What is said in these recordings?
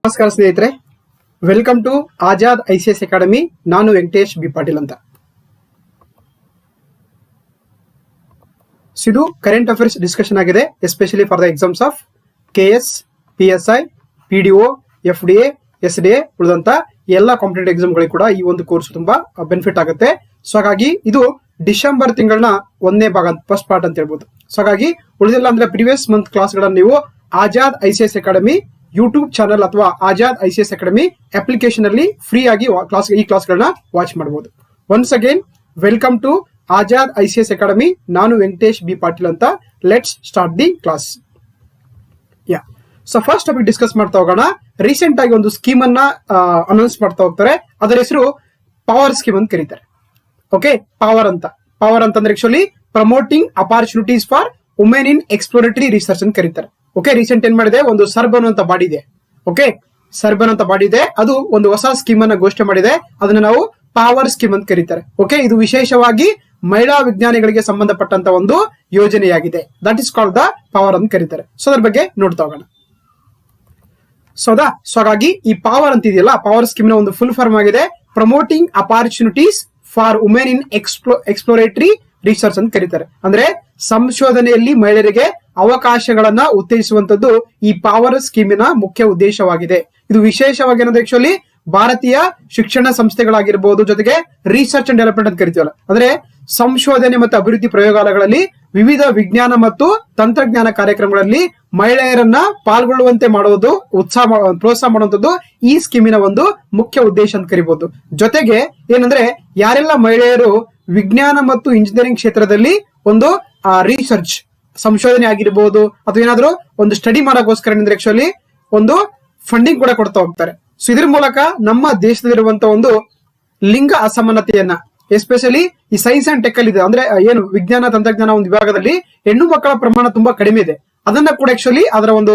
ನಮಸ್ಕಾರ ಸ್ನೇಹಿತರೆ, welcome to Azad ICS academy. ನಾನು ವೆಂಕಟೇಶ್ ಬಿ ಪಾಟೀಲ್ ಅಂತ. ಇದು ಕರೆಂಟ್ ಅಫೇರ್ಸ್ ಡಿಸ್ಕಷನ್ ಆಗಿದೆ, especially for the exams of KS, PSI, PDO, FDA, SDA ಉಳಿದಂತ ಎಲ್ಲ ಕಾಂಪಿಟೇಟಿವ್ ಎಕ್ಸಾಮ್ಗಳಿಗೆ ಕೂಡ ಈ ಒಂದು ಕೋರ್ಸ್ ತುಂಬಾ ಬೆನಿಫಿಟ್ ಆಗುತ್ತೆ. ಸೊ ಹಾಗಾಗಿ ಇದು ಡಿಸೆಂಬರ್ ತಿಂಗಳನ್ನ ಒಂದನೇ ಭಾಗ, ಫಸ್ಟ್ ಪಾರ್ಟ್ ಅಂತ ಹೇಳ್ಬೋದು. ಸೊ ಹಾಗಾಗಿ ಉಳಿದಿಲ್ಲ ಅಂದ್ರೆ ಪ್ರಿವಿಯಸ್ ಮಂತ್ ಕ್ಲಾಸ್ಗಳನ್ನು ನೀವು Azad ICS academy YouTube channel ಅಥವಾ ಆಜಾದ್ ICS ಅಕಾಡೆಮಿ ಅಪ್ಲಿಕೇಶನ್ ಅಲ್ಲಿ ಫ್ರೀ ಆಗಿ ಈ ಕ್ಲಾಸ್ಗಳನ್ನ ವಾಚ್ ಮಾಡಬಹುದು. Once again welcome to Azad ICS academy. ನಾನು ವೆಂಕಟೇಶ್ ಬಿ ಪಾಟೀಲ್ ಅಂತ. Let's start the class. So first topic discuss ಮಾಡ್ತಾ ಹೋಗೋಣ. ರೀಸೆಂಟ್ ಆಗಿ ಒಂದು ಸ್ಕೀಮ್ ಅನ್ನ ಅನೌನ್ಸ್ ಮಾಡ್ತಾ ಹೋಗ್ತಾರೆ. ಅದರ ಹೆಸರು ಪವರ್ ಸ್ಕೀಮ್ ಅಂತ ಕರೀತಾರೆ. ಓಕೆ, ಪವರ್ ಅಂತಂದ್ರೆ actually promoting opportunities for women in exploratory research ಅಂತ ಕರೀತಾರೆ. ಓಕೆ, ರೀಸೆಂಟ್ ಏನ್ ಮಾಡಿದೆ, ಒಂದು ಸರ್ಬನ್ ಅಂತ ಬಾಡಿ ಇದೆ. ಓಕೆ, ಸರ್ಬನ್ ಅಂತ ಬಾಡಿ ಇದೆ, ಅದು ಒಂದು ಹೊಸ ಸ್ಕೀಮ್ ಅನ್ನ ಘೋಷಣೆ ಮಾಡಿದೆ. ಅದನ್ನ ನಾವು ಪವರ್ ಸ್ಕೀಮ್ ಅಂತ ಕರೀತಾರೆ. ಓಕೆ, ಇದು ವಿಶೇಷವಾಗಿ ಮಹಿಳಾ ವಿಜ್ಞಾನಿಗಳಿಗೆ ಸಂಬಂಧಪಟ್ಟಂತ ಒಂದು ಯೋಜನೆಯಾಗಿದೆ. That is called the power ಅಂತ ಕರೀತಾರೆ. ಸೊ ಅದ್ರ ಬಗ್ಗೆ ನೋಡ್ತಾ ಹೋಗೋಣ. ಸೊ ಹಾಗಾಗಿ ಈ ಪವರ್ ಅಂತ ಇದೆಯಲ್ಲ, ಪವರ್ ಸ್ಕೀಮ್ ನ ಒಂದು ಫುಲ್ ಫಾರ್ಮ್ ಆಗಿದೆ promoting opportunities for women in exploratory research ಅಂತ ಕರೀತಾರೆ. ಅಂದ್ರೆ ಸಂಶೋಧನೆಯಲ್ಲಿ ಮಹಿಳೆಯರಿಗೆ ಅವಕಾಶಗಳನ್ನ ಉತ್ತೇಜಿಸುವಂತದ್ದು ಈ ಪವರ್ ಸ್ಕೀಮಿನ ಮುಖ್ಯ ಉದ್ದೇಶವಾಗಿದೆ. ಇದು ವಿಶೇಷವಾಗಿ ಏನಂದ್ರೆ ಆಕ್ಚುಲಿ ಭಾರತೀಯ ಶಿಕ್ಷಣ ಸಂಸ್ಥೆಗಳಾಗಿರ್ಬೋದು, ಜೊತೆಗೆ ರಿಸರ್ಚ್ ಅಂಡ್ ಡೆವಲಪ್ಮೆಂಟ್ ಅಂತ ಕರಿತೀವಲ್ಲ, ಅಂದ್ರೆ ಸಂಶೋಧನೆ ಮತ್ತು ಅಭಿವೃದ್ಧಿ ಪ್ರಯೋಗಾಲಯಗಳಲ್ಲಿ ವಿವಿಧ ವಿಜ್ಞಾನ ಮತ್ತು ತಂತ್ರಜ್ಞಾನ ಕಾರ್ಯಕ್ರಮಗಳಲ್ಲಿ ಮಹಿಳೆಯರನ್ನ ಪಾಲ್ಗೊಳ್ಳುವಂತೆ ಮಾಡುವುದು, ಪ್ರೋತ್ಸಾಹ ಮಾಡುವಂತದ್ದು ಈ ಸ್ಕೀಮಿನ ಒಂದು ಮುಖ್ಯ ಉದ್ದೇಶ ಅಂತ ಕರಿಬಹುದು. ಜೊತೆಗೆ ಏನಂದ್ರೆ ಯಾರೆಲ್ಲ ಮಹಿಳೆಯರು ವಿಜ್ಞಾನ ಮತ್ತು ಇಂಜಿನಿಯರಿಂಗ್ ಕ್ಷೇತ್ರದಲ್ಲಿ ಒಂದು ರಿಸರ್ಚ್ ಸಂಶೋಧನೆ ಆಗಿರ್ಬೋದು ಅಥವಾ ಏನಾದ್ರೂ ಒಂದು ಸ್ಟಡಿ ಮಾಡೋಕ್ಕೋಸ್ಕರ ಆಕ್ಚುಲಿ ಒಂದು ಫಂಡಿಂಗ್ ಕೂಡ ಕೊಡ್ತಾ ಹೋಗ್ತಾರೆ. ಸೊ ಇದ್ರ ಮೂಲಕ ನಮ್ಮ ದೇಶದಲ್ಲಿರುವಂತಹ ಒಂದು ಲಿಂಗ ಅಸಮಾನತೆಯನ್ನ, ಎಸ್ಪೆಷಲಿ ಈ ಸೈನ್ಸ್ ಅಂಡ್ ಟೆಕ್ ಅಲ್ಲಿ ಇದೆ, ಅಂದ್ರೆ ಏನು ವಿಜ್ಞಾನ ತಂತ್ರಜ್ಞಾನ ಒಂದು ವಿಭಾಗದಲ್ಲಿ ಹೆಣ್ಣು ಮಕ್ಕಳ ಪ್ರಮಾಣ ತುಂಬಾ ಕಡಿಮೆ ಇದೆ. ಅದನ್ನ ಕೂಡ ಆಕ್ಚುಲಿ ಅದರ ಒಂದು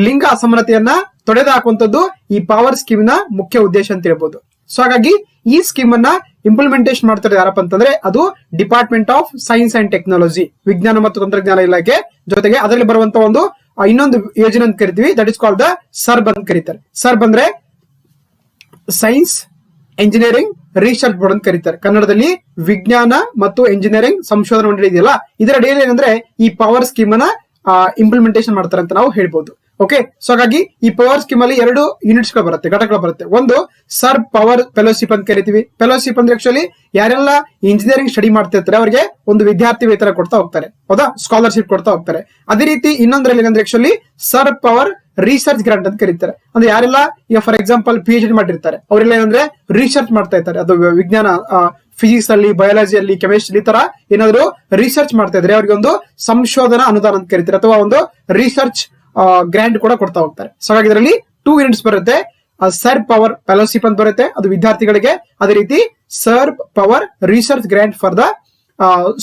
ಲಿಂಗ ಅಸಮಾನತೆಯನ್ನ ತೊಡೆದು ಹಾಕುವಂತದ್ದು ಈ ಪವರ್ ಸ್ಕೀಮ್ ನ ಮುಖ್ಯ ಉದ್ದೇಶ ಅಂತ ಹೇಳ್ಬೋದು. ಸೊ ಹಾಗಾಗಿ ಈ ಸ್ಕೀಮ್ ಅನ್ನ ಇಂಪ್ಲಿಮೆಂಟೇಷನ್ ಮಾಡ್ತಾರೆ ಯಾರಪ್ಪ ಅಂತಂದ್ರೆ ಅದು department of science and technology, ವಿಜ್ಞಾನ ಮತ್ತು ತಂತ್ರಜ್ಞಾನ ಇಲಾಖೆ. ಜೊತೆಗೆ ಅದರಲ್ಲಿ ಬರುವಂತ ಒಂದು ಇನ್ನೊಂದು ಯೋಜನೆ ಅಂತ ಕರಿತೀವಿ, that is called the SERB ಅಂತ ಕರೀತಾರೆ. ಸರ್ಬ್ ಅಂದ್ರೆ ಸೈನ್ಸ್ ಎಂಜಿನಿಯರಿಂಗ್ ರಿಸರ್ಚ್ ಬೋರ್ಡ್ ಅಂತ ಕರೀತಾರೆ. ಕನ್ನಡದಲ್ಲಿ ವಿಜ್ಞಾನ ಮತ್ತು ಎಂಜಿನಿಯರಿಂಗ್ ಸಂಶೋಧನಾ ಮಂಡಳಿ ಇದೆಯಲ್ಲ, ಇದರ ಅಡಿಯಲ್ಲಿ ಏನಂದ್ರೆ ಈ ಪವರ್ ಸ್ಕೀಮ್ ಅನ್ನ ಇಂಪ್ಲಿಮೆಂಟೇಷನ್ ಮಾಡ್ತಾರೆ ಅಂತ ನಾವು ಹೇಳ್ಬೋದು. ಓಕೆ, ಸೊ ಹಾಗಾಗಿ ಈ ಪವರ್ ಸ್ಕೀಮ್ ಅಲ್ಲಿ 2 ಯೂನಿಟ್ಸ್ ಗಳು ಬರುತ್ತೆ, ಘಟಕಗಳು ಬರುತ್ತೆ. ಒಂದು ಸರ್ಬ್ ಪವರ್ ಫೆಲೋಶಿಪ್ ಅಂತ ಕರಿತೀವಿ. ಫೆಲೋಶಿಪ್ ಅಂದ್ರೆ ಆಕ್ಚುಲಿ ಯಾರೆಲ್ಲ ಇಂಜಿನಿಯರಿಂಗ್ ಸ್ಟಡಿ ಮಾಡ್ತಿರ್ತಾರೆ ಅವರಿಗೆ ಒಂದು ವಿದ್ಯಾರ್ಥಿ ವೇತನ ಕೊಡ್ತಾ ಹೋಗ್ತಾರೆ, ಹೌದಾ, ಸ್ಕಾಲರ್ಶಿಪ್ ಕೊಡ್ತಾ ಹೋಗ್ತಾರೆ. ಅದೇ ರೀತಿ ಇನ್ನೊಂದ್ರಲ್ಲಿ ಏನಂದ್ರೆ ಆಕ್ಚುಲಿ ಸರ್ಬ್ ಪವರ್ ರಿಸರ್ಚ್ ಗ್ರಾಂಟ್ ಅಂತ ಕರೀತಾರೆ. ಅಂದ್ರೆ ಯಾರೆಲ್ಲ ಈಗ ಫಾರ್ ಎಕ್ಸಾಂಪಲ್ PhD ಮಾಡಿರ್ತಾರೆ ಅವರೆಲ್ಲ ಏನಂದ್ರೆ ರಿಸರ್ಚ್ ಮಾಡ್ತಾ ಇರ್ತಾರೆ, ಅದು ವಿಜ್ಞಾನ ಫಿಸಿಕ್ಸ್ ಅಲ್ಲಿ, ಬಯಾಲಜಿಯಲ್ಲಿ, ಕೆಮಿಸ್ಟ್ರಿ ಈ ತರ ಏನಾದ್ರು ರಿಸರ್ಚ್ ಮಾಡ್ತಾ ಇದ್ರೆ ಅವರಿಗೆ ಒಂದು ಸಂಶೋಧನಾ ಅನುದಾನ ಅಂತ ಕರೀತಾರೆ, ಅಥವಾ ಒಂದು ರಿಸರ್ಚ್ ಗ್ರಾಂಟ್ ಕೂಡ ಕೊಡ್ತಾ ಹೋಗ್ತಾರೆ. ಸೊ ಹಾಗಾಗಿ ಇದರಲ್ಲಿ 2 ಯೂನಿಟ್ಸ್ ಬರುತ್ತೆ. ಸರ್ಬ್ ಪವರ್ ಫೆಲೋಶಿಪ್ ಅಂತ ಬರುತ್ತೆ, ಅದು ವಿದ್ಯಾರ್ಥಿಗಳಿಗೆ. ಅದೇ ರೀತಿ SERB power research grant for the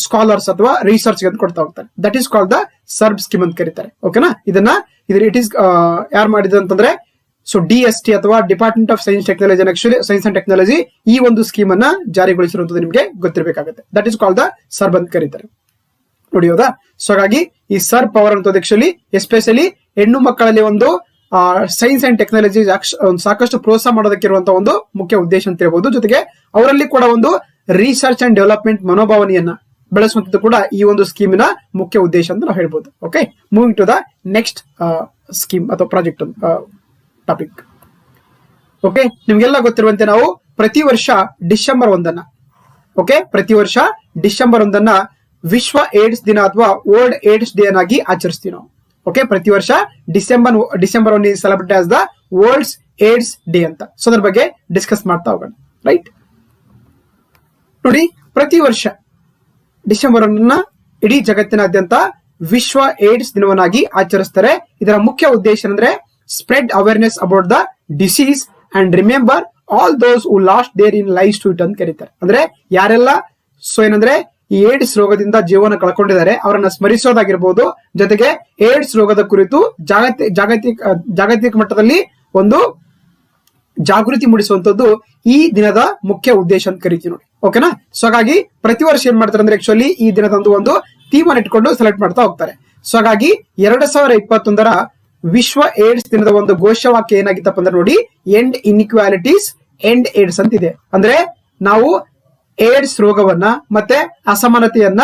scholars ಅಥವಾ ರಿಸರ್ಚ್ ಅಂತ ಕೊಡ್ತಾ ಹೋಗ್ತಾರೆ. That is called the SERB scheme ಅಂತ ಕರೀತಾರೆ. ಓಕೆನಾ, ಇಟ್ ಈಸ್ ಯಾರು ಮಾಡಿದ್ರು ಅಂತಂದ್ರೆ ಸೊ DST ಅಥವಾ department of science technology, actually science and technology ಈ ಒಂದು ಸ್ಕೀಮ್ ಅನ್ನ ಜಾರಿಗೊಳಿಸಿರುವಂತದ್ದು ನಿಮಗೆ ಗೊತ್ತಿರಬೇಕಾಗುತ್ತೆ. That is called the SERB ಅಂತ ಕರೀತಾರೆ. ನೋಡಿ, ಹೌದಾ. ಸೊ ಹಾಗಾಗಿ ಈ ಸರ್ಬ್ ಪವರ್ ಅಂತ ಆಕ್ಚುಲಿ ಎಸ್ಪೆಷಲಿ ಹೆಣ್ಣು ಮಕ್ಕಳಲ್ಲಿ ಒಂದು ಸೈನ್ಸ್ ಅಂಡ್ ಟೆಕ್ನಾಲಜಿ ಸಾಕಷ್ಟು ಪ್ರೋತ್ಸಾಹ ಮಾಡೋದಕ್ಕೆ ಇರುವಂತಹ ಒಂದು ಮುಖ್ಯ ಉದ್ದೇಶ ಅಂತ ಹೇಳ್ಬೋದು. ಜೊತೆಗೆ ಅವರಲ್ಲಿ ಕೂಡ ಒಂದು ರಿಸರ್ಚ್ ಅಂಡ್ ಡೆವಲಪ್ಮೆಂಟ್ ಮನೋಭಾವನೆಯನ್ನ ಬೆಳೆಸುವಂತದ್ದು ಕೂಡ ಈ ಒಂದು ಸ್ಕೀಮಿನ ಮುಖ್ಯ ಉದ್ದೇಶ ಅಂತ ನಾವು ಹೇಳ್ಬೋದು. Okay, moving to the next scheme ಅಥವಾ ಪ್ರಾಜೆಕ್ಟ್ ಟಾಪಿಕ್. ಓಕೆ, ನಿಮ್ಗೆಲ್ಲ ಗೊತ್ತಿರುವಂತೆ ನಾವು ಪ್ರತಿ ವರ್ಷ ಡಿಸೆಂಬರ್ 1 ವಿಶ್ವ ಏಡ್ಸ್ ದಿನ ಅಥವಾ ವರ್ಲ್ಡ್ ಏಡ್ಸ್ ಡೇ ಆಗಿ ಆಚರಿಸ್ತೀವಿ ನಾವು. ಓಕೆ, ಪ್ರತಿ ವರ್ಷ December 1 is celebrated as the world's AIDS day ಅಂತ. ಸೊ ಅದ್ರ ಬಗ್ಗೆ ಡಿಸ್ಕಸ್ ಮಾಡ್ತಾ ಹೋಗೋಣ. ರೈಟ್, ನೋಡಿ, ಪ್ರತಿ ವರ್ಷ ಡಿಸೆಂಬರ್ 1 ಇಡೀ ಜಗತ್ತಿನಾದ್ಯಂತ ವಿಶ್ವ ಏಡ್ಸ್ ದಿನವನ್ನಾಗಿ ಆಚರಿಸ್ತಾರೆ. ಇದರ ಮುಖ್ಯ ಉದ್ದೇಶ ಅಂದ್ರೆ spread awareness about the disease and remember all those who lost their in life to it ಅಂತ ಕರೀತಾರೆ. ಅಂದ್ರೆ ಯಾರೆಲ್ಲ ಸೊ ಏನಂದ್ರೆ ಈ ಏಡ್ಸ್ ರೋಗದಿಂದ ಜೀವನ ಕಳ್ಕೊಂಡಿದ್ದಾರೆ ಅವರನ್ನ ಸ್ಮರಿಸೋದಾಗಿರ್ಬೋದು, ಜೊತೆಗೆ ಏಡ್ಸ್ ರೋಗದ ಕುರಿತು ಜಾಗತಿಕ ಮಟ್ಟದಲ್ಲಿ ಒಂದು ಜಾಗೃತಿ ಮೂಡಿಸುವಂತದ್ದು ಈ ದಿನದ ಮುಖ್ಯ ಉದ್ದೇಶ ಅಂತ ಕರಿತೀವಿ ನೋಡಿ. ಓಕೆನಾ, ಸೊ ಹಾಗಾಗಿ ಪ್ರತಿ ವರ್ಷ ಏನ್ ಮಾಡ್ತಾರೆ ಅಂದ್ರೆ ಆಕ್ಚುಲಿ ಈ ದಿನದಂದು ಒಂದು ಥೀಮ್ ಅನ್ನು ಇಟ್ಕೊಂಡು ಸೆಲೆಕ್ಟ್ ಮಾಡ್ತಾ ಹೋಗ್ತಾರೆ. ಸೊ ಹಾಗಾಗಿ 2021 ವಿಶ್ವ ಏಡ್ಸ್ ದಿನದ ಒಂದು ಘೋಷವಾಕ್ಯ ಏನಾಗಿತ್ತಪ್ಪ ಅಂದ್ರೆ ನೋಡಿ, ಎಂಡ್ ಇನ್ಇಕ್ವಾಲಿಟೀಸ್ ಎಂಡ್ ಏಡ್ಸ್ ಅಂತಿದೆ. ಅಂದ್ರೆ ನಾವು ಏಡ್ಸ್ ರೋಗವನ್ನ ಮತ್ತೆ ಅಸಮಾನತೆಯನ್ನ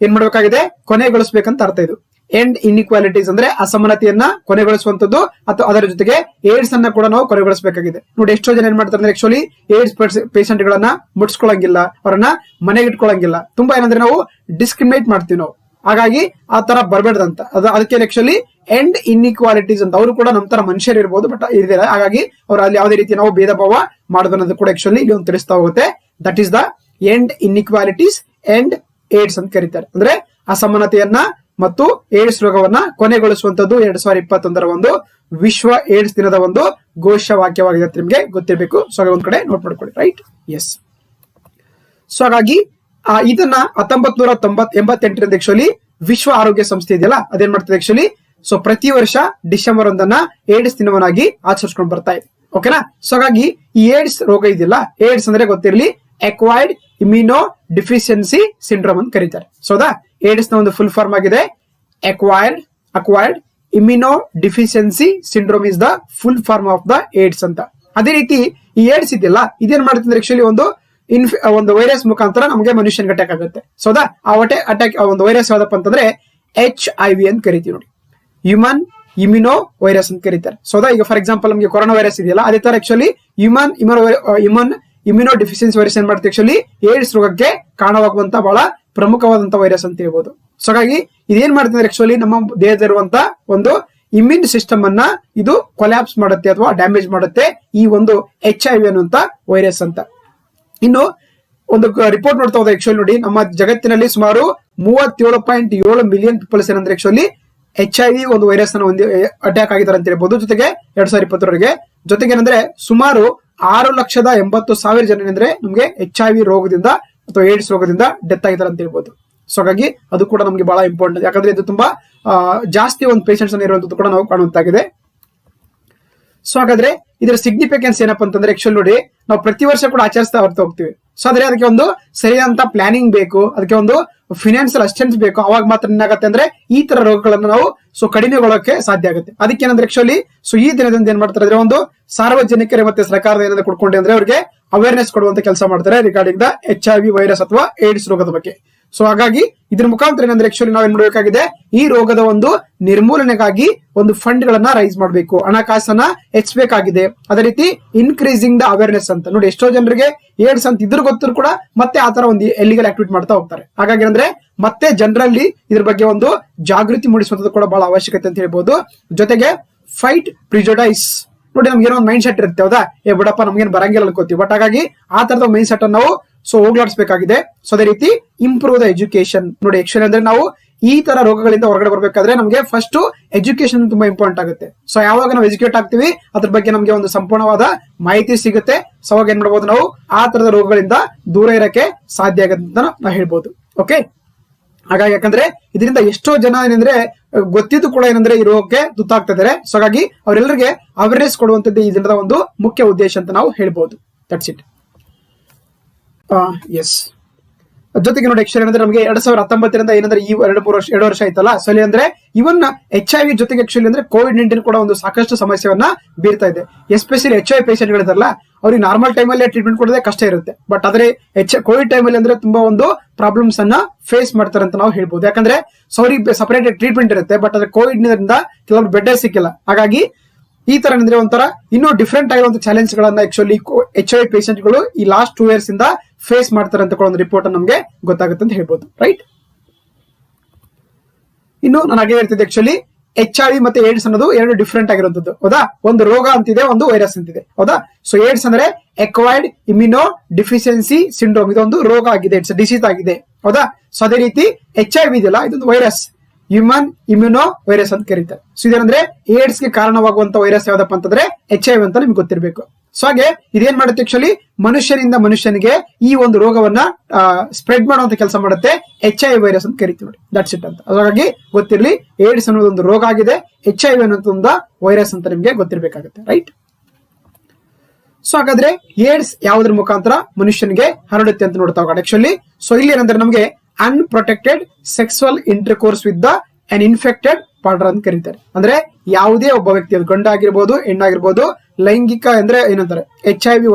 ಏನ್ ಮಾಡ್ಬೇಕಾಗಿದೆ, ಕೊನೆಗೊಳಿಸಬೇಕಂತ ಅರ್ಥ. ಇದು ಎಂಡ್ ಇನ್ಇಕ್ವಾಲಿಟೀಸ್ ಅಂದ್ರೆ ಅಸಮಾನತೆಯನ್ನ ಕೊನೆಗೊಳಿಸುವಂತದ್ದು, ಅಥವಾ ಅದರ ಜೊತೆಗೆ ಏಡ್ಸ್ ಅನ್ನ ಕೂಡ ನಾವು ಕೊನೆಗೊಳಿಸಬೇಕಾಗಿದೆ. ನೋಡಿ ಎಷ್ಟೋ ಜನ ಏನ್ ಮಾಡ್ತಾರೆ ಅಂದ್ರೆ ಆಕ್ಚುಲಿ ಏಡ್ಸ್ ಪೇಷಂಟ್ ಗಳನ್ನ ಮುಟ್ಸ್ಕೊಳಂಗಿಲ್ಲ, ಅವರನ್ನ ಮನೆಗೆ ಇಟ್ಕೊಳಂಗಿಲ್ಲ, ತುಂಬಾ ಏನಂದ್ರೆ ನಾವು ಡಿಸ್ಕ್ರಿಮಿನೇಟ್ ಮಾಡ್ತೀವಿ ನಾವು. ಹಾಗಾಗಿ ಆ ತರ ಬರಬೇಡ್ದಂತ ಅದಕ್ಕೆ ಆಕ್ಚುಲಿ ಎಂಡ್ ಇನ್ಇಕ್ವಾಲಿಟೀಸ್ ಅಂತ. ಅವರು ಕೂಡ ನಮ್ ತರ ಮನುಷ್ಯರು ಇರ್ಬೋದು, ಬಟ್ ಇದಿಲ್ಲ. ಹಾಗಾಗಿ ಅವ್ರು ಅಲ್ಲಿ ಯಾವುದೇ ರೀತಿ ನಾವು ಭೇದ ಭಾವ ಮಾಡೋದನ್ನೋದು ಕೂಡ ಆಕ್ಚುಲಿ ಇಲ್ಲಿ ಒಂದು ತಿಳಿಸ್ತಾ ಹೋಗುತ್ತೆ. That is the end inequalities end AIDS ಅಂತ ಕರೀತಾರೆ. ಅಂದ್ರೆ ಅಸಮಾನತೆಯನ್ನ ಮತ್ತು ಏಡ್ಸ್ ರೋಗವನ್ನ ಕೊನೆಗೊಳಿಸುವಂತದ್ದು 2021 ಒಂದು ವಿಶ್ವ ಏಡ್ಸ್ ದಿನದ ಒಂದು ಘೋಷವಾಕ್ಯವಾಗಿದೆ ಅಂತ ನಿಮ್ಗೆ ಗೊತ್ತಿರಬೇಕು. ಸೊ ಒಂದ್ ಕಡೆ ನೋಟ್ ಮಾಡ್ಕೊಳ್ಳಿ, ರೈಟ್? ಎಸ್. ಸೊ ಹಾಗಾಗಿ ಇದನ್ನ 1988 ಆಕ್ಚುಲಿ ವಿಶ್ವ ಆರೋಗ್ಯ ಸಂಸ್ಥೆ ಇದೆಯಲ್ಲ, ಅದೇನ್ ಮಾಡ್ತದೆ ಆಕ್ಚುಲಿ, ಸೊ ಪ್ರತಿ ವರ್ಷ ಡಿಸೆಂಬರ್ 1 ಏಡ್ಸ್ ದಿನವನ್ನಾಗಿ ಆಚರಿಸ್ಕೊಂಡು ಬರ್ತಾ ಇದೆ. ಓಕೆನಾ? ಸೊ ಹಾಗಾಗಿ ಈ ಏಡ್ಸ್ ರೋಗ ಇದೆಯಲ್ಲ, ಏಡ್ಸ್ ಅಂದ್ರೆ ಗೊತ್ತಿರಲಿ, ಅಕ್ವೈರ್ಡ್ ಇಮ್ಯುನೋ ಡಿಫಿಷಿಯನ್ಸಿ ಸಿಂಡ್ರೋಮ್ ಅಂತ ಕರೀತಾರೆ. ಸೊ ಏಡ್ಸ್ ನ ಒಂದು ಫುಲ್ ಫಾರ್ಮ್ ಆಗಿದೆ acquired immunodeficiency syndrome is the full form of the AIDS ಅಂತ. ಅದೇ ರೀತಿ ಈ ಏಡ್ಸ್ ಇದೆಯಲ್ಲ, ಇದೇನ್ ಮಾಡುತ್ತೆ ಆಕ್ಚುಲಿ ಒಂದು ವೈರಸ್ ಮುಖಾಂತರ ನಮಗೆ ಮನುಷ್ಯನ್ಗೆ ಅಟ್ಯಾಕ್ ಆಗುತ್ತೆ. ಸೊ ಆ ಅಟ್ಯಾಕ್ ಒಂದು ವೈರಸ್ ಯಾವ್ದಪ್ಪ ಅಂತಂದ್ರೆ HIV ಅಂತ ಕರಿತೀವಿ ನೋಡಿ, ಹ್ಯೂಮನ್ ಇಮ್ಯುನೋ ವೈರಸ್ ಅಂತ ಕರೀತಾರೆ. ಸೊ ಈಗ ಫಾರ್ ಎಕ್ಸಾಂಪಲ್ ನಮಗೆ ಕೊರೋನಾ ವೈರಸ್ ಇದೆಯಲ್ಲ, ಅದೇ ತರ actually human immuno deficiency virus ಏನ್ ಮಾಡುತ್ತೆ ಆಕ್ಚುಲಿ ಏಡ್ಸ್ ರೋಗಕ್ಕೆ ಕಾರಣವಾಗುವಂತ ಬಹಳ ಪ್ರಮುಖವಾದಂತ ವೈರಸ್ ಅಂತ ಹೇಳ್ಬೋದು. ಸೊ ಹಾಗಾಗಿ ಇದೇನ್ ಮಾಡ್ತಿದ್ರೆ ಆಕ್ಚುಲಿ ನಮ್ಮ ದೇಹದಲ್ಲಿರುವಂತ ಒಂದು ಇಮ್ಯೂನ್ ಸಿಸ್ಟಮ್ ಅನ್ನ ಇದು ಕೊಲ್ಯಾಪ್ಸ್ ಮಾಡುತ್ತೆ ಅಥವಾ ಡ್ಯಾಮೇಜ್ ಮಾಡುತ್ತೆ ಈ ಒಂದು HIV ಅನ್ನುವಂತ ವೈರಸ್ ಅಂತ. ಇನ್ನು ಒಂದು ರಿಪೋರ್ಟ್ ನೋಡ್ತಾ ಹೋದ ಆಕ್ಚುಲಿ ನೋಡಿ, ನಮ್ಮ ಜಗತ್ತಿನಲ್ಲಿ ಸುಮಾರು 37.7 ಮಿಲಿಯನ್ ಪೀಪಲ್ಸ್ ಏನಂದ್ರೆ ಆಕ್ಚುಲಿ HIV ಒಂದು ವೈರಸ್ ಅನ್ನು ಅಟ್ಯಾಕ್ ಆಗಿದ್ದಾರೆ ಅಂತ ಹೇಳ್ಬೋದು. ಜೊತೆಗೆ 2020 ಜೊತೆಗೆ ಏನಂದ್ರೆ ಸುಮಾರು 6,80,000 ಜನ ಏನಂದ್ರೆ ನಮ್ಗೆ HIV ರೋಗದಿಂದ ಅಥವಾ ಏಡ್ಸ್ ರೋಗದಿಂದ ಡೆತ್ ಆಗಿದ್ದಾರೆ ಅಂತ ಹೇಳ್ಬೋದು. ಸೊ ಹಾಗಾಗಿ ಅದು ಕೂಡ ನಮ್ಗೆ ಬಹಳ ಇಂಪಾರ್ಟೆಂಟ್, ಯಾಕಂದ್ರೆ ಇದು ತುಂಬಾ ಜಾಸ್ತಿ ಒಂದು ಪೇಷಂಟ್ಸ್ ಅನ್ನು ಇರುವಂತದ್ದು ಕೂಡ ನಾವು ಕಾಣುವಂತಾಗಿದೆ. ಸೊ ಹಾಗಾದ್ರೆ ಇದರ ಸಿಗ್ನಿಫಿಕೆನ್ಸ್ ಏನಪ್ಪಾ ಅಂತಂದ್ರೆ ಆಕ್ಚುಲಿ ನೋಡಿ, ನಾವು ಪ್ರತಿ ವರ್ಷ ಕೂಡ ಆಚರಿಸ್ತಾ ಹೋಗ್ತೀವಿ. ಸೊ ಆದ್ರೆ ಅದಕ್ಕೆ ಒಂದು ಸರಿಯಾದಂತ ಪ್ಲಾನಿಂಗ್ ಬೇಕು, ಅದಕ್ಕೆ ಒಂದು ಫಿನಾನ್ಷಿಯಲ್ ಅಸಿಸ್ಟೆನ್ಸ್ ಬೇಕು. ಅವಾಗ ಮಾತ್ರ ಏನಾಗುತ್ತೆ ಅಂದ್ರೆ ಈ ತರ ರೋಗಗಳನ್ನ ನಾವು ಕಡಿಮೆಗೊಳ್ಳೋಕೆ ಸಾಧ್ಯ ಆಗುತ್ತೆ. ಅದಕ್ಕೆ ಏನಂದ್ರೆ ಆಕ್ಚುಲಿ ಈ ದಿನದಿಂದ ಏನ್ ಮಾಡ್ತಾರೆ ಅಂದ್ರೆ ಒಂದು ಸಾರ್ವಜನಿಕರಿಗೆ ಮತ್ತೆ ಸರ್ಕಾರದ ಏನಾದ್ರು ಕೊಡ್ಕೊಂಡೆ ಅಂದ್ರೆ ಅವ್ರಿಗೆ ಅವೇರ್ನೆಸ್ ಕೊಡುವಂತ ಕೆಲಸ ಮಾಡ್ತಾರೆ ರಿಗಾರ್ಡಿಂಗ್ ದ HIV ವೈರಸ್ ಅಥವಾ ಏಡ್ಸ್ ರೋಗದ ಬಗ್ಗೆ. ಸೊ ಹಾಗಾಗಿ ಇದ್ರ ಮುಖಾಂತರ ಏನಂದ್ರೆ ಆಕ್ಚುಲಿ ನಾವೇನ್ ಮಾಡಬೇಕಾಗಿದೆ, ಈ ರೋಗದ ಒಂದು ನಿರ್ಮೂಲನೆಗಾಗಿ ಒಂದು ಫಂಡ್ ಗಳನ್ನ ರೈಸ್ ಮಾಡಬೇಕು, ಹಣಕಾಸನ್ನ ಹೆಚ್ಚಬೇಕಾಗಿದೆ. ಅದೇ ರೀತಿ ಇನ್ಕ್ರೀಸಿಂಗ್ ದ ಅವೇರ್ನೆಸ್ ಅಂತ ನೋಡಿ, ಎಷ್ಟೋ ಜನರಿಗೆ ಏಡ್ಸ್ ಅಂತ ಇದ್ರ ಗೊತ್ತಿದ್ರು ಕೂಡ ಮತ್ತೆ ಆತರ ಒಂದು ಎಲ್ಲಿಗಲ್ ಆಕ್ಟಿವಿಟಿ ಮಾಡ್ತಾ ಹೋಗ್ತಾರೆ. ಹಾಗಾಗಿ ಅಂದ್ರೆ ಮತ್ತೆ ಜನರಲ್ಲಿ ಇದ್ರ ಬಗ್ಗೆ ಒಂದು ಜಾಗೃತಿ ಮೂಡಿಸುವಂತದ್ದು ಕೂಡ ಬಹಳ ಅವಶ್ಯಕತೆ ಅಂತ ಹೇಳ್ಬೋದು. ಜೊತೆಗೆ ಫೈಟ್ ಪ್ರಿಜುಡೈಸ್ ನೋಡಿ, ನಮ್ಗೆ ಏನೋ ಒಂದು ಮೈಂಡ್ ಸೆಟ್ ಇರುತ್ತೆ, ಹೌದಾ, ಬಿಡಪ್ಪ ನಮ್ಗೇನು ಬರಂಗಿಲ್ಲ ಅನ್ಕೋತೀವಿ. ಬಟ್ ಹಾಗಾಗಿ ಆ ತರದ ಮೈಂಡ್ ಸೆಟ್ ಅನ್ನು ನಾವು ಹೋಗ್ಲಾಡಿಸಬೇಕಾಗಿದೆ. ಸೊ ಅದೇ ರೀತಿ ಇಂಪ್ರೂವ್ ದ ಎಜುಕೇಶನ್ ನೋಡಿ, ಆಕ್ಚುಲಿ ಅಂದ್ರೆ ನಾವು ಈ ತರ ರೋಗಗಳಿಂದ ಹೊರಗಡೆ ಬರ್ಬೇಕಾದ್ರೆ ನಮಗೆ ಫಸ್ಟ್ ಎಜುಕೇಶನ್ ತುಂಬಾ ಇಂಪಾರ್ಟೆಂಟ್ ಆಗುತ್ತೆ. ಸೊ ಯಾವಾಗ ನಾವು ಎಜುಕೇಟ್ ಆಗ್ತೀವಿ ಅದ್ರ ಬಗ್ಗೆ ನಮಗೆ ಒಂದು ಸಂಪೂರ್ಣವಾದ ಮಾಹಿತಿ ಸಿಗುತ್ತೆ. ಸೊ ಅವಾಗ ಏನ್ ಮಾಡ್ಬೋದು, ನಾವು ಆ ತರದ ರೋಗಗಳಿಂದ ದೂರ ಇರಕ್ಕೆ ಸಾಧ್ಯ ಆಗುತ್ತೆ ಅಂತ ನಾವು ಹೇಳ್ಬೋದು. ಓಕೆ, ಹಾಗಾಗಿ ಯಾಕಂದ್ರೆ ಇದರಿಂದ ಎಷ್ಟೋ ಜನ ಏನಂದ್ರೆ ಗೊತ್ತಿದ್ದು ಕೂಡ ಏನಂದ್ರೆ ಈ ರೋಗಕ್ಕೆ ತುತ್ತಾಗ್ತಾ ಇದಾರೆ. ಸೊ ಹಾಗಾಗಿ ಅವರೆಲ್ಲರಿಗೆ ಅವೇರ್ನೆಸ್ ಕೊಡುವಂತದ್ದು ಈ ದಿನದ ಒಂದು ಮುಖ್ಯ ಉದ್ದೇಶ ಅಂತ ನಾವು ಹೇಳ್ಬೋದು. That's it. ಎಸ್. ಜೊತೆಗೆ ನೋಡಿ ಆಕ್ಚುಲಿ ಏನಂದ್ರೆ ನಮಗೆ 2019 ಏನಂದ್ರೆ ಈ 2 ವರ್ಷ ಆಯ್ತಲ್ಲ. ಸೊ ಅಲ್ಲಿ ಅಂದ್ರೆ ಇವನ್ HIV ಜೊತೆಗೆ ಆಕ್ಚುಲಿ ಅಂದ್ರೆ COVID-19 ಕೂಡ ಒಂದು ಸಾಕಷ್ಟು ಸಮಸ್ಯೆಯನ್ನ ಬೀರ್ತಾ ಇದೆ. ಎಸ್ಪೆಷಲಿ HIV ಪೇಷಂಟ್ ಗಳಿದಾರಲ್ಲ, ಅವ್ರಿಗೆ ನಾರ್ಮಲ್ ಟೈಮಲ್ಲಿ ಟ್ರೀಟ್ಮೆಂಟ್ ಕೊಡೋದೇ ಕಷ್ಟ ಇರುತ್ತೆ. ಬಟ್ ಆದ್ರೆ ಕೋವಿಡ್ ಟೈಮಲ್ಲಿ ಅಂದ್ರೆ ತುಂಬಾ ಒಂದು ಪ್ರಾಬ್ಲಮ್ಸ್ ಅನ್ನ ಫೇಸ್ ಮಾಡ್ತಾರೆ ಅಂತ ನಾವು ಹೇಳ್ಬೋದು. ಯಾಕಂದ್ರೆ ಅವ್ರಿಗೆ ಸಪರೇಟ್ ಟ್ರೀಟ್ಮೆಂಟ್ ಇರುತ್ತೆ, ಬಟ್ ಅದ್ರ ಕೋವಿಡ್ ನಿಂದ ಕೆಲವರು ಬೆಡ್ ಸಿಕ್ಕಿಲ್ಲ. ಹಾಗಾಗಿ ಈ ತರ ಅಂದ್ರೆ ಒಂಥರ ಇನ್ನೂ ಡಿಫ್ರೆಂಟ್ ಆಗಿರುವಂತಹ ಚಾಲೆಂಜ್ ಗಳನ್ನ ಆಕ್ಚುಲಿ HIV ಪೇಷಂಟ್ ಗಳು ಈ ಲಾಸ್ಟ್ 2 years ಇಂದ ಫೇಸ್ ಮಾಡ್ತಾರೆ ಅಂತ ಒಂದು ರಿಪೋರ್ಟ್ ನಮಗೆ ಗೊತ್ತಾಗುತ್ತೆ ಅಂತ ಹೇಳ್ಬೋದು, ರೈಟ್? ಇನ್ನು ನಾನು ಹಾಗೆ ಹೇಳ್ತಿದ್ದೆ, ಆಕ್ಚುಲಿ HIV ಮತ್ತೆ ಏಡ್ಸ್ ಅನ್ನೋದು 2 ಡಿಫ್ರೆಂಟ್ ಆಗಿರುವಂತದ್ದು, ಹೌದಾ? ಒಂದು ರೋಗ ಅಂತಿದೆ, ಒಂದು ವೈರಸ್ ಅಂತಿದೆ, ಹೌದಾ? ಸೊ ಏಡ್ಸ್ ಅಂದ್ರೆ ಅಕ್ವೈರ್ಡ್ ಇಮ್ಯುನೋ ಡಿಫಿಷಿಯನ್ಸಿ ಸಿಂಡ್ರೋಮ್, ಇದೊಂದು ರೋಗ ಆಗಿದೆ, ಇಟ್ಸ್ ಡಿಸೀಸ್ ಆಗಿದೆ, ಹೌದಾ? ಸೊ ಅದೇ ರೀತಿ HIV ಇದೆಯಲ್ಲ, ಇದೊಂದು ವೈರಸ್, ಹ್ಯೂಮನ್ ಇಮ್ಯುನೋ ವೈರಸ್ ಅಂತ ಕರೀತಾರೆ. ಸೊ ಇದೇನಂದ್ರೆ ಏಡ್ಸ್ ಗೆ ಕಾರಣವಾಗುವಂತ ವೈರಸ್ ಯಾವ್ದಪ್ಪ ಅಂತಂದ್ರೆ HIV ಅಂತ ನಿಮ್ಗೆ ಗೊತ್ತಿರಬೇಕು. ಸೊ ಹಾಗೆ ಇದೇನ್ ಮಾಡುತ್ತೆ, ಆಕ್ಚುಲಿ ಮನುಷ್ಯನಿಂದ ಮನುಷ್ಯನಿಗೆ ಈ ಒಂದು ರೋಗವನ್ನ ಸ್ಪ್ರೆಡ್ ಮಾಡುವಂತ ಕೆಲಸ ಮಾಡುತ್ತೆ, HIV ವೈರಸ್ ಅಂತ ಕರಿತೀವಿ ನೋಡಿ. ದಟ್ಸ್ ಇಟ್ ಅಂತ. ಹಾಗಾಗಿ ಗೊತ್ತಿರಲಿ, ಏಡ್ಸ್ ಅನ್ನೋದು ಒಂದು ರೋಗ ಆಗಿದೆ, HIV ಅನ್ನೋದು ಒಂದು ವೈರಸ್ ಅಂತ ನಿಮ್ಗೆ ಗೊತ್ತಿರಬೇಕಾಗುತ್ತೆ, ರೈಟ್? ಸೊ ಹಾಗಾದ್ರೆ ಏಡ್ಸ್ ಯಾವುದ್ರ ಮುಖಾಂತರ ಮನುಷ್ಯನಿಗೆ ಹರಡುತ್ತೆ ಅಂತ ನೋಡ್ತಾ ಹೋಗೋಣ. ಆಕ್ಚುಲಿ ಸೊ ಇಲ್ಲಿ ಏನಂದ್ರೆ ನಮಗೆ unprotected sexual intercourse with the an infected partner ಅಂತ ಕರೀತಾರೆ. ಅಂದ್ರೆ ಯಾವುದೇ ಒಬ್ಬ ವ್ಯಕ್ತಿ, ಅದು ಗಂಡ ಆಗಿರ್ಬೋದು ಹೆಣ್ಣಾಗಿರ್ಬೋದು, ಲೈಂಗಿಕ ಅಂದ್ರೆ ಏನಂತಾರೆ ಎಚ್ ಐ ವಿ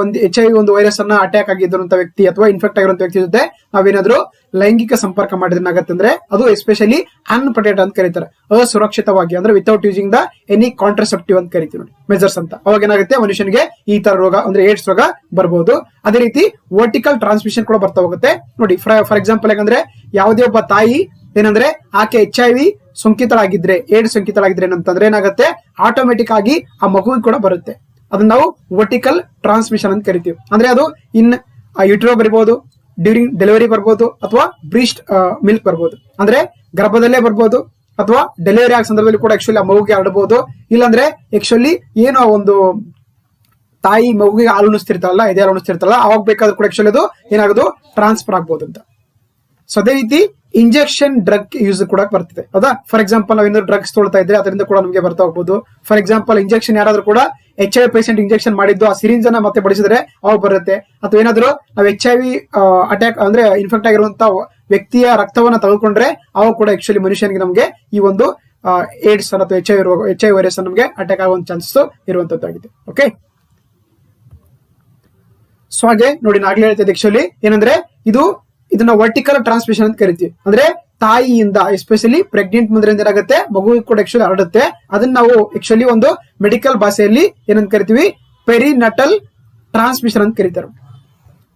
ಒಂದು ವೈರಸ್ ಅನ್ನ ಅಟ್ಯಾಕ್ ಆಗಿರುವಂತ ವ್ಯಕ್ತಿ ಅಥವಾ ಇನ್ಫೆಕ್ಟ್ ಆಗಿರುವಂತ ವ್ಯಕ್ತಿ ಜೊತೆ ನಾವೇನಾದ್ರೂ ಲೈಂಗಿಕ ಸಂಪರ್ಕ ಮಾಡಿದ್ರೆ ಆಗತ್ತೆ ಅಂದ್ರೆ ಅದು ಎಸ್ಪೆಷಲಿ ಅನ್ಪ್ರೊಟೆಕ್ಟೆಡ್ ಅಂತ ಕರೀತಾರೆ, ಅಸುರಕ್ಷಿತವಾಗಿ, ಅಂದ್ರೆ without using the any contraceptive ಅಂತ ಕರಿತೀವಿ ನೋಡಿ, ಮೆಜರ್ಸ್ ಅಂತ. ಅವಾಗ ಏನಾಗುತ್ತೆ ಮನುಷ್ಯನಿಗೆ ಈ ತರ ರೋಗ ಅಂದ್ರೆ ಏಡ್ಸ್ ರೋಗ ಬರ್ಬೋದು. ಅದೇ ರೀತಿ ವರ್ಟಿಕಲ್ ಟ್ರಾನ್ಸ್ಮಿಷನ್ ಕೂಡ ಬರ್ತಾ ಹೋಗುತ್ತೆ ನೋಡಿ. ಫಾರ್ ಎಕ್ಸಾಂಪಲ್ ಯಾಕಂದ್ರೆ ಯಾವುದೇ ಒಬ್ಬ ತಾಯಿ ಏನಂದ್ರೆ ಆಕೆ ಎಚ್ ಐ ವಿ ಸೋಂಕಿತರಾಗಿದ್ರೆ, ಏಡ್ಸ್ ಸೋಂಕಿತರಾಗಿದ್ರೆ ಏನಂತಂದ್ರೆ ಏನಾಗುತ್ತೆ ಆಟೋಮೆಟಿಕ್ ಆಗಿ ಆ ಮಗುವಿಗೆ ಕೂಡ ಬರುತ್ತೆ. ಅದನ್ನ ನಾವು ವರ್ಟಿಕಲ್ ಟ್ರಾನ್ಸ್ಮಿಷನ್ ಅಂತ ಕರಿತೀವಿ. ಅಂದ್ರೆ ಅದು ಇನ್ ಯುಟ್ರೋ ಬರ್ಬೋದು, ಡ್ಯೂರಿಂಗ್ ಡೆಲಿವರಿ ಬರ್ಬೋದು, ಅಥವಾ ಬ್ರೀಸ್ಟ್ ಮಿಲ್ಕ್ ಬರ್ಬೋದು, ಅಂದ್ರೆ ಗರ್ಭದಲ್ಲೇ ಬರ್ಬೋದು, ಅಥವಾ ಡೆಲಿವರಿ ಆಗೋ ಸಂದರ್ಭದಲ್ಲಿ ಕೂಡ ಆಕ್ಚುಲಿ ಆ ಮಗುಗೆ ಹರಡಬಹುದು. ಇಲ್ಲಾಂದ್ರೆ ಆಕ್ಚುಲಿ ಏನೋ ಒಂದು ತಾಯಿ ಮಗುಗೆ ಹಾಲು ಉಣಿಸ್ತಿರ್ತಾರಲ್ಲ, ಎದೆ ಹಾಲು ಉಣಿಸ್ತಿರ್ತಾರಲ್ಲ, ಅವಾಗ ಬೇಕಾದ್ರೂ ಕೂಡ ಆಕ್ಚುಲಿ ಅದು ಏನಾಗೋದು ಟ್ರಾನ್ಸ್ಫರ್ ಆಗ್ಬೋದು ಅಂತ. ಸೊ ಅದೇ ರೀತಿ ಇಂಜೆಕ್ಷನ್ ಡ್ರಗ್ ಯೂಸ್ ಕೂಡ ಬರ್ತದೆ, ಹೌದಾ. ಫಾರ್ ಎಕ್ಸಾಂಪಲ್ ನಾವೇನಾದ್ರು ಡ್ರಗ್ಸ್ ತೊಳ್ತಾ ಇದ್ರೆ ಅದರಿಂದ ಕೂಡ ನಮಗೆ ಬರ್ತಾ ಹೋಗ್ಬೋದು. ಫಾರ್ ಎಕ್ಸಾಂಪಲ್ ಇಂಜೆಕ್ಷನ್ ಯಾರಾದ್ರೂ ಕೂಡ H I V patient injection ಮಾಡಿದ್ದು ಆ ಸಿರಿಂಜ್ ಅನ್ನ ಮತ್ತೆ ಬಡಿಸಿದ್ರೆ ಅವಾಗ ಬರುತ್ತೆ. ಅಥವಾ ಏನಾದ್ರು ನಾವು ಎಚ್ ಐ ವಿ ಅಟ್ಯಾಕ್ ಅಂದ್ರೆ ಇನ್ಫೆಕ್ಟ್ ಆಗಿರುವಂತ ವ್ಯಕ್ತಿಯ ರಕ್ತವನ್ನ ತೆಗೆದುಕೊಂಡ್ರೆ ಅವಾಗ ಕೂಡ ಆಕ್ಚುಲಿ ಮನುಷ್ಯನಿಗೆ ನಮಗೆ ಈ ಒಂದು ಏಡ್ಸ್ ಅಥವಾ ಎಚ್ ಐ ವಿ ವೈರಸ್ ನಮಗೆ ಅಟ್ಯಾಕ್ ಆಗುವಂತ ಚಾನ್ಸಸ್ ಇರುವಂತದ್ದಾಗಿದೆ. ಓಕೆ, ಸೊ ಹಾಗೆ ನೋಡಿ ನಾಗ್ಲೇ ಹೇಳ್ತಿದ್ದೆ ಆಕ್ಚುಲಿ ಏನಂದ್ರೆ ಇದನ್ನ ವರ್ಟಿಕಲ್ ಟ್ರಾನ್ಸ್ಮಿಷನ್ ಅಂತ ಕರಿತೀವಿ. ಅಂದ್ರೆ ತಾಯಿಯಿಂದ ಎಸ್ಪೆಷಲಿ ಪ್ರೆಗ್ನೆಂಟ್ ಮುಂದ್ರಿಂದ ಏನಾಗುತ್ತೆ ಮಗುವಿಗೆ ಕೂಡ ಆಕ್ಚುಲಿ ಹರಡುತ್ತೆ. ಅದನ್ನ ನಾವು ಆಕ್ಚುಲಿ ಒಂದು ಮೆಡಿಕಲ್ ಭಾಷೆಯಲ್ಲಿ ಏನಂತ ಕರಿತೀವಿ, ಪೆರಿನಟಲ್ ಟ್ರಾನ್ಸ್ಮಿಷನ್ ಅಂತ ಕರೀತಾರೆ.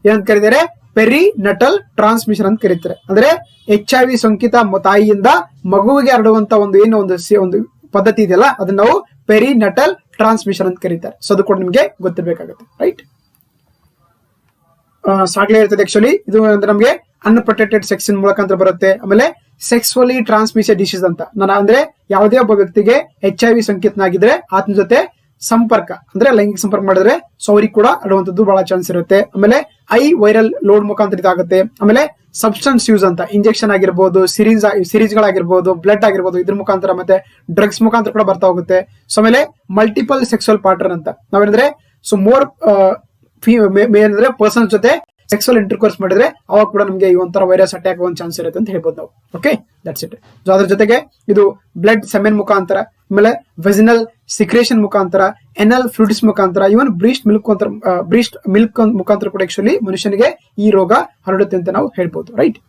ಏನಂತ ಕರೀತಾರೆ, ಪೆರಿನಟಲ್ ಟ್ರಾನ್ಸ್ಮಿಷನ್ ಅಂತ ಕರೀತಾರೆ. ಅಂದ್ರೆ ಎಚ್ ಐ ವಿ ಸೋಂಕಿತ ತಾಯಿಯಿಂದ ಮಗುವಿಗೆ ಹರಡುವಂತ ಒಂದು ಪದ್ಧತಿ ಇದೆಯಲ್ಲ, ಅದನ್ನ ನಾವು ಪೆರಿನಟಲ್ ಟ್ರಾನ್ಸ್ಮಿಷನ್ ಅಂತ ಕರೀತಾರೆ. ಸೊ ಅದು ಕೂಡ ನಿಮಗೆ ಗೊತ್ತಿರಬೇಕಾಗುತ್ತೆ, ರೈಟ್. ಸಾಗ್ಲೇ ಇರ್ತದೆ ಆಕ್ಚುಲಿ ಇದು ಅಂದ್ರೆ ನಮಗೆ ಅನ್ಪ್ರೊಟೆಕ್ಟೆಡ್ ಸೆಕ್ಸ್ ಮೂಲಕ ಬರುತ್ತೆ. ಆಮೇಲೆ ಸೆಕ್ಸುವಲಿ ಟ್ರಾನ್ಸ್ಮಿಷನ್ ಡಿಸೀಸ್ ಅಂತ ಅಂದ್ರೆ ಯಾವುದೇ ಒಬ್ಬ ವ್ಯಕ್ತಿಗೆ ಎಚ್ ಐ ವಿ ಸೋಂಕಿತನಾಗಿದ್ರೆ ಆತನ ಜೊತೆ ಸಂಪರ್ಕ ಅಂದ್ರೆ ಲೈಂಗಿಕ ಸಂಪರ್ಕ ಮಾಡಿದ್ರೆ ಸೊ ಅವ್ರಿಗೆ ಕೂಡ ಅಡುವಂತದ್ದು ಬಹಳ ಚಾನ್ಸ್ ಇರುತ್ತೆ. ಆಮೇಲೆ ವೈರಲ್ ಲೋಡ್ ಮುಖಾಂತರ ಇದಾಗುತ್ತೆ. ಆಮೇಲೆ ಸಬ್ಸ್ಟೆನ್ಸ್ ಯೂಸ್ ಅಂತ ಇಂಜೆಕ್ಷನ್ ಆಗಿರ್ಬೋದು, ಸಿರೀಸ್ ಗಳಾಗಿರ್ಬೋದು, ಬ್ಲಡ್ ಆಗಿರ್ಬೋದು, ಇದ್ರ ಮುಖಾಂತರ ಮತ್ತೆ ಡ್ರಗ್ಸ್ ಮುಖಾಂತರ ಕೂಡ ಬರ್ತಾ ಹೋಗುತ್ತೆ. ಸೊ ಆಮೇಲೆ ಮಲ್ಟಿಪಲ್ ಸೆಕ್ಸುವಲ್ ಪಾರ್ಟ್ನರ್ ಅಂತ ನಾವೇನಂದ್ರೆ ಸೊ ಮೋರ್ ಅಂದ್ರೆ ಪರ್ಸನ್ ಜೊತೆ ಸೆಕ್ಸುವಲ್ ಇಂಟರ್ಕೋರ್ಸ್ ಮಾಡಿದ್ರೆ ಅವಾಗ ಕೂಡ ನಮಗೆ ಈ ಒಂಥರ ವೈರಸ್ ಅಟ್ಯಾಕ್ ಆಗುವ ಚಾನ್ಸ್ ಇರುತ್ತೆ ಅಂತ ಹೇಳ್ಬೋದು ನಾವು. Okay, that's it. ಸೊ ಅದ್ರ ಜೊತೆಗೆ ಇದು ಬ್ಲಡ್ ಸೆಮೆನ್ ಮುಖಾಂತರ, ಆಮೇಲೆ ವೆಜಿನಲ್ ಸಿಕ್ರೇಷನ್ ಮುಖಾಂತರ, ಎನಲ್ ಫ್ಲೂಯಿಡ್ಸ್ ಮುಖಾಂತರ, ಇವನ್ ಬ್ರೀಸ್ಟ್ ಮಿಲ್ಕ್ ಮುಖಾಂತರ ಕೂಡ ಆಕ್ಚುಲಿ ಮನುಷ್ಯನಿಗೆ ಈ ರೋಗ ಹರಡುತ್ತೆ ಅಂತ ನಾವು ಹೇಳ್ಬೋದು, ರೈಟ್.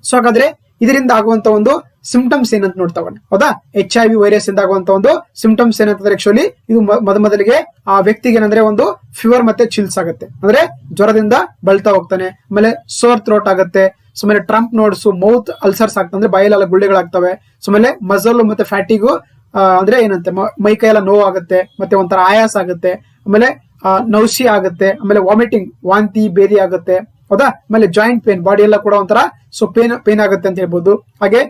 ಸೊ ಹಾಗಾದ್ರೆ ಇದರಿಂದ ಆಗುವಂತ ಒಂದು ಸಿಂಪ್ಟಮ್ಸ್ ಏನಂತ ನೋಡ್ತಾವೆ, ಹೌದಾ. ಎಚ್ ಐ ವಿ ವೈರಸ್ ಇಂದ ಆಗುವಂತ ಒಂದು ಸಿಂಪ್ಟಮ್ಸ್ ಏನಂತಂದ್ರೆ ಆಕ್ಚುಲಿ ಇದು ಮೊದಲಿಗೆ ಆ ವ್ಯಕ್ತಿಗೆ ಏನಂದ್ರೆ ಒಂದು ಫೀವರ್ ಮತ್ತೆ ಚಿಲ್ಸ್ ಆಗುತ್ತೆ, ಅಂದ್ರೆ ಜ್ವರದಿಂದ ಬಳಲ್ತಾ ಹೋಗ್ತಾನೆ. ಆಮೇಲೆ ಸೋರ್ ಥ್ರೋಟ್ ಆಗುತ್ತೆ. ಸೊ ಆಮೇಲೆ ಟ್ರಂಪ್ ನೋಡ್ಸು, ಮೌತ್ ಅಲ್ಸರ್ಸ್ ಆಗ್ತವೆ, ಅಂದ್ರೆ ಬಾಯಲ್ಲೆಲ್ಲ ಗುಳ್ಳೆಗಳಾಗ್ತವೆ. ಸೊ ಆಮೇಲೆ ಮಜಲ್ ಮತ್ತೆ ಫ್ಯಾಟಿಗು ಅಂದ್ರೆ ಏನಂತೆ ಮೈ ಕೈ ಎಲ್ಲ ನೋವು ಆಗುತ್ತೆ, ಮತ್ತೆ ಒಂಥರ ಆಯಾಸ ಆಗುತ್ತೆ. ಆಮೇಲೆ ನೌಸಿ ಆಗುತ್ತೆ. ಆಮೇಲೆ ವಾಮಿಟಿಂಗ್, ವಾಂತಿ ಬೇದಿ ಆಗುತ್ತೆ, ಹೌದಾ. ಆಮೇಲೆ ಜಾಯಿಂಟ್ ಪೇನ್, ಬಾಡಿ ಎಲ್ಲ ಕೂಡ ಒಂಥರ ಸೊ ಪೇನ್ ಆಗುತ್ತೆ ಅಂತ ಹೇಳ್ಬೋದು. ಹಾಗೆ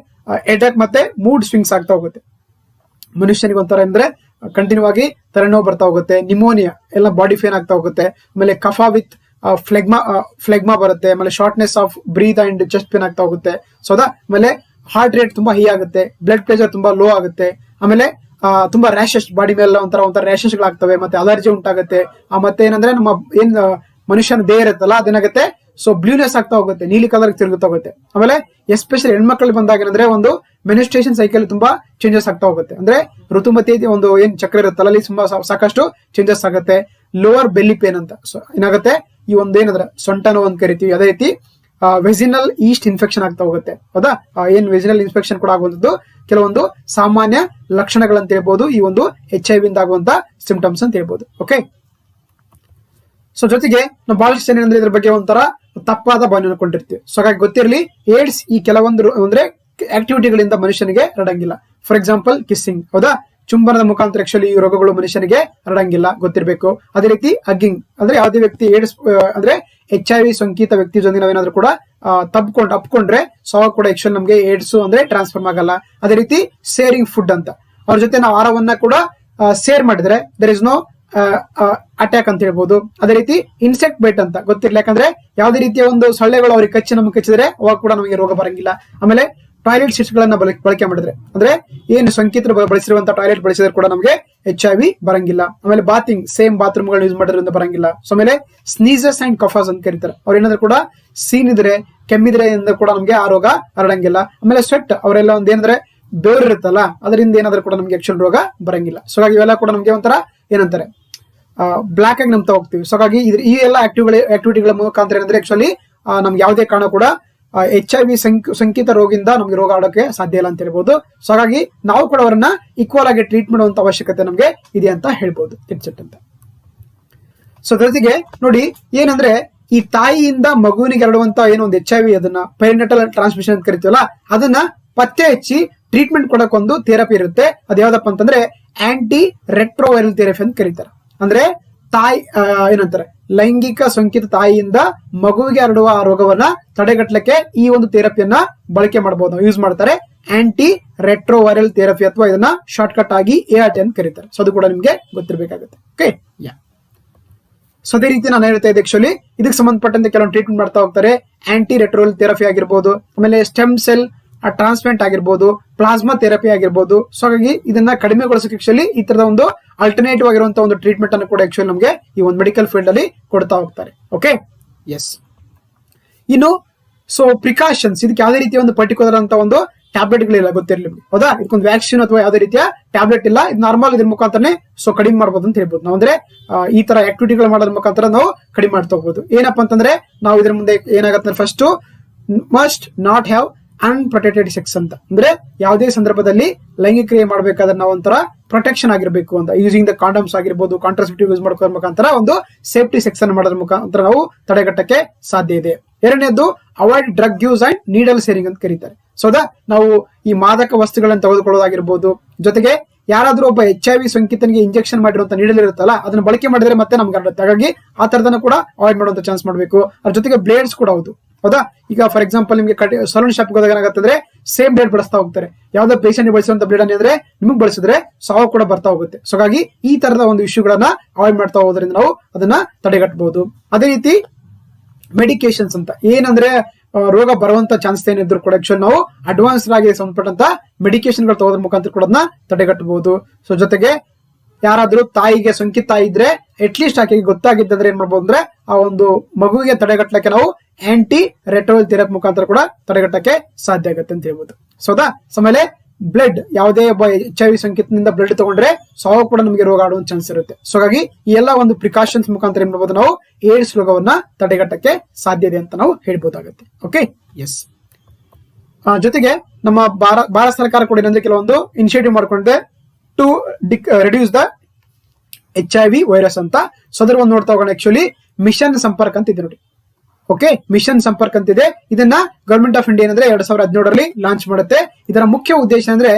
ಹೆಡ್ಏಕ್ ಮತ್ತೆ ಮೂಡ್ ಸ್ವಿಂಗ್ಸ್ ಆಗ್ತಾ ಹೋಗುತ್ತೆ ಮನುಷ್ಯನಿಗೆ. ಒಂಥರ ಅಂದ್ರೆ ಕಂಟಿನ್ಯೂ ಆಗಿ ತಲೆನೋವು ಬರ್ತಾ ಹೋಗುತ್ತೆ, ನಿಮೋನಿಯಾ ಎಲ್ಲ ಬಾಡಿ ಪೇನ್ ಆಗ್ತಾ ಹೋಗುತ್ತೆ. ಆಮೇಲೆ ಕಫ ವಿತ್ ಫ್ಲೆಗ್ಮಾ ಬರುತ್ತೆ. ಆಮೇಲೆ shortness of breath and chest pain ಆಗ್ತಾ ಹೋಗುತ್ತೆ. ಸೊ ಅದಾ ಆಮೇಲೆ ಹಾರ್ಟ್ ರೇಟ್ ತುಂಬಾ ಹೈ ಆಗುತ್ತೆ, ಬ್ಲಡ್ ಪ್ರೆಷರ್ ತುಂಬಾ ಲೋ ಆಗುತ್ತೆ. ಆಮೇಲೆ ತುಂಬಾ ರ್ಯಾಶಸ್, ಬಾಡಿ ಮೇಲೆ ಒಂಥರ ರ್ಯಾಶಸ್ ಗಳಾಗ್ತವೆ, ಮತ್ತೆ ಅಲರ್ಜಿ ಉಂಟಾಗುತ್ತೆ. ಮತ್ತೆ ಏನಂದ್ರೆ ನಮ್ಮ ಮನುಷ್ಯನ ದೇಹ ಇರುತ್ತಲ್ಲ ಅದೇನಾಗುತ್ತೆ ಸೊ ಬ್ಲೂನೆಸ್ ಆಗ್ತಾ ಹೋಗುತ್ತೆ, ನೀಲಿ ಕಲರ್ ತಿರುಗುತ್ತಾ ಹೋಗುತ್ತೆ. ಆಮೇಲೆ ಎಸ್ಪೆಷಲಿ ಹೆಣ್ಮಕ್ಳಿಗೆ ಬಂದಾಗ ಏನಂದ್ರೆ ಒಂದು ಮೆನಿಸ್ಟ್ರೇಷನ್ ಸೈಕಲ್ ತುಂಬಾ ಚೇಂಜಸ್ ಆಗ್ತಾ ಹೋಗುತ್ತೆ. ಅಂದ್ರೆ ಋತುಮತಿ ಒಂದು ಏನ್ ಚಕ್ರ ಇರುತ್ತಲ್ಲ ಅಲ್ಲಿ ತುಂಬಾ ಸಾಕಷ್ಟು ಚೇಂಜಸ್ ಆಗುತ್ತೆ. ಲೋವರ್ ಬೆಲ್ಲಿ ಪೇನ್ ಅಂತ ಸೊ ಏನಾಗುತ್ತೆ ಈ ಒಂದು ಏನಂದ್ರೆ ಸೊಂಟ ನೋವು ಅಂತ ಕರಿತೀವಿ. ಅದೇ ರೀತಿ ವೆಜಿನಲ್ ಈಸ್ಟ್ ಇನ್ಫೆಕ್ಷನ್ ಆಗ್ತಾ ಹೋಗುತ್ತೆ, ಹೌದಾ. ಏನ್ ವೆಜಿನಲ್ ಇನ್ಫೆಕ್ಷನ್ ಕೂಡ ಆಗುವಂತದ್ದು ಕೆಲವೊಂದು ಸಾಮಾನ್ಯ ಲಕ್ಷಣಗಳಂತ ಹೇಳ್ಬೋದು, ಈ ಒಂದು ಎಚ್ ಐ ವಿ ಇಂದ ಆಗುವಂತ ಸಿಂಪ್ಟಮ್ಸ್ ಅಂತ ಹೇಳ್ಬೋದು. ಓಕೆ, ಸೊ ಜೊತೆಗೆ ನಾವು ಬಹಳಷ್ಟು ಜನ ಅಂದ್ರೆ ಇದ್ರ ಬಗ್ಗೆ ಒಂಥರ ತಪ್ಪಾದ ಭಾವನೆ ಅನ್ಕೊಂಡಿರ್ತೀವಿ. ಸೊ ಹಾಗಾಗಿ ಗೊತ್ತಿರಲಿ, ಏಡ್ಸ್ ಈ ಕೆಲವೊಂದು ಅಂದ್ರೆ ಆಕ್ಟಿವಿಟಿಗಳಿಂದ ಮನುಷ್ಯನಿಗೆ ಹರಡಂಗಿಲ್ಲ. ಫಾರ್ ಎಕ್ಸಾಂಪಲ್ ಕಿಸ್ಸಿಂಗ್, ಹೌದಾ. ಚುಂಬನದ ಮುಖಾಂತರ ಆಕ್ಚುಲಿ ಈ ರೋಗಗಳು ಮನುಷ್ಯನಿಗೆ ಹರಡಂಗಿಲ್ಲ, ಗೊತ್ತಿರಬೇಕು. ಅದೇ ರೀತಿ ಹಗ್ಗಿಂಗ್, ಅಂದ್ರೆ ಯಾವುದೇ ವ್ಯಕ್ತಿ ಏಡ್ಸ್ ಅಂದ್ರೆ ಎಚ್ ಐ ವಿ ಸೋಂಕಿತ ವ್ಯಕ್ತಿ ಜೊತೆ ನಾವೇನಾದ್ರೂ ಕೂಡ ಅಪ್ಕೊಂಡ್ರೆ ಸೊ ಅವಾಗ ಕೂಡ ಆಕ್ಚುಲಿ ನಮಗೆ ಏಡ್ಸ್ ಅಂದ್ರೆ ಟ್ರಾನ್ಸ್ಫರ್ಮ್ ಆಗಲ್ಲ. ಅದೇ ರೀತಿ ಸೇರಿಂಗ್ ಫುಡ್ ಅಂತ, ಅವ್ರ ಜೊತೆ ನಾವು ಆಹಾರವನ್ನ ಕೂಡ ಸೇರ್ ಮಾಡಿದ್ರೆ ದರ್ ಇಸ್ ನೋ ಅಟ್ಯಾಕ್ ಅಂತ ಹೇಳ್ಬೋದು. ಅದೇ ರೀತಿ ಇನ್ಸೆಕ್ಟ್ ಬೈಟ್ ಅಂತ ಗೊತ್ತಿರ್ಲಿ, ಯಾಕಂದ್ರೆ ಯಾವುದೇ ರೀತಿಯ ಒಂದು ಸೊಳ್ಳೆಗಳು ಅವ್ರಿಗೆ ನಮಗೆ ಕಚ್ಚಿದ್ರೆ ಅವಾಗ ಕೂಡ ನಮಗೆ ರೋಗ ಬರಂಗಿಲ್ಲ. ಆಮೇಲೆ ಟಾಯ್ಲೆಟ್ ಸೀಟ್ಸ್ ಗಳನ್ನ ಬಳಕೆ ಮಾಡಿದ್ರೆ ಅಂದ್ರೆ ಏನು ಸೋಂಕಿತರು ಬಳಸಿರುವಂತಹ ಟಾಯ್ಲೆಟ್ ಬಳಸಿದ್ರೆ ಕೂಡ ನಮಗೆ ಎಚ್ ಐ ವಿ ಬರಂಗಿಲ್ಲ. ಆಮೇಲೆ ಬಾತಿಂಗ್, ಸೇಮ್ ಬಾತ್ರೂಮ್ ಗಳು ಯೂಸ್ ಮಾಡೋದ್ರಿಂದ ಬರಂಗಿಲ್ಲ. ಸೊ ಆಮೇಲೆ ಸ್ನೀಸಸ್ ಅಂಡ್ ಕಫಾಸ್ ಅಂತ ಕರೀತಾರೆ, ಅವ್ರ ಏನಾದ್ರು ಕೂಡ ಸೀನಿದ್ರೆ ಕೆಮ್ಮಿದ್ರೆ ಕೂಡ ನಮಗೆ ಆ ರೋಗ ಹರಡಂಗಿಲ್ಲ. ಆಮೇಲೆ ಸ್ವೆಟ್, ಅವರೆಲ್ಲ ಒಂದೇನಂದ್ರೆ ಬೆವರು ಇರುತ್ತಲ್ಲ ಅದರಿಂದ ಏನಾದ್ರೂ ಕೂಡ ನಮ್ಗೆ ಆಕ್ಚುಲ್ ರೋಗ ಬರಂಗಿಲ್ಲ. ಸೊ ಹಾಗಾಗಿ ಇವೆಲ್ಲ ಕೂಡ ನಮ್ಗೆ ಒಂಥರ ಏನಂತಾರೆ ಬ್ಲಾಕ್ ಆಗಿ ನಂಬ್ತಾ ಹೋಗ್ತೀವಿ. ಸೊ ಹಾಗಾಗಿ ಈ ಎಲ್ಲ ಆಕ್ಟಿವಿಟಿಗಳ ಮುಖಾಂತರ ಏನಂದ್ರೆ ಆಕ್ಚುಲಿ ನಮ್ಗೆ ಯಾವುದೇ ಕಾರಣ ಕೂಡ HIV ಸಂಕಿತ ರೋಗದಿಂದ ನಮ್ಗೆ ರೋಗ ಆಡೋಕೆ ಸಾಧ್ಯ ಇಲ್ಲ ಅಂತ ಹೇಳ್ಬೋದು. ಸೊ ಹಾಗಾಗಿ ನಾವು ಕೂಡ ಅವರನ್ನ ಈಕ್ವಲ್ ಆಗಿ ಟ್ರೀಟ್ ಮಾಡುವಂತ ಅವಶ್ಯಕತೆ ನಮ್ಗೆ ಇದೆ ಅಂತ ಹೇಳ್ಬೋದು ಇಟ್ಸೆಟ್ ಅಂತ. ಸೊ ಜೊತೆಗೆ ನೋಡಿ ಏನಂದ್ರೆ ಈ ತಾಯಿಯಿಂದ ಮಗುವಿನಿಗೆ ಹರಡುವಂತ ಏನೋ ಒಂದು HIV ಅದನ್ನ ಪೆರಿನೆಟಲ್ ಟ್ರಾನ್ಸ್ಮಿಷನ್ ಅಂತ ಕರಿತೀವಲ್ಲ ಅದನ್ನ ಪತ್ತೆ ಹಚ್ಚಿ ಟ್ರೀಟ್ಮೆಂಟ್ ಕೊಡಕ್ ಒಂದು ಥೆರಪಿ ಇರುತ್ತೆ. ಅದು ಯಾವ್ದಪ್ಪ ಅಂತಂದ್ರೆ ಆಂಟಿ ರೆಟ್ರೋವೈರಲ್ ಥೆರಪಿ ಅಂತ ಕರೀತಾರೆ. ಅಂದ್ರೆ ತಾಯಿ ಏನಂತಾರೆ ಲೈಂಗಿಕ ಸೋಂಕಿತ ತಾಯಿಯಿಂದ ಮಗುವಿಗೆ ಹರಡುವ ಆ ರೋಗವನ್ನ ತಡೆಗಟ್ಟಲಿಕ್ಕೆ ಈ ಒಂದು ಥೆರಪಿಯನ್ನ ಬಳಕೆ ಮಾಡಬಹುದು, ಯೂಸ್ ಮಾಡ್ತಾರೆ. ಆಂಟಿ ರೆಟ್ರೋವೈರಲ್ ಥೆರಪಿ ಅಥವಾ ಇದನ್ನ ಶಾರ್ಟ್ ಕಟ್ ಆಗಿ ART ಅಂತ ಕರೀತಾರೆ. ಸೊ ಅದು ಕೂಡ ನಿಮ್ಗೆ ಗೊತ್ತಿರಬೇಕಾಗುತ್ತೆ. ಓಕೆ, ಸೊ ಅದೇ ರೀತಿ ನಾನು ಹೇಳ್ತಾ ಇದ್ದೆ ಆಕ್ಚುಲಿ ಇದಕ್ಕೆ ಸಂಬಂಧಪಟ್ಟಂತೆ ಕೆಲವೊಂದು ಟ್ರೀಟ್ಮೆಂಟ್ ಮಾಡ್ತಾ ಹೋಗ್ತಾರೆ. ಆಂಟಿ ರೆಟ್ರೋವೈರಲ್ ಥೆರಪಿ ಆಗಿರ್ಬೋದು, ಆಮೇಲೆ ಸ್ಟೆಮ್ ಸೆಲ್ ಟ್ರಾನ್ಸ್ಪ್ಲಾಂಟ್ ಆಗಿರ್ಬೋದು, ಪ್ಲಾಸ್ಮಾ ಥೆರಪಿ ಆಗಿರ್ಬೋದು. ಸೊ ಹಾಗಾಗಿ ಇದನ್ನ ಕಡಿಮೆಗೊಳಿಸಕ್ಕೆ ಆಕ್ಚುಲಿ ಈ ತರದ ಒಂದು ಆಲ್ಟರ್ನೇಟಿವ್ ಆಗಿರುವಂತಹ ಒಂದು ಟ್ರೀಟ್ಮೆಂಟ್ ಅನ್ನು ಕೂಡ ಆಕ್ಚುಲಿ ನಮಗೆ ಈ ಒಂದು ಮೆಡಿಕಲ್ ಫೀಲ್ಡ್ ಅಲ್ಲಿ ಕೊಡ್ತಾ ಹೋಗ್ತಾರೆ. Okay, yes. ಇನ್ನು ಸೊ ಪ್ರಿಕಾಷನ್ಸ್, ಇದಕ್ಕೆ ಯಾವುದೇ ರೀತಿಯ ಒಂದು ಪರ್ಟಿಕ್ಯುಲರ್ ಅಂತ ಒಂದು ಟ್ಯಾಬ್ಲೆಟ್ ಗಳಿಲ್ಲ, ಗೊತ್ತಿರಲಿ ಹೌದಾ. ಇದಕ್ಕೊಂದು ವ್ಯಾಕ್ಸಿನ್ ಅಥವಾ ಯಾವುದೇ ರೀತಿಯ ಟ್ಯಾಬ್ಲೆಟ್ ಇಲ್ಲ. ಇದು ನಾರ್ಮಲ್ ಇದ್ರ ಮುಖಾಂತರ ಸೊ ಕಡಿಮೆ ಮಾಡಬಹುದು ಅಂತ ಹೇಳ್ಬೋದು ನಾವು. ಅಂದ್ರೆ ಈ ತರ ಆಕ್ಟಿವಿಟಿಗಳು ಮಾಡೋದ್ರ ಮುಖಾಂತರ ನಾವು ಕಡಿಮೆ ಮಾಡ್ತಾ ಹೋಗ್ಬೋದು. ಏನಪ್ಪಾ ಅಂತಂದ್ರೆ ನಾವು ಇದ್ರ ಮುಂದೆ ಏನಾಗತ್ತೆ first must not have unprotected sex ಅಂತ, ಅಂದ್ರೆ ಯಾವುದೇ ಸಂದರ್ಭದಲ್ಲಿ ಲೈಂಗಿಕ ಕ್ರಿಯೆ ಮಾಡಬೇಕಾದ್ರೆ ನಾವು ಒಂಥರ ಪ್ರೊಟೆಕ್ಷನ್ ಆಗಿರ್ಬೇಕು ಅಂತ, ಯೂಸಿಂಗ್ ದ ಕಾಂಡಮ್ಸ್ ಆಗಿರ್ಬೋದು, ಕಾಂಟ್ರಾಸೆಪ್ಟಿವ್ ಯೂಸ್ ಮಾಡ್ಕೋದ್ರ ಮುಖಾಂತರ ಒಂದು ಸೇಫ್ಟಿ ಸೆಕ್ಸ್ ಅನ್ನು ಮಾಡೋದ್ರ ಮುಖಾಂತರ ನಾವು ತಡೆಗಟ್ಟಕ್ಕೆ ಸಾಧ್ಯ ಇದೆ. ಎರಡನೇದು avoid drug use and needle sharing ಅಂತ ಕರೀತಾರೆ. ಸೊ ನಾವು ಈ ಮಾದಕ ವಸ್ತುಗಳನ್ನು ತೆಗೆದುಕೊಳ್ಳೋದಾಗಿರ್ಬೋದು, ಜೊತೆಗೆ ಯಾರಾದ್ರೂ ಒಬ್ಬ HIV ಸೋಂಕಿತನಿಗೆ ಇಂಜೆಕ್ಷನ್ ಮಾಡಿರುವಂತ ನೀಡಲ್ ಇರುತ್ತಲ್ಲ ಅದನ್ನ ಬಳಕೆ ಮಾಡಿದ್ರೆ ಮತ್ತೆ ನಮ್ಗೆ ಹರಡುತ್ತೆ. ಹಾಗಾಗಿ ಆ ತರದನ್ನ ಕೂಡ ಅವಾಯ್ಡ್ ಮಾಡುವಂತ ಚಾನ್ಸ್ ಮಾಡಬೇಕು. ಅದ್ರ ಜೊತೆಗೆ ಬ್ಲೇಡ್ಸ್ ಕೂಡ ಹೌದು ಹೌದಾ. ಈಗ ಫಾರ್ ಎಕ್ಸಾಂಪಲ್ ನಿಮ್ಗೆ ಸಲೂನ್ ಶಾಪ್ ಹೋದಾಗ ಏನಾಗುತ್ತೆ ಸೇಮ್ ಬ್ಲೇಡ್ ಬಳಸ್ತಾ ಹೋಗ್ತಾರೆ. ಯಾವ್ದೋ ಪೇಷಂಟ್ ಬಳಸುವಂತ ಬ್ಲೇಡ್ ಅಂದ್ರೆ ನಿಮಗೆ ಬಳಸಿದ್ರೆ ಸಾವು ಕೂಡ ಬರ್ತಾ ಹೋಗುತ್ತೆ. ಸೊ ಹಾಗಾಗಿ ಈ ತರದ ಒಂದು ಇಶ್ಯೂಗಳನ್ನ ಅವಾಯ್ಡ್ ಮಾಡ್ತಾ ಹೋದ್ರಿಂದ ನಾವು ಅದನ್ನ ತಡೆಗಟ್ಟಬಹುದು. ಅದೇ ರೀತಿ ಮೆಡಿಕೇಶನ್ಸ್ ಅಂತ ಏನಂದ್ರೆ ರೋಗ ಬರುವಂತ ಚಾನ್ಸ್ ಏನಿದ್ರು ಕೂಡ ಆಕ್ಚುಲಿ ನಾವು ಅಡ್ವಾನ್ಸ್ ಆಗಿ ಸಂಬಂಧಪಟ್ಟಂತ ಮೆಡಿಕೇಶನ್ ಗಳು ತಗೋದ್ರ ಮುಖಾಂತರ ಕೂಡ ಅದನ್ನ ತಡೆಗಟ್ಟಬಹುದು. ಸೊ ಜೊತೆಗೆ ಯಾರಾದ್ರೂ ತಾಯಿಗೆ ಸೋಂಕಿತ ತಾಯಿ ಇದ್ರೆ ಅಟ್ಲೀಸ್ಟ್ ಆಕೆಗೆ ಗೊತ್ತಾಗಿದ್ದಂದ್ರೆ ಏನ್ ಮಾಡ್ಬೋದು ಅಂದ್ರೆ ಆ ಒಂದು ಮಗುವಿಗೆ ತಡೆಗಟ್ಟಲಿಕ್ಕೆ ನಾವು ಆಂಟಿ ರೆಟ್ರೋವೈರಲ್ ಥೆರಪಿ ಮುಖಾಂತರ ಕೂಡ ತಡೆಗಟ್ಟಕ್ಕೆ ಸಾಧ್ಯ ಆಗುತ್ತೆ ಅಂತ ಹೇಳ್ಬೋದು. ಸೊ ಆಮೇಲೆ ಬ್ಲಡ್, ಯಾವುದೇ ಒಬ್ಬ HIV ಸೋಂಕಿತನಿಂದ ಬ್ಲಡ್ ತಗೊಂಡ್ರೆ ಸಾವು ಕೂಡ ನಮಗೆ ರೋಗ ಆಡುವ ಚಾನ್ಸ್ ಇರುತ್ತೆ. ಸೊ ಹಾಗಾಗಿ ಈ ಎಲ್ಲ ಒಂದು ಪ್ರಿಕಾಷನ್ಸ್ ಮುಖಾಂತರ ಏನ್ ಮಾಡ್ಬೋದು ನಾವು ಏಡ್ಸ್ ರೋಗವನ್ನ ತಡೆಗಟ್ಟಕ್ಕೆ ಸಾಧ್ಯ ಇದೆ ಅಂತ ನಾವು ಹೇಳ್ಬೋದಾಗುತ್ತೆ. Okay, S. ಜೊತೆಗೆ ನಮ್ಮ ಭಾರತ ಸರ್ಕಾರ ಕೂಡ ಏನಂದ್ರೆ ಕೆಲವೊಂದು ಇನಿಷಿಯೇಟಿವ್ ಮಾಡ್ಕೊಂಡಿದೆ to reduce the HIV virus ಅಂತ. ಸೊ ಅದ್ರ ಒಂದು ನೋಡ್ತಾ ಹೋಗೋಣ. ಆಕ್ಚುಲಿ ಮಿಷನ್ ಸಂಪರ್ಕ್ ಅಂತ ಇದೆ ನೋಡಿ. ಓಕೆ, ಮಿಷನ್ ಸಂಪರ್ಕ್ ಅಂತಿದೆ. ಇದನ್ನ ಗವರ್ಮೆಂಟ್ ಆಫ್ ಇಂಡಿಯಾ ಅಂದ್ರೆ 2017ರಲ್ಲಿ ಲಾಂಚ್ ಮಾಡುತ್ತೆ. ಇದರ ಮುಖ್ಯ ಉದ್ದೇಶ ಅಂದ್ರೆ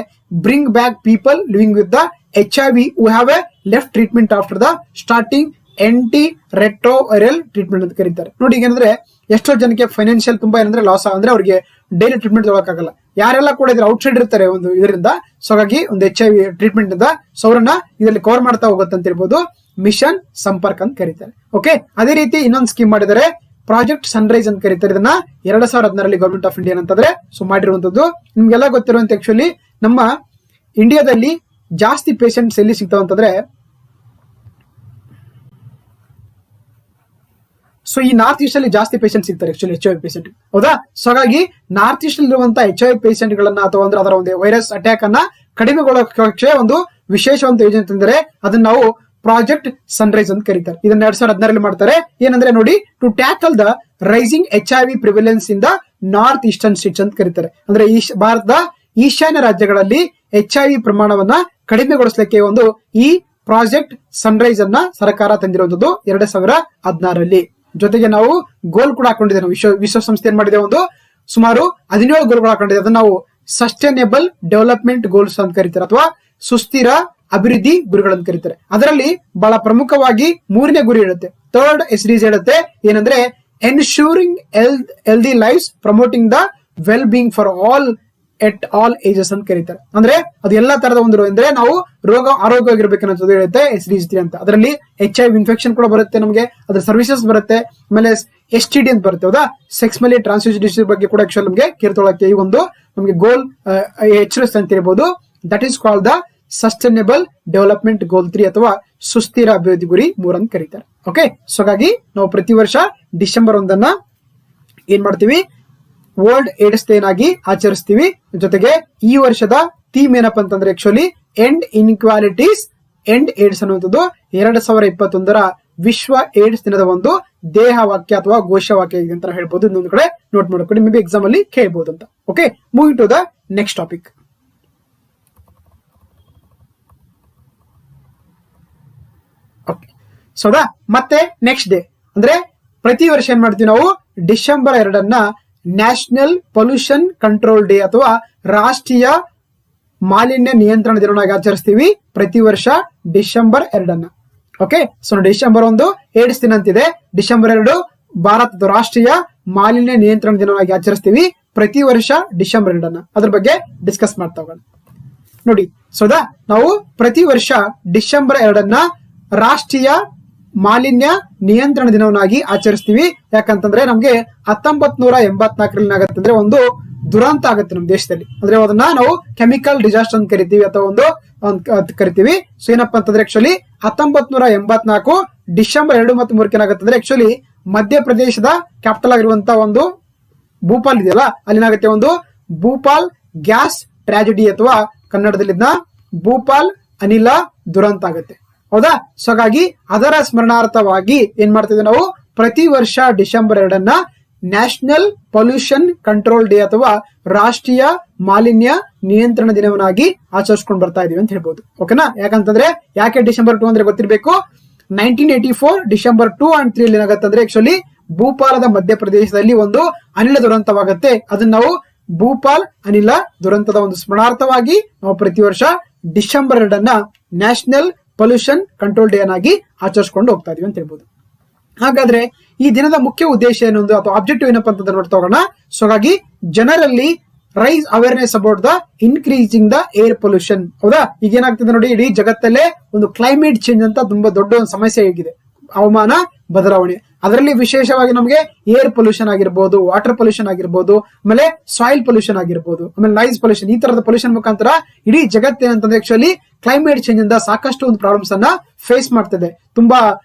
bring back people living with the HIV who have a left treatment after the starting anti retroviral treatment ಅಂತ ಕರೀತಾರೆ. ನೋಡಿ ಏನಂದ್ರೆ ಎಷ್ಟೋ ಜನಕ್ಕೆ ಫೈನಾನ್ಷಿಯಲ್ ತುಂಬಾ ಏನಂದ್ರೆ ಲಾಸ್ ಅಂದ್ರೆ ಅವ್ರಿಗೆ ಡೈಲಿ ಟ್ರೀಟ್ಮೆಂಟ್ ತಗೊಳಕ್ಕಾಗಲ್ಲ. ಯಾರೆಲ್ಲ ಕೂಡ ಇದ್ರ ಔಟ್ ಸೈಡ್ ಇರ್ತಾರೆ ಒಂದು ಇದರಿಂದ, ಸೊ ಹಾಗಾಗಿ ಒಂದು HIV ಟ್ರೀಟ್ಮೆಂಟ್ ಇಂದ ಸೊ ಅವರನ್ನ ಇದರಲ್ಲಿ ಕವರ್ ಮಾಡ್ತಾ ಹೋಗುತ್ತೆ ಅಂತ ಇರ್ಬೋದು. ಮಿಷನ್ ಸಂಪರ್ಕ್ ಅಂತ ಕರೀತಾರೆ. ಓಕೆ, ಅದೇ ರೀತಿ ಇನ್ನೊಂದು ಸ್ಕೀಮ್ ಮಾಡಿದ್ದಾರೆ ಪ್ರಾಜೆಕ್ಟ್ ಸನ್ರೈಸ್ ಅಂತ ಕರೀತಾರೆ. ಇದನ್ನ 2016ರಲ್ಲಿ ಗವರ್ಮೆಂಟ್ ಆಫ್ ಇಂಡಿಯಾ ಅಂತಂದ್ರೆ ಸೊ ಮಾಡಿರುವಂತದ್ದು. ನಿಮ್ಗೆಲ್ಲ ಗೊತ್ತಿರುವಂತ ಆಕ್ಚುಲಿ ನಮ್ಮ ಇಂಡಿಯಾದಲ್ಲಿ ಜಾಸ್ತಿ ಪೇಷಂಟ್ಸ್ ಎಲ್ಲಿ ಸಿಗ್ತಾವ ಅಂತಂದ್ರೆ ಸೊ ಈ ನಾರ್ತ್ ಈಸ್ಟ್ ಅಲ್ಲಿ ಜಾಸ್ತಿ ಪೇಷಂಟ್ ಸಿಗ್ತಾರೆ ಆಕ್ಚುಲಿ HIV ಪೇಷಂಟ್, ಹೌದಾ. ಸೊ ಹಾಗಾಗಿ ನಾರ್ತ್ ಈಸ್ಟ್ ಅಲ್ಲಿ ಇರುವಂತಹ HIV ಪೇಷಂಟ್ ಗಳನ್ನ ಅಥವಾ ಅಂದ್ರೆ ಅದರ ಒಂದು ವೈರಸ್ ಅಟ್ಯಾಕ್ ಅನ್ನ ಕಡಿಮೆಗೊಳ್ಳೋಕೆ ಒಂದು ವಿಶೇಷವಂತ ಯೋಜನೆ ತಂದರೆ ಅದನ್ನ ನಾವು ಪ್ರಾಜೆಕ್ಟ್ ಸನ್ರೈಸ್ ಅಂತ ಕರೀತಾರೆ. ಇದನ್ನ 2016ರಲ್ಲಿ ಮಾಡ್ತಾರೆ. ಏನಂದ್ರೆ ನೋಡಿ to tackle the rising HIV prevalence in the north eastern states ಅಂತ ಕರೀತಾರೆ. ಅಂದ್ರೆ ಭಾರತದ ಈಶಾನ್ಯ ರಾಜ್ಯಗಳಲ್ಲಿ HIV ಪ್ರಮಾಣವನ್ನ ಕಡಿಮೆಗೊಳಿಸಲಿಕ್ಕೆ ಒಂದು ಈ ಪ್ರಾಜೆಕ್ಟ್ ಸನ್ರೈಸ್ ಅನ್ನ ಸರ್ಕಾರ ತಂದಿರುವಂತದ್ದು 2016ರಲ್ಲಿ. ಜೊತೆಗೆ ನಾವು ಗೋಲ್ ಕೂಡ ಹಾಕೊಂಡಿದ್ದೇವೆ. ವಿಶ್ವಸಂಸ್ಥೆ ಏನ್ ಮಾಡಿದೆ ಒಂದು ಸುಮಾರು 17 ಗೋಲ್ಗಳು ಹಾಕೊಂಡಿದೆ. ಅದನ್ನ ನಾವು ಸಸ್ಟೈನೇಬಲ್ ಡೆವಲಪ್ಮೆಂಟ್ ಗೋಲ್ಸ್ ಅಂತ ಕರೀತಾರೆ ಅಥವಾ ಸುಸ್ಥಿರ ಅಭಿವೃದ್ಧಿ ಗುರಿಗಳನ್ನು ಕರೀತಾರೆ. ಅದರಲ್ಲಿ ಬಹಳ ಪ್ರಮುಖವಾಗಿ 3ನೇ ಗುರಿ ಇರುತ್ತೆ. ಥರ್ಡ್ SDG ಹೇಳುತ್ತೆ ಏನಂದ್ರೆ ensuring healthy lives promoting the well being for all at all ages ಅಂತ ಕರೀತಾರೆ. ಅಂದ್ರೆ ಅದು ಎಲ್ಲಾ ತರದ ಒಂದು ಅಂದ್ರೆ ನಾವು ಆರೋಗ್ಯವಾಗಿರ್ಬೇಕನ್ನೋದು ಹೇಳುತ್ತೆ SDG ಅಂತ. ಅದರಲ್ಲಿ HIV ಇನ್ಫೆಕ್ಷನ್ ಕೂಡ ಬರುತ್ತೆ, ನಮಗೆ ಅದ್ರ ಸರ್ವಿಸಸ್ ಬರುತ್ತೆ, ಆಮೇಲೆ STD ಅಂತ ಬರುತ್ತೆ, ಹೌದಾ. ಸೆಕ್ಸ್ಮಲಿ ಟ್ರಾನ್ಸ್ಮಿಟೆಡ್ ಡಿಸೀಸ್ ಬಗ್ಗೆ ಕೂಡ ಆಕ್ಚುಲಿ ನಮಗೆ ಕೇಳ್ತೊಳಕ್ಕೆ ಈ ಒಂದು ನಮಗೆ ಗೋಲ್ ಎಚ್ಚರಿಸ್ತಾ ಅಂತ ಹೇಳ್ಬೋದು. That is called the sustainable development goal 3 ಅಥವಾ ಸುಸ್ಥಿರ ಅಭಿವೃದ್ಧಿ ಗುರಿ 3 ಅಂತ ಕರೀತಾರೆ. ಓಕೆ, ಸೊ ಹಾಗಾಗಿ ನಾವು ಪ್ರತಿ ವರ್ಷ ಡಿಸೆಂಬರ್ 1 ಏನ್ ಮಾಡ್ತೀವಿ ವರ್ಲ್ಡ್ ಏಡ್ಸ್ ಡೇ ಆಗಿ ಆಚರಿಸ್ತೀವಿ. ಜೊತೆಗೆ ಈ ವರ್ಷದ ಥೀಮ್ ಏನಪ್ಪಾ ಅಂತಂದ್ರೆ actually end inequalities end AIDS ಅನ್ನುವಂಥದ್ದು 2021 ವಿಶ್ವ ಏಡ್ಸ್ ದಿನದ ಒಂದು ದೇಹ ವಾಕ್ಯ ಅಥವಾ ಘೋಷವಾಕ್ಯ ಇದೆ ಅಂತ ಹೇಳ್ಬೋದು. ಇನ್ನೊಂದು ಕಡೆ ನೋಟ್ ಮಾಡ್ಕೊಂಡು ಮೇ ಬಿ ಎಕ್ಸಾಮ್ ಅಲ್ಲಿ ಕೇಳಬಹುದು ಅಂತ. Okay, moving to the next topic. Okay, so ಮತ್ತೆ ನೆಕ್ಸ್ಟ್ ಡೇ ಅಂದ್ರೆ ಪ್ರತಿ ವರ್ಷ ಏನ್ ಮಾಡ್ತೀವಿ ನಾವು December 2 national pollution control day ಅಥವಾ ರಾಷ್ಟ್ರೀಯ ಮಾಲಿನ್ಯ ನಿಯಂತ್ರಣ ದಿನವಾಗಿ ಆಚರಿಸ್ತೀವಿ ಪ್ರತಿ ವರ್ಷ December 2. Okay, so December 1 AIDS ದಿನ ಅಂತಿದೆ. ಡಿಸೆಂಬರ್ 2 ಭಾರತದ ರಾಷ್ಟ್ರೀಯ ಮಾಲಿನ್ಯ ನಿಯಂತ್ರಣ ದಿನವಾಗಿ ಆಚರಿಸ್ತೀವಿ ಪ್ರತಿ ವರ್ಷ ಡಿಸೆಂಬರ್ 2. ಅದ್ರ ಬಗ್ಗೆ ಡಿಸ್ಕಸ್ ಮಾಡ್ತಾ ಹೋಗೋಣ. ನೋಡಿ, ಸೊ ನಾವು ಪ್ರತಿ ವರ್ಷ ಡಿಸೆಂಬರ್ 2 ರಾಷ್ಟ್ರೀಯ ಮಾಲಿನ್ಯ ನಿಯಂತ್ರಣ ದಿನವನ್ನಾಗಿ ಆಚರಿಸ್ತೀವಿ. ಯಾಕಂತಂದ್ರೆ ನಮ್ಗೆ 1984 ಆಗತ್ತಂದ್ರೆ ಒಂದು ದುರಂತ ಆಗುತ್ತೆ ನಮ್ಮ ದೇಶದಲ್ಲಿ. ಅಂದ್ರೆ ಅದನ್ನ ನಾವು ಕೆಮಿಕಲ್ ಡಿಸಾಸ್ಟರ್ ಅಂತ ಕರಿತೀವಿ ಅಥವಾ ಒಂದು ಕರಿತೀವಿ. ಸೊ ಏನಪ್ಪಾ ಅಂತಂದ್ರೆ ಆಕ್ಚುಲಿ 1984 ಡಿಸೆಂಬರ್ 2 ಮತ್ತು 3 ಏನಾಗುತ್ತಂದ್ರೆ ಆಕ್ಚುಲಿ ಮಧ್ಯಪ್ರದೇಶದ ಕ್ಯಾಪಿಟಲ್ ಆಗಿರುವಂತಹ ಒಂದು ಭೂಪಾಲ್ ಇದೆಯಲ್ಲ, ಅಲ್ಲಿನಾಗುತ್ತೆ ಒಂದು ಭೂಪಾಲ್ ಗ್ಯಾಸ್ ಟ್ರಾಜಿಡಿ ಅಥವಾ ಕನ್ನಡದಲ್ಲಿ ಭೂಪಾಲ್ ಅನಿಲ ದುರಂತ ಆಗುತ್ತೆ. ಹೌದಾ? ಸೊ ಹಾಗಾಗಿ ಅದರ ಸ್ಮರಣಾರ್ಥವಾಗಿ ಏನ್ ಮಾಡ್ತಿದ್ವಿ ನಾವು ಪ್ರತಿ ವರ್ಷ December 2 national pollution control day ಅಥವಾ ರಾಷ್ಟ್ರೀಯ ಮಾಲಿನ್ಯ ನಿಯಂತ್ರಣ ದಿನವನ್ನಾಗಿ ಆಚರಿಸ್ಕೊಂಡು ಬರ್ತಾ ಇದೀವಿ ಅಂತ ಹೇಳ್ಬೋದು. ಓಕೆನಾ? ಯಾಕಂತಂದ್ರೆ ಯಾಕೆ ಡಿಸೆಂಬರ್ 2 ಅಂದ್ರೆ ಗೊತ್ತಿರಬೇಕು. 1984 ಡಿಸೆಂಬರ್ 2 and 3 ಏನಾಗತ್ತಂದ್ರೆ ಆಕ್ಚುಲಿ ಭೂಪಾಲದ ಮಧ್ಯಪ್ರದೇಶದಲ್ಲಿ ಒಂದು ಅನಿಲ ದುರಂತವಾಗುತ್ತೆ. ಅದನ್ನ ನಾವು ಭೂಪಾಲ್ ಅನಿಲ ದುರಂತದ ಒಂದು ಸ್ಮರಣಾರ್ಥವಾಗಿ ನಾವು ಪ್ರತಿ ವರ್ಷ December 2 national pollution control day ಅನ್ನಾಗಿ ಆಚರಿಸ್ಕೊಂಡು ಹೋಗ್ತಾ ಇದೀವಿ ಅಂತ ಹೇಳ್ಬೋದು. ಹಾಗಾದ್ರೆ ಈ ದಿನದ ಮುಖ್ಯ ಉದ್ದೇಶ ಏನು ಅಥವಾ ಆಬ್ಜೆಕ್ಟಿವ್ ಏನಪ್ಪಾ ಅಂತ ನೋಡ್ತಾ ಹೋಗೋಣ. ಸೊ ಹಾಗಾಗಿ ಜನರಲ್ಲಿ rise awareness about the increasing the air pollution. ಹೌದಾ? ಈಗ ಏನಾಗ್ತಿದೆ ನೋಡಿ, ಇಡೀ ಜಗತ್ತಲ್ಲೇ ಒಂದು ಕ್ಲೈಮೇಟ್ ಚೇಂಜ್ ಅಂತ ತುಂಬಾ ದೊಡ್ಡ ಒಂದು ಸಮಸ್ಯೆ ಆಗಿದೆ, ಹವಾಮಾನ ಬದಲಾವಣೆ. ಅದರಲ್ಲಿ ವಿಶೇಷವಾಗಿ ನಮಗೆ ಏರ್ ಪೊಲ್ಯೂಷನ್ ಆಗಿರ್ಬೋದು, ವಾಟರ್ ಪೊಲ್ಯೂಷನ್ ಆಗಿರ್ಬೋದು, ಆಮೇಲೆ ಸಾಯಿಲ್ ಪೊಲ್ಯೂಷನ್ ಆಗಿರ್ಬೋದು, ಆಮೇಲೆ ನಾಯ್ಸ್ ಪೊಲ್ಯೂಷನ್, ಈ ತರದ ಪೊಲ್ಯೂಷನ್ ಮುಖಾಂತರ ಇಡೀ ಜಗತ್ತೇನಂತಂದ್ರೆ ಆಕ್ಚುಲಿ ಕ್ಲೈಮೇಟ್ ಚೇಂಜ್ ಇಂದ ಸಾಕಷ್ಟು ಒಂದು ಪ್ರಾಬ್ಲಮ್ಸ್ ಅನ್ನ ಫೇಸ್ ಮಾಡ್ತಿದೆ. ತುಂಬಾ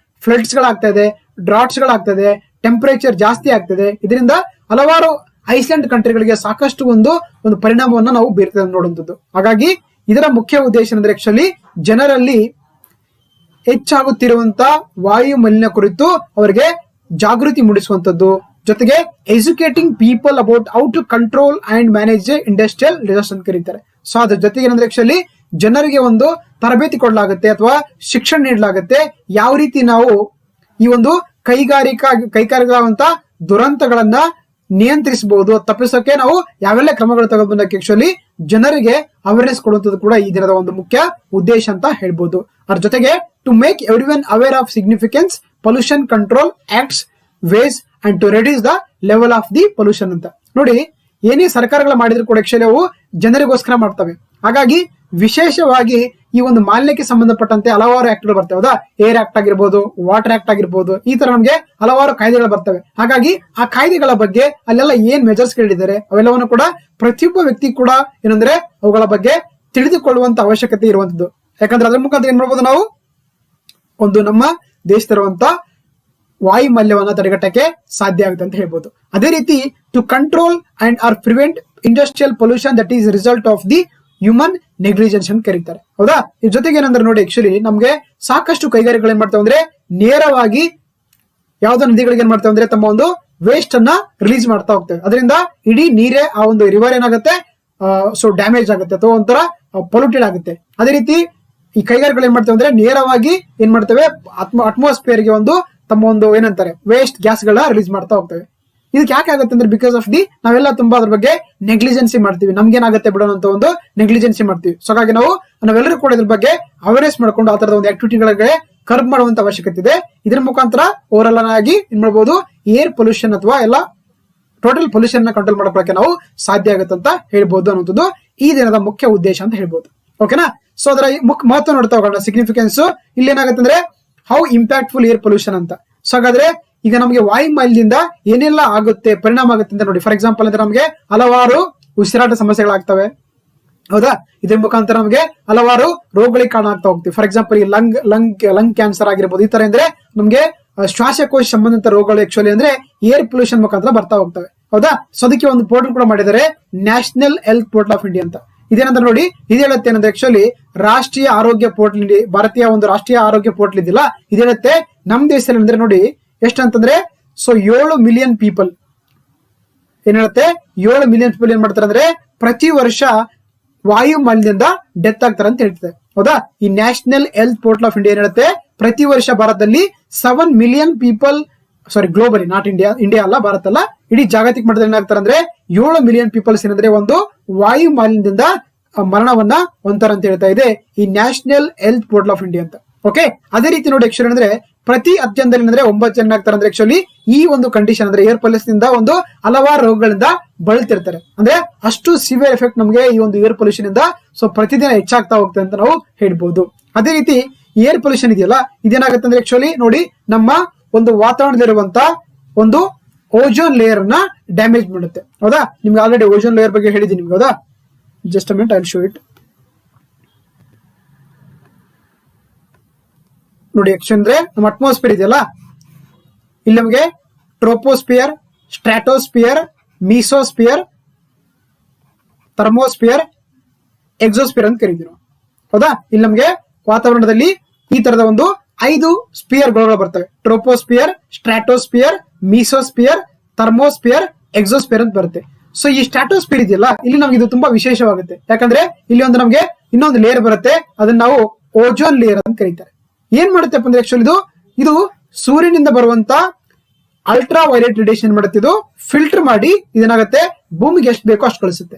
ಫ್ಲಡ್ಸ್ ಗಳಾಗ್ತಾ ಇದೆ, ಡ್ರಾಟ್ಸ್ ಗಳಾಗ್ತದೆ, ಟೆಂಪರೇಚರ್ ಜಾಸ್ತಿ ಆಗ್ತದೆ. ಇದರಿಂದ ಹಲವಾರು ಐಸ್ಲ್ಯಾಂಡ್ ಕಂಟ್ರಿಗಳಿಗೆ ಸಾಕಷ್ಟು ಒಂದು ಪರಿಣಾಮವನ್ನ ನಾವು ಬೀರ್ತದೆ ನೋಡುವಂಥದ್ದು. ಹಾಗಾಗಿ ಇದರ ಮುಖ್ಯ ಉದ್ದೇಶ ಅಂದ್ರೆ ಆಕ್ಚುಲಿ ಜನರಲ್ಲಿ ಹೆಚ್ಚಾಗುತ್ತಿರುವಂತ ವಾಯು ಮಾಲಿನ್ಯ ಕುರಿತು ಅವರಿಗೆ ಜಾಗೃತಿ ಮೂಡಿಸುವಂತದ್ದು, ಜೊತೆಗೆ educating people about how to control and manage industrial disaster ಅಂತ ಕರೀತಾರೆ. ಸೊ ಅದ್ರ ಜೊತೆಗೆ ಏನಂದ್ರೆ ಆಕ್ಚುಲಿ ಜನರಿಗೆ ಒಂದು ತರಬೇತಿ ಕೊಡಲಾಗುತ್ತೆ ಅಥವಾ ಶಿಕ್ಷಣ ನೀಡಲಾಗುತ್ತೆ, ಯಾವ ರೀತಿ ನಾವು ಈ ಒಂದು ಕೈಗಾರಿಕಾ ದುರಂತಗಳನ್ನ ನಿಯಂತ್ರಿಸಬಹುದು, ತಪ್ಪಿಸೋಕೆ ನಾವು ಯಾವೆಲ್ಲ ಕ್ರಮಗಳು ತಗೊಂಡ್ಬಂದಕ್ಕೆ ಆಕ್ಚುಲಿ ಜನರಿಗೆ ಅವೇರ್ನೆಸ್ ಕೊಡುವಂಥದ್ದು ಕೂಡ ಈ ದಿನದ ಒಂದು ಮುಖ್ಯ ಉದ್ದೇಶ ಅಂತ ಹೇಳ್ಬೋದು. ಅದ್ರ ಜೊತೆಗೆ to make everyone aware of significance pollution control acts ways and to reduce the level of the pollution ಅಂತ. ನೋಡಿ, ಏನೇ ಸರ್ಕಾರಗಳು ಮಾಡಿದ್ರು ಕೂಡ ಆಕ್ಚುಲಿ ಅವು ಜನರಿಗೋಸ್ಕರ ಮಾಡ್ತವೆ. ಹಾಗಾಗಿ ವಿಶೇಷವಾಗಿ ಈ ಒಂದು ಮಾಲಿನ್ಯಕ್ಕೆ ಸಂಬಂಧಪಟ್ಟಂತೆ ಹಲವಾರು ಆಕ್ಟ್ಗಳು ಬರ್ತವೆ. ಹೌದಾ? ಏರ್ ಆಕ್ಟ್ ಆಗಿರ್ಬೋದು, ವಾಟರ್ ಆಕ್ಟ್ ಆಗಿರ್ಬೋದು, ಈ ತರ ನಮಗೆ ಹಲವಾರು ಕಾಯ್ದೆಗಳು ಬರ್ತವೆ. ಹಾಗಾಗಿ ಆ ಕಾಯ್ದೆಗಳ ಬಗ್ಗೆ ಅಲ್ಲೆಲ್ಲ ಏನ್ ಮೆಜರ್ಸ್ ಗಳಿದ್ದಾರೆ ಅವೆಲ್ಲವನ್ನು ಕೂಡ ಪ್ರತಿಯೊಬ್ಬ ವ್ಯಕ್ತಿ ಕೂಡ ಏನಂದ್ರೆ ಅವುಗಳ ಬಗ್ಗೆ ತಿಳಿದುಕೊಳ್ಳುವಂತ ಅವಶ್ಯಕತೆ ಇರುವಂತದ್ದು. ಯಾಕಂದ್ರೆ ಅದ್ರ ಮುಖಾಂತರ ಏನ್ ಮಾಡ್ಬೋದು ನಾವು ಒಂದು ನಮ್ಮ ದೇಶದಲ್ಲಿರುವಂತ ವಾಯು ಮಾಲಿನ್ಯವನ್ನ ತಡೆಗಟ್ಟಕ್ಕೆ ಸಾಧ್ಯ ಆಗುತ್ತೆ ಅಂತ ಹೇಳ್ಬೋದು. ಅದೇ ರೀತಿ to control and or prevent industrial pollution that is result of the human negligence ಅಂತ ಕರೀತಾರೆ. ಹೌದಾ? ಇದ್ರ ಜೊತೆಗೆ ಏನಂದ್ರೆ ನೋಡಿ, ಆಕ್ಚುಲಿ ನಮ್ಗೆ ಸಾಕಷ್ಟು ಕೈಗಾರಿಕೆಗಳು ಏನ್ ಮಾಡ್ತಾವೆ ಅಂದ್ರೆ ನೇರವಾಗಿ ಯಾವ್ದೋ ನದಿಗಳಿಗೆ ಏನ್ ಮಾಡ್ತಾವೆ ಅಂದ್ರೆ ತಮ್ಮ ಒಂದು ವೇಸ್ಟ್ ಅನ್ನ ರಿಲೀಸ್ ಮಾಡ್ತಾ ಹೋಗ್ತೇವೆ. ಅದರಿಂದ ಇಡೀ ನೀರೇ ಆ ಒಂದು ರಿವರ್ ಏನಾಗುತ್ತೆ ಸೊ ಡ್ಯಾಮೇಜ್ ಆಗುತ್ತೆ ಅಥವಾ ಒಂಥರ ಪೊಲ್ಯೂಟೆಡ್ ಆಗುತ್ತೆ. ಅದೇ ರೀತಿ ಈ ಕೈಗಾರಿಕೆಗಳು ಏನ್ ಮಾಡ್ತೇವೆ ಅಂದ್ರೆ ನೇರವಾಗಿ ಏನ್ ಮಾಡ್ತೇವೆ ಅಟ್ಮಾಸ್ಫಿಯರ್ ಗೆ ಒಂದು ತಮ್ಮ ಒಂದು ಏನಂತಾರೆ ವೇಸ್ಟ್ ಗ್ಯಾಸ್ ಗಳ ರಿಲೀಸ್ ಮಾಡ್ತಾ ಹೋಗ್ತೇವೆ. ಇದಕ್ಕೆ ಯಾಕೆ ಆಗುತ್ತೆ ಅಂದ್ರೆ ಬಿಕಾಸ್ ಆಫ್ ದಿ ನಾವೆಲ್ಲ ತುಂಬಾ ಅದ್ರ ಬಗ್ಗೆ ನೆಗ್ಲಿಜೆನ್ಸಿ ಮಾಡ್ತೀವಿ, ನಮ್ಗೇನಾಗುತ್ತೆ ಬಿಡೋಣ ಅಂತ ಒಂದು ನೆಗ್ಲಿಜೆನ್ಸಿ ಮಾಡ್ತೀವಿ. ಸೊ ಹಾಗಾಗಿ ನಾವೆಲ್ಲರೂ ಕೂಡ ಇದ್ರ ಬಗ್ಗೆ ಅವೇರ್ನೆಸ್ ಮಾಡ್ಕೊಂಡು ಆ ತರದ ಒಂದು ಆಕ್ಟಿವಿಟಿಗಳಿಗೆ ಕರ್ಬ್ ಮಾಡುವಂತ ಅವಶ್ಯಕತೆ ಇದೆ. ಇದ್ರ ಮುಖಾಂತರ ಓವರ್ ಆಗಿ ಏನ್ ಮಾಡ್ಬೋದು, ಏರ್ ಪೊಲ್ಯೂಷನ್ ಅಥವಾ ಎಲ್ಲ ಟೋಟಲ್ ಪೊಲ್ಯೂಷನ್ ನ ಕಂಟ್ರೋಲ್ ಮಾಡ್ಕೊಳ್ಳಕ್ಕೆ ನಾವು ಸಾಧ್ಯ ಆಗುತ್ತೆ ಅಂತ ಹೇಳ್ಬೋದು ಅನ್ನೋದು ಈ ದಿನದ ಮುಖ್ಯ ಉದ್ದೇಶ ಅಂತ ಹೇಳ್ಬೋದು. ಓಕೆನಾ? ಸೊ ಅದರ ಮಹತ್ವ ನೋಡ್ತಾ ಹೋಗೋಣ. ಸಿಗ್ನಿಫಿಕೆನ್ಸ್ ಇಲ್ಲಿ ಏನಾಗುತ್ತೆ ಅಂದ್ರೆ ಹೌ ಇಂಪ್ಯಾಕ್ಟ್ಫುಲ್ ಏರ್ ಪೊಲ್ಯೂಷನ್ ಅಂತ. ಸೊ ಹಾಗಾದ್ರೆ ಈಗ ನಮಗೆ ವಾಯು ಮಾಲಿನ್ಯದಿಂದ ಏನೆಲ್ಲ ಆಗುತ್ತೆ, ಪರಿಣಾಮ ಆಗುತ್ತೆ ಅಂತ ನೋಡಿ. ಫಾರ್ ಎಕ್ಸಾಂಪಲ್ ಅಂದ್ರೆ ನಮಗೆ ಹಲವಾರು ಉಸಿರಾಟ ಸಮಸ್ಯೆಗಳಾಗ್ತವೆ. ಹೌದಾ? ಇದ್ರ ಮುಖಾಂತರ ನಮಗೆ ಹಲವಾರು ರೋಗಗಳಿಗೆ ಕಾರಣ ಆಗ್ತಾ ಹೋಗ್ತೀವಿ. ಫಾರ್ ಎಕ್ಸಾಂಪಲ್ ಈ ಲಂಗ್ ಕ್ಯಾನ್ಸರ್ ಆಗಿರ್ಬೋದು. ಈ ತರ ಅಂದ್ರೆ ನಮಗೆ ಶ್ವಾಸಕೋಶ ಸಂಬಂಧಿತ ರೋಗಗಳು ಆಕ್ಚುಲಿ ಅಂದ್ರೆ ಏರ್ ಪೊಲ್ಯೂಷನ್ ಮುಖಾಂತರ ಬರ್ತಾ ಹೋಗ್ತವೆ. ಹೌದಾ? ಸೊ ಅದಕ್ಕೆ ಒಂದು ಪೋರ್ಟಲ್ ಕೂಡ ಮಾಡಿದ್ದಾರೆ, national health portal of India ಅಂತ. ಇದೇನಂದ್ರೆ ನೋಡಿ, ಇದು ಹೇಳುತ್ತೆ ಏನಂದ್ರೆ ಆಕ್ಚುಲಿ ರಾಷ್ಟ್ರೀಯ ಆರೋಗ್ಯ ಪೋರ್ಟಲ್, ಭಾರತೀಯ ಒಂದು ರಾಷ್ಟ್ರೀಯ ಆರೋಗ್ಯ ಪೋರ್ಟಲ್ ಇದೆಯಲ್ಲ, ಇದು ಹೇಳುತ್ತೆ ನಮ್ ದೇಶದಲ್ಲಿ ಅಂದ್ರೆ ನೋಡಿ ಎಷ್ಟಂತಂದ್ರೆ 7 ಮಿಲಿಯನ್ ಪೀಪಲ್ ಏನ್ ಹೇಳುತ್ತೆ, 7 ಮಿಲಿಯನ್ ಪೀಪಲ್ ಏನ್ ಮಾಡ್ತಾರೆ ಅಂದ್ರೆ ಪ್ರತಿ ವರ್ಷ ವಾಯು ಮಾಲಿನ್ಯದಿಂದ ಡೆತ್ ಆಗ್ತಾರೆ ಅಂತ ಹೇಳ್ತದೆ. ಹೌದಾ? ಈ national health portal of India ಏನ್ ಹೇಳುತ್ತೆ ಪ್ರತಿ ವರ್ಷ ಭಾರತದಲ್ಲಿ 7 million people, sorry globally, not India ಅಲ್ಲ, ಭಾರತ ಅಲ್ಲ, ಇಡೀ ಜಾಗತಿಕ ಮಟ್ಟದಲ್ಲಿ ಏನಾಗ್ತಾರೆ ಅಂದ್ರೆ 7 ಮಿಲಿಯನ್ ಪೀಪಲ್ಸ್ ಏನಂದ್ರೆ ಒಂದು ವಾಯು ಮಾಲಿನ್ಯದಿಂದ ಮರಣವನ್ನ ಹೊಂತಾರೆ ಅಂತ ಹೇಳ್ತಾ ಇದೆ ಈ national health portal of India ಅಂತ. ಓಕೆ, ಅದೇ ರೀತಿ ನೋಡಿ ಆಕ್ಚುಲಿ ಅಂದ್ರೆ ಪ್ರತಿ 10 ಜನದಲ್ಲಿ ಅಂದ್ರೆ 9 ಜನ ಆಗ್ತಾರೆ ಅಂದ್ರೆ ಆಕ್ಚುಲಿ ಈ ಒಂದು ಕಂಡೀಷನ್ ಅಂದ್ರೆ ಏರ್ ಪೊಲ್ಯೂಷನ್ ಇಂದ ಒಂದು ಹಲವಾರು ರೋಗಗಳಿಂದ ಬಳಲ್ತಿರ್ತಾರೆ. ಅಂದ್ರೆ ಅಷ್ಟು ಸಿವಿಯರ್ ಎಫೆಕ್ಟ್ ನಮಗೆ ಈ ಒಂದು ಏರ್ ಪೊಲ್ಯೂಷನ್ ಇಂದ ಪ್ರತಿದಿನ ಹೆಚ್ಚಾಗ್ತಾ ಹೋಗ್ತದೆ ಅಂತ ನಾವು ಹೇಳ್ಬಹುದು. ಅದೇ ರೀತಿ ಏರ್ ಪೊಲ್ಯೂಷನ್ ಇದೆಯಲ್ಲ, ಇದೇನಾಗುತ್ತೆ ಅಂದ್ರೆ ಆಕ್ಚುಲಿ ನೋಡಿ ನಮ್ಮ ಒಂದು ವಾತಾವರಣದಲ್ಲಿರುವಂತ ಒಂದು ಓಜೋನ್ ಲೇಯರ್ ನ ಡ್ಯಾಮೇಜ್ ಮಾಡುತ್ತೆ. ಹೌದಾ? ನಿಮ್ಗೆ ಆಲ್ರೆಡಿ ಓಜೋನ್ ಲೇಯರ್ ಬಗ್ಗೆ ಹೇಳಿದ್ದೀನಿ ನಿಮ್ಗೆ. ಹೌದಾ? Just a minute, I will show it. ನೋಡಿ ಆಕ್ಚುಲಿ ಅಂದ್ರೆ ನಮ್ಮ ಅಟ್ಮಾಸ್ಫಿಯರ್ ಇದೆಯಲ್ಲ, ಇಲ್ಲಿ ನಮಗೆ ಟ್ರೋಪೋಸ್ಫಿಯರ್, ಸ್ಟ್ರಾಟೋಸ್ಫಿಯರ್, ಮೀಸೋಸ್ಫಿಯರ್, ಥರ್ಮೋಸ್ಫಿಯರ್, ಎಕ್ಸೋಸ್ಫಿಯರ್ ಅಂತ ಕರೀತೀವಿ. ಹೌದಾ? ಇಲ್ಲಿ ನಮಗೆ ವಾತಾವರಣದಲ್ಲಿ ಈ ತರದ ಒಂದು 5 ಸ್ಪಿಯರ್ ಗಳು ಬರ್ತವೆ. ಟ್ರೋಪೋಸ್ಫಿಯರ್, ಸ್ಟ್ರಾಟೋಸ್ಫಿಯರ್, ಮೀಸೋಸ್ಫಿಯರ್, ಥರ್ಮೋಸ್ಫಿಯರ್, ಎಕ್ಸೋಸ್ಫಿಯರ್ ಅಂತ ಬರುತ್ತೆ. ಸೊ ಈ ಸ್ಟ್ರಾಟೋಸ್ಫಿಯರ್ ಇದೆಯಲ್ಲ, ಇಲ್ಲಿ ನಮ್ಗೆ ಇದು ತುಂಬಾ ವಿಶೇಷವಾಗುತ್ತೆ. ಯಾಕಂದ್ರೆ ಇಲ್ಲಿ ಒಂದು ನಮಗೆ ಇನ್ನೊಂದು ಲೇಯರ್ ಬರುತ್ತೆ, ಅದನ್ನ ನಾವು ಓಜೋನ್ ಲೇಯರ್ ಅಂತ ಕರೀತಾರೆ. ಏನ್ ಮಾಡುತ್ತಪ್ಪ ಅಂದ್ರೆ ಆಕ್ಚುಲಿ ಇದು ಸೂರ್ಯನಿಂದ ಬರುವಂತ ಅಲ್ಟ್ರಾ ವೈಲೆಟ್ ರೇಡಿಯೇಷನ್ ಮಾಡುತ್ತೆ, ಇದು ಫಿಲ್ಟರ್ ಮಾಡಿ ಇದೇನಾಗುತ್ತೆ ಭೂಮಿಗೆ ಎಷ್ಟು ಬೇಕೋ ಅಷ್ಟು ಕಳಿಸುತ್ತೆ.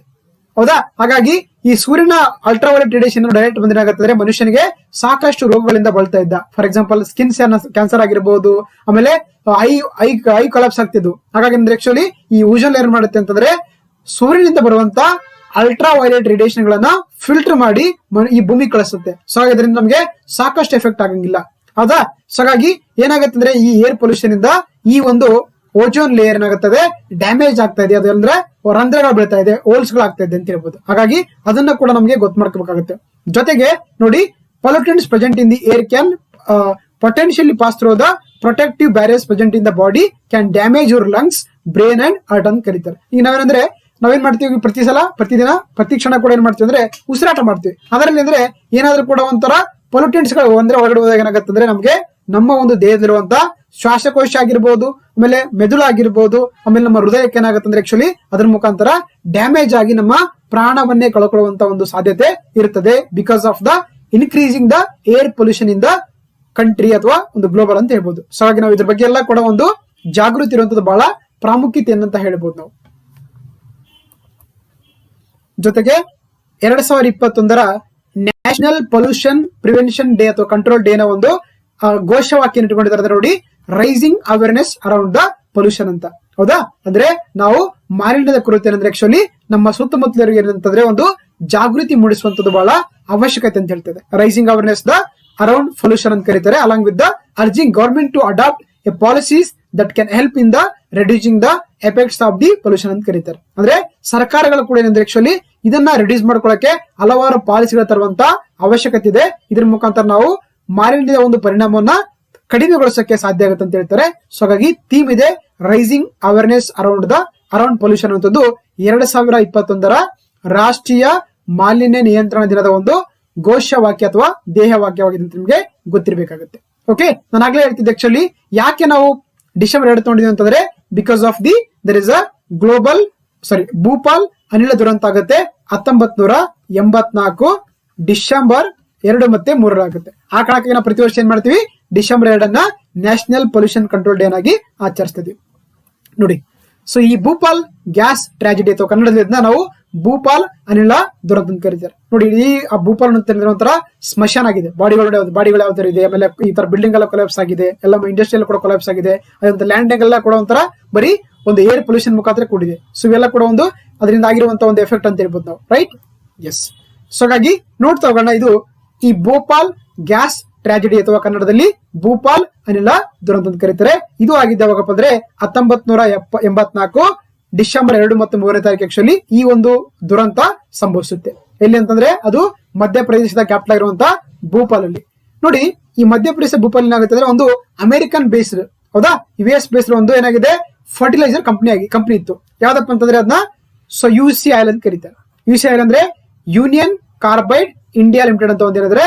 ಹೌದಾ? ಹಾಗಾಗಿ ಈ ಸೂರ್ಯನ ಅಲ್ಟ್ರಾ ವೈಲೆಟ್ ರೇಡಿಯೇಷನ್ ಡೈರೆಕ್ಟ್ ಬಂದೇನಾಗುತ್ತೆ ಮನುಷ್ಯನಿಗೆ ಸಾಕಷ್ಟು ರೋಗಗಳಿಂದ ಬಳಲ್ತಾ ಇದ್ದ. ಫಾರ್ ಎಕ್ಸಾಂಪಲ್ ಸ್ಕಿನ್ ಕ್ಯಾನ್ಸರ್ ಆಗಿರ್ಬೋದು, ಆಮೇಲೆ ಐ ಕೊಲಾಪ್ಸ್ ಆಗ್ತಿದ್ವು. ಹಾಗಾಗಿ ಅಂದ್ರೆ ಆಕ್ಚುಲಿ ಈ ಓಜೋನ್ ಲೇಯರ್ ಮಾಡುತ್ತೆ ಅಂತಂದ್ರೆ ಸೂರ್ಯನಿಂದ ಬರುವಂತ ಅಲ್ಟ್ರಾ ವೈಲೆಟ್ ರೇಡಿಯೇಷನ್ ಗಳನ್ನ ಫಿಲ್ಟರ್ ಮಾಡಿ ಈ ಭೂಮಿ ಕಳಿಸುತ್ತೆ. ಸೊ ಇದರಿಂದ ನಮಗೆ ಸಾಕಷ್ಟು ಎಫೆಕ್ಟ್ ಆಗಂಗಿಲ್ಲ. ಹೌದಾ? ಸೊ ಹಾಗಾಗಿ ಏನಾಗುತ್ತೆ ಅಂದ್ರೆ ಈ ಏರ್ ಪೊಲ್ಯೂಷನ್ ಇಂದ ಈ ಒಂದು ಓಜೋನ್ ಲೇಯರ್ ಏನಾಗುತ್ತದೆ ಡ್ಯಾಮೇಜ್ ಆಗ್ತಾ ಇದೆ, ಅದಂದ್ರೆ ರಂಧ್ರಗಳು ಬೀಳ್ತಾ ಇದೆ, ಹೋಲ್ಸ್ ಗಳು ಆಗ್ತಾ ಇದೆ ಅಂತ ಹೇಳ್ಬೋದು. ಹಾಗಾಗಿ ಅದನ್ನ ಕೂಡ ನಮಗೆ ಗೊತ್ತು ಮಾಡ್ಕೋಬೇಕಾಗುತ್ತೆ. ಜೊತೆಗೆ ನೋಡಿ, pollutants present in the air can potentially pass through the protective barriers present in the body can damage your lungs, brain and heart ಅಂತ ಕರೀತಾರೆ. ಈಗ ನಾವೇನ್ ಮಾಡ್ತೀವಿ ಪ್ರತಿದಿನ ಪ್ರತಿ ಕ್ಷಣ ಕೂಡ ಏನ್ ಮಾಡ್ತೀವಿ ಅಂದ್ರೆ ಉಸಿರಾಟ ಮಾಡ್ತೀವಿ. ಅದರಲ್ಲಿ ಅಂದ್ರೆ ಏನಾದ್ರೂ ಕೂಡ ಒಂಥರ ಪೊಲ್ಯೂಟೆಂಟ್ಸ್ ಗಳು ಅಂದ್ರೆ ಹೊರಗಡೆ ಹೋದಾಗ ಏನಾಗುತ್ತೆ ಅಂದ್ರೆ ನಮಗೆ ನಮ್ಮ ಒಂದು ದೇಹದಲ್ಲಿರುವಂತ ಶ್ವಾಸಕೋಶ ಆಗಿರ್ಬೋದು, ಆಮೇಲೆ ಮೆದುಳು ಆಗಿರ್ಬೋದು, ಆಮೇಲೆ ನಮ್ಮ ಹೃದಯಕ್ಕೆ ಏನಾಗುತ್ತೆ ಅಂದ್ರೆ ಆಕ್ಚುಲಿ ಅದ್ರ ಮುಖಾಂತರ ಡ್ಯಾಮೇಜ್ ಆಗಿ ನಮ್ಮ ಪ್ರಾಣವನ್ನೇ ಕಳ್ಕೊಳ್ಳುವಂತ ಒಂದು ಸಾಧ್ಯತೆ ಇರುತ್ತದೆ because of the increasing the air pollution in the country ಅಥವಾ ಒಂದು ಗ್ಲೋಬಲ್ ಅಂತ ಹೇಳ್ಬೋದು. ಸೊ ಹಾಗೆ ನಾವು ಇದ್ರ ಬಗ್ಗೆ ಎಲ್ಲ ಕೂಡ ಒಂದು ಜಾಗೃತಿ ಇರುವಂತದ್ದು ಬಹಳ ಪ್ರಾಮುಖ್ಯತೆ ಅಂತ ಹೇಳ್ಬೋದು ನಾವು. ಜೊತೆಗೆ 2021 ನ್ಯಾಷನಲ್ ಪೊಲ್ಯೂಷನ್ ಪ್ರಿವೆನ್ಷನ್ ಡೇ ಅಥವಾ ಕಂಟ್ರೋಲ್ ಡೇ ನ ಒಂದು ಘೋಷವಾಕ್ಯ ಇಟ್ಕೊಂಡಿದ್ದಾರೆ ನೋಡಿ, rising awareness around the pollution ಅಂತ. ಹೌದಾ? ಅಂದ್ರೆ ನಾವು ಮಾಲಿನ್ಯದ ಕುರಿತು ಏನಂದ್ರೆ ಆಕ್ಚುಲಿ ನಮ್ಮ ಸುತ್ತಮುತ್ತಲರಿಗೆ ಏನಂತಂದ್ರೆ ಒಂದು ಜಾಗೃತಿ ಮೂಡಿಸುವಂತದ್ದು ಬಹಳ ಅವಶ್ಯಕತೆ ಅಂತ ಹೇಳ್ತದೆ. Rising awareness the around pollution ಅಂತ ಕರೀತಾರೆ, along with the urging government to adapt a policies that can help in the reducing the effects of the pollution ಅಂತ ಕರೀತಾರೆ. ಅಂದ್ರೆ ಸರ್ಕಾರಗಳು ಕೂಡ ಏನಂದ್ರೆ ಆಕ್ಚುಲಿ ಇದನ್ನ ರಿಡ್ಯೂಸ್ ಮಾಡ್ಕೊಳ್ಳಕ್ಕೆ ಹಲವಾರು ಪಾಲಿಸಿಗಳ ತರುವಂತ ಅವಶ್ಯಕತೆ ಇದೆ. ಇದ್ರ ಮುಖಾಂತರ ನಾವು ಮಾಲಿನ್ಯದ ಒಂದು ಪರಿಣಾಮವನ್ನ ಕಡಿಮೆಗೊಳಿಸಕ್ಕೆ ಸಾಧ್ಯ ಆಗುತ್ತೆ ಅಂತ ಹೇಳ್ತಾರೆ. ಸೊ ಹಾಗಾಗಿ ಥೀಮ್ ಇದೆ ರೈಸಿಂಗ್ ಅವೇರ್ನೆಸ್ ಅರೌಂಡ್ ಪೊಲ್ಯೂಷನ್ ಅಂತದ್ದು 2021 ರಾಷ್ಟ್ರೀಯ ಮಾಲಿನ್ಯ ನಿಯಂತ್ರಣ ದಿನದ ಒಂದು ಘೋಷವಾಕ್ಯ ಅಥವಾ ದೇಹವಾಕ್ಯವಾಗಿದೆ ಅಂತ ನಿಮಗೆ ಗೊತ್ತಿರಬೇಕಾಗುತ್ತೆ. ಓಕೆ, ನಾನು ಆಗ್ಲೇ ಹೇಳ್ತಿದ್ದೆ ಆಕ್ಚುಲಿ ಯಾಕೆ ನಾವು ಡಿಸೆಂಬರ್ 2 ತಗೊಂಡಿದ್ವಿ ಅಂತಂದ್ರೆ because of there is a Bhopal ಅನಿಲ ದುರಂತ ಆಗುತ್ತೆ 1984 ಡಿಸೆಂಬರ್ 2 ಮತ್ತು 3 ಆಗುತ್ತೆ. ಆ ಕಾರಣಕ್ಕೆ ನಾವು ಪ್ರತಿ ವರ್ಷ ಏನ್ ಮಾಡ್ತೀವಿ, December 2 national pollution control day ಆಗಿ ಆಚರಿಸ್ತೀವಿ ನೋಡಿ. ಸೊ ಈ ಭೂಪಾಲ್ ಗ್ಯಾಸ್ ಟ್ರಾಜಿಡಿ ಅಥವಾ ಕನ್ನಡದಿಂದ ನಾವು ಭೂಪಾಲ್ ಅನಿಲ ದುರಂತ ಅಂತ ಕರೀತಾರೆ ನೋಡಿ. ಈ ಭೂಪಾಲ್ ಅಂತ ಒಂಥರ ಸ್ಮಶಾನ ಆಗಿದೆ. ಬಾಡಿಗಳು ಯಾವ ತರ ಇದೆ, ಆಮೇಲೆ ಈ ತರ ಬಿಲ್ಡಿಂಗ್ ಎಲ್ಲ ಕೊಲಾಪ್ಸ್ ಆಗಿದೆ, ಎಲ್ಲ ಇಂಡಸ್ಟ್ರಿಯಲ್ ಕೂಡ ಕೊಲಾಪ್ಸ್ ಆಗಿದೆ, ಅದಂತ ಲ್ಯಾಂಡಿಂಗ್ ಎಲ್ಲ ಕೂಡ ಒಂಥರ ಬರೀ ಒಂದು ಏರ್ ಪೊಲ್ಯೂಷನ್ ಮುಖಾಂತರ ಕೂಡಿದೆ. ಸೊ ಇವೆಲ್ಲ ಕೂಡ ಒಂದು ಅದರಿಂದ ಆಗಿರುವಂತಹ ಒಂದು ಎಫೆಕ್ಟ್ ಅಂತ ಹೇಳ್ಬೋದು ನಾವು, ರೈಟ್? ಎಸ್. ಸೊ ಹಾಗಾಗಿ ನೋಡ್ತಾ ಹೋಗೋಣ, ಇದು ಈ ಭೋಪಾಲ್ ಗ್ಯಾಸ್ ಟ್ರಾಜಿಡಿ ಅಥವಾ ಕನ್ನಡದಲ್ಲಿ ಭೂಪಾಲ್ ಅನಿಲ ದುರಂತ ಅಂತ ಕರೀತಾರೆ. ಇದು ಆಗಿದ್ದ ಯಾವಾಗಪ್ಪ ಅಂದ್ರೆ 1984 ಡಿಸೆಂಬರ್ 2 ಮತ್ತು 3 ತಾರೀಕು ಆಕ್ಚುಲಿ ಈ ಒಂದು ದುರಂತ ಸಂಭವಿಸುತ್ತೆ. ಎಲ್ಲಿ ಅಂತಂದ್ರೆ ಅದು ಮಧ್ಯಪ್ರದೇಶದ ಕ್ಯಾಪಿಟಲ್ ಆಗಿರುವಂತಹ ಭೂಪಾಲ್ ಅಲ್ಲಿ ನೋಡಿ. ಈ ಮಧ್ಯಪ್ರದೇಶ ಭೂಪಾಲ್ ಏನಾಗುತ್ತೆ ಅಂದ್ರೆ ಒಂದು ಅಮೆರಿಕನ್ ಬೇಸ್ಡ್, ಹೌದಾ, US ಬೇಸ್ಡ್ ಒಂದು ಏನಾಗಿದೆ ಫರ್ಟಿಲೈಸರ್ ಕಂಪನಿ ಇತ್ತು. ಯಾವ್ದಪ್ಪ ಅಂತಂದ್ರೆ ಅದನ್ನ UC ಆಯಿಲ್ ಅಂತ ಕರೀತಾರೆ. UC ಆಯಿಲ್ ಅಂದ್ರೆ ಯೂನಿಯನ್ ಕಾರ್ಬೈಡ್ ಇಂಡಿಯಾ ಲಿಮಿಟೆಡ್ ಅಂತ ಒಂದೇನಾದ್ರೆ